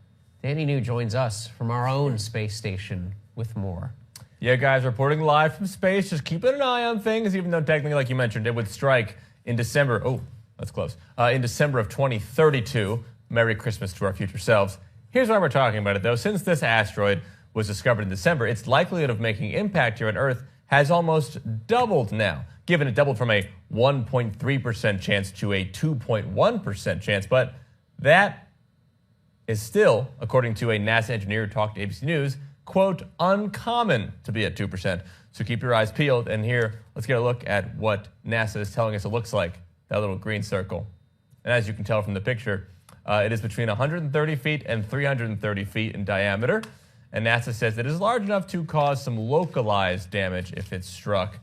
Danny New joins us from our own space station with more. Yeah, guys, reporting live from space, just keeping an eye on things, even though technically, like you mentioned, it would strike in December. Oh, that's close. In December of 2032. Merry Christmas to our future selves. Here's why we're talking about it, though. Since this asteroid was discovered in December, its likelihood of making impact here on Earth has almost doubled now. Given it doubled from a 1.3% chance to a 2.1% chance. But that is still, according to a NASA engineer who talked to ABC News, quote, uncommon to be at 2%. So keep your eyes peeled. And here, let's get a look at what NASA is telling us it looks like, that little green circle. And as you can tell from the picture, it is between 130 feet and 330 feet in diameter. And NASA says it is large enough to cause some localized damage if it's struck.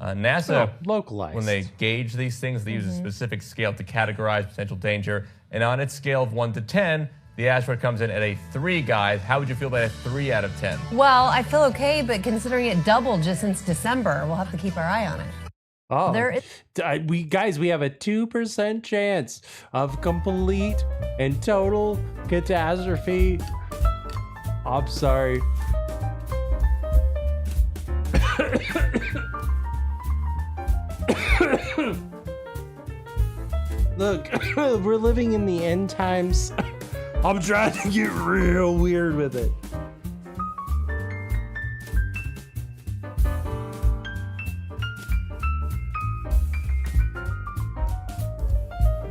NASA, localized. When they gauge these things, they use a specific scale to categorize potential danger. And on its scale of 1 to 10, the asteroid comes in at a 3, guys. How would you feel about a 3 out of 10? Well, I feel okay, but considering it doubled just since December, we'll have to keep our eye on it. Oh, There is- we have a 2% chance of complete and total catastrophe. I'm sorry. Look, we're living in the end times. I'm trying to get real weird with it.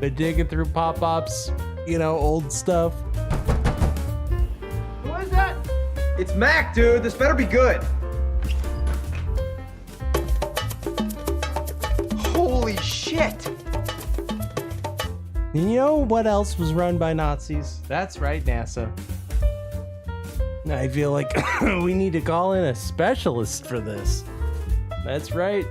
Been digging through PopPop's, old stuff. Who is that? It's Mac, dude. This better be good. Holy shit. You know what else was run by Nazis? That's right, NASA. I feel like we need to call in a specialist for this. That's right.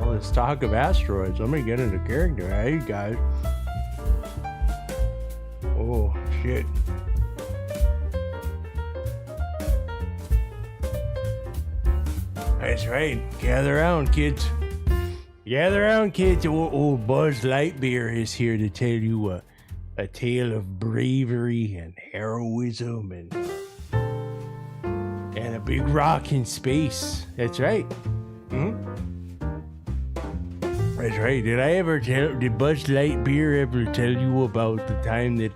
All this talk of asteroids. I'm gonna get into character. Hey, guys. Oh, shit. That's right. Gather around, kids. Gather around, kids. Old Buzz Lightyear is here to tell you a tale of bravery and heroism and a big rock in space. That's right. That's right. Did Buzz Lightyear ever tell you about the time that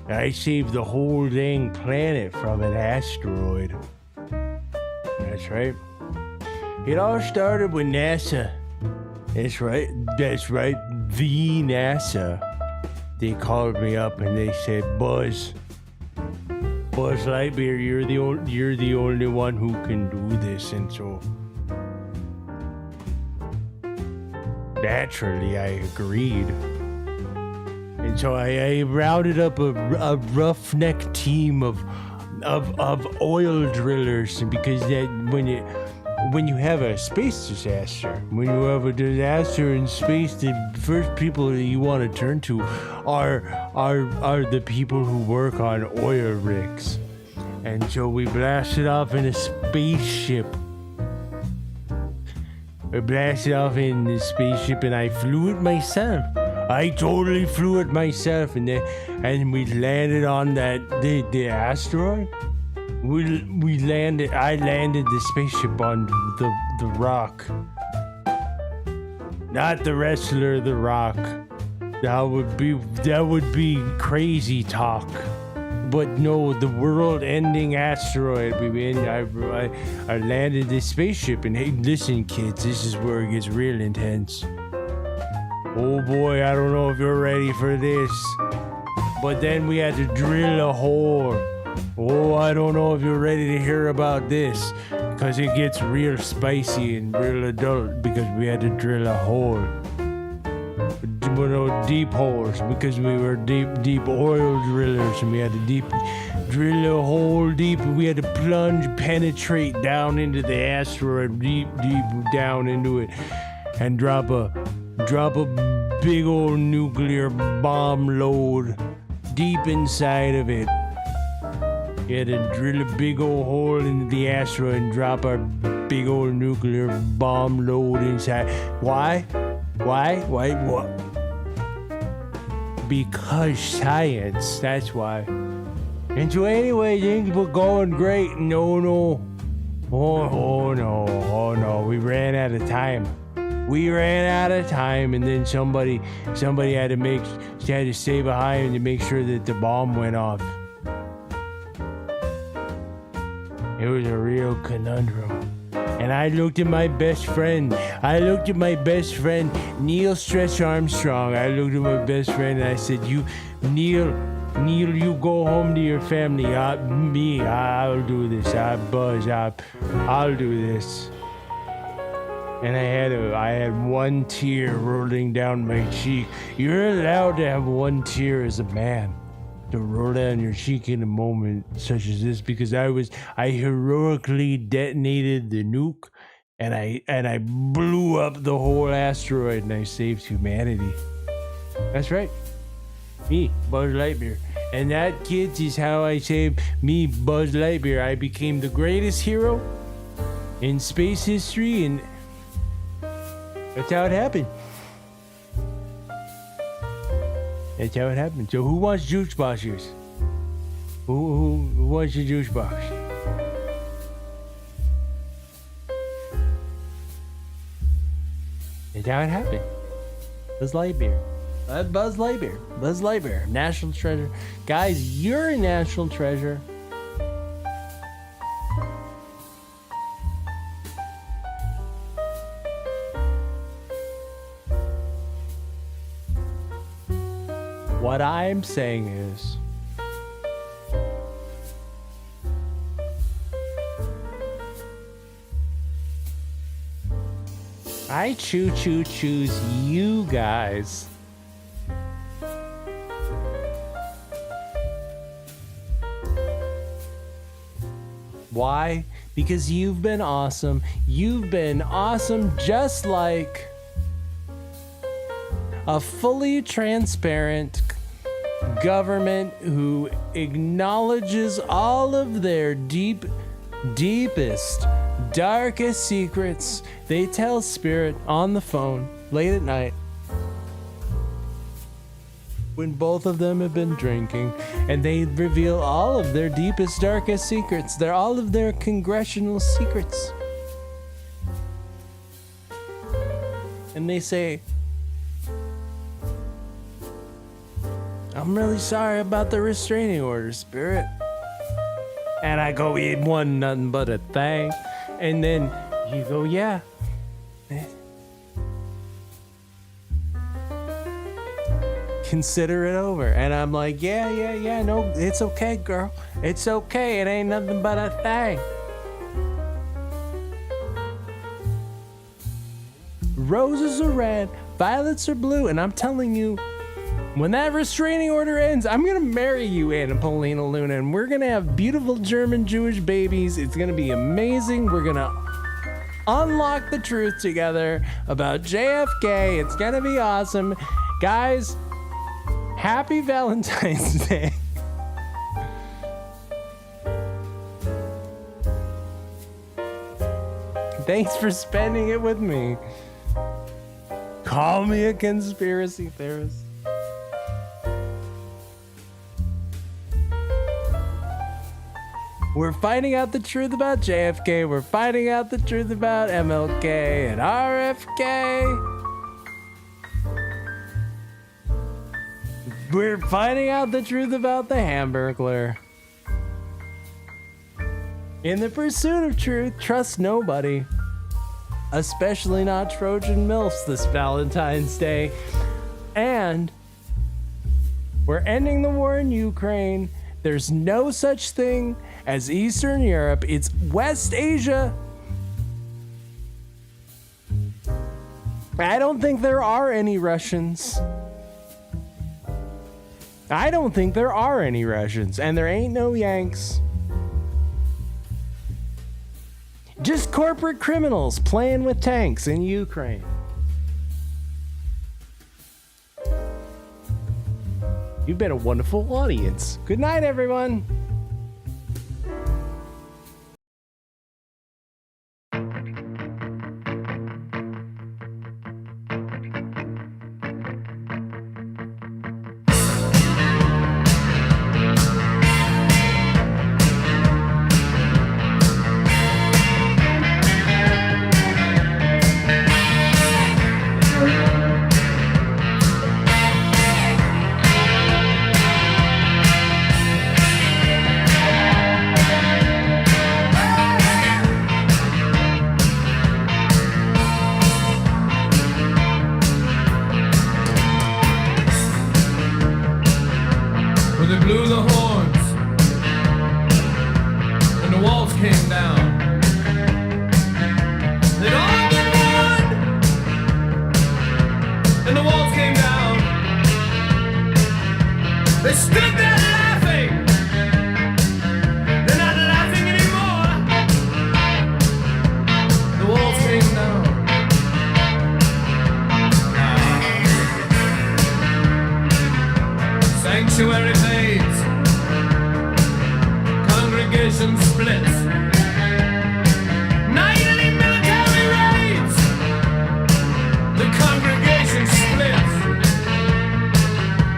I saved the whole dang planet from an asteroid? That's right. It all started with NASA. That's right. The NASA. They called me up and they said, Buzz Lightyear, you're the only one who can do this. And so naturally I agreed. And And so I rounded up a roughneck team of oil drillers, because that when you have a space disaster, when you have a disaster in space, the first people that you want to turn to are the people who work on oil rigs. And so we blasted off in a spaceship. I blasted off in the spaceship, and I flew it myself. I totally flew it myself, and we landed on the asteroid. We landed. I landed the spaceship on the rock, not the wrestler, the Rock. That would be crazy talk. But no, the world-ending asteroid. I landed this spaceship, and hey, listen, kids, this is where it gets real intense. Oh boy, I don't know if you're ready for this. But then we had to drill a hole. Oh, I don't know if you're ready to hear about this, because it gets real spicy and real adult, because we had to drill a hole. Deep holes, because we were deep oil drillers, and we had to drill a hole deep. We had to penetrate down into the asteroid, deep down into it, and drop a big old nuclear bomb load deep inside of it. You had to drill a big old hole into the asteroid and drop our big old nuclear bomb load inside. Why? What? Because science, that's why. And so anyway, things were going great. Oh no, we ran out of time. And then somebody had to stay behind to make sure that the bomb went off. It was a real conundrum. And I looked at my best friend. Neil Stretch Armstrong. I looked at my best friend and I said, Neil, you go home to your family. I'll do this. I'll do this. And I had one tear rolling down my cheek. You're allowed to have one tear as a man, to roll down your cheek in a moment such as this, because I heroically detonated the nuke, and I blew up the whole asteroid, and I saved humanity. That's right. Me, Buzz Lightyear. And that, kids, is how I saved me, Buzz Lightyear. I became the greatest hero in space history, and that's how it happened. So who wants juice boxes? Who wants your juice box? That's how it happened. Buzz Lightyear. Buzz Lightyear. National treasure. Guys, you're a national treasure. What I'm saying is, I choose you guys. Why? Because you've been awesome. You've been awesome, just like a fully transparent government who acknowledges all of their deepest, darkest secrets. They tell Spirit on the phone late at night when both of them have been drinking, and they reveal all of their deepest, darkest secrets. They're all of their congressional secrets. And they say, I'm really sorry about the restraining order, Spirit. And I go, it wasn't nothing but a thing. And then you go, yeah. Consider it over. And I'm like, yeah, no, it's okay, girl. It's okay. It ain't nothing but a thing. Roses are red, violets are blue, and I'm telling you, When that restraining order ends, I'm gonna marry you, Anna Paulina Luna, and we're gonna have beautiful German Jewish babies. It's gonna be amazing. We're gonna unlock the truth together about JFK. It's gonna be awesome. Guys, happy Valentine's Day. Thanks for spending it with me. Call me a conspiracy theorist. We're finding out the truth about JFK. We're finding out the truth about MLK and RFK. We're finding out the truth about the Hamburglar. In the pursuit of truth, trust nobody. Especially not Trojan Milfs this Valentine's Day. And we're ending the war in Ukraine. There's no such thing as Eastern Europe. It's West Asia. I don't think there are any Russians. I don't think there are any Russians. And there ain't no Yanks. Just corporate criminals playing with tanks in Ukraine. You've been a wonderful audience. Good night, everyone.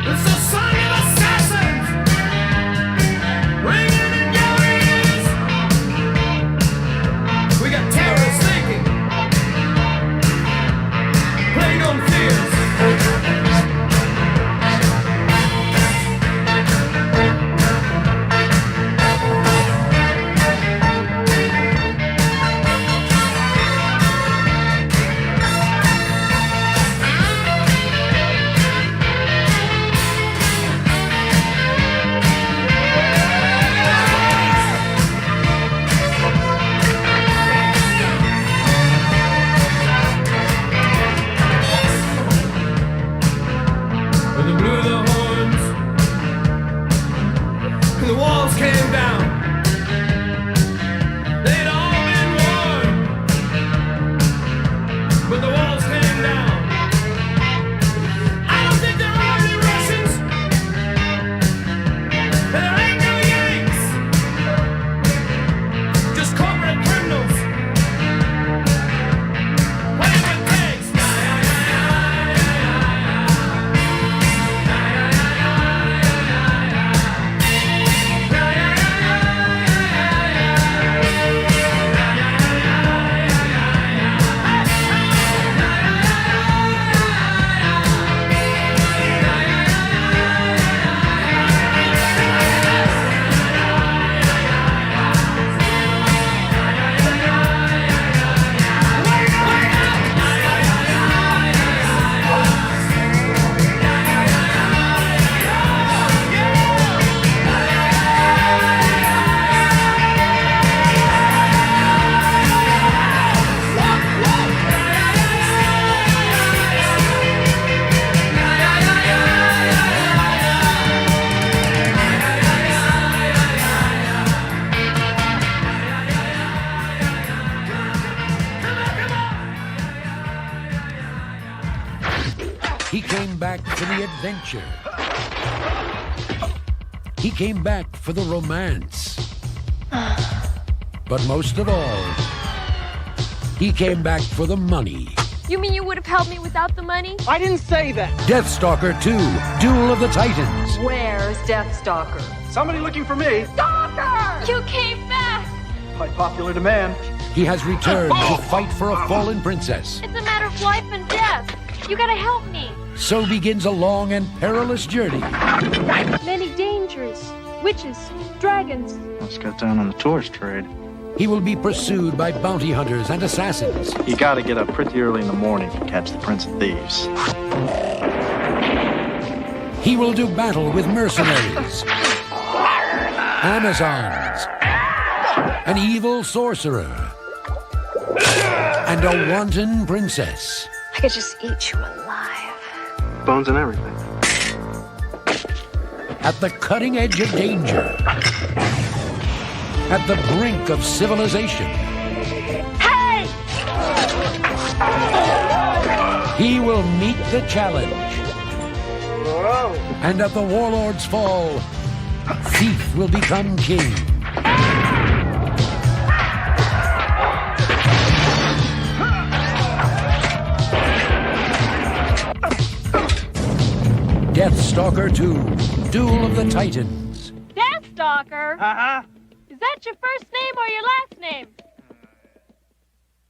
It's the son of assassin! adventure. He came back for the romance. But most of all, he came back for the money. You mean you would have helped me without the money? I didn't say that. Deathstalker 2, Duel of the Titans. Where's Deathstalker? Somebody looking for me. Stalker! You came back! By popular demand. He has returned to fight for a fallen princess. It's a matter of life and death. You gotta help me. So begins a long and perilous journey. Many dangers. Witches, dragons. Let's cut down on the tourist trade. He will be pursued by bounty hunters and assassins. You gotta get up pretty early in the morning to catch the Prince of Thieves. He will do battle with mercenaries, Amazons, an evil sorcerer, and a wanton princess. I could just eat you alive. Bones and everything. At the cutting edge of danger. At the brink of civilization. Hey! He will meet the challenge. Whoa. And at the warlord's fall, thief will become king. Deathstalker 2, Duel of the Titans. Deathstalker? Uh-huh. Is that your first name or your last name?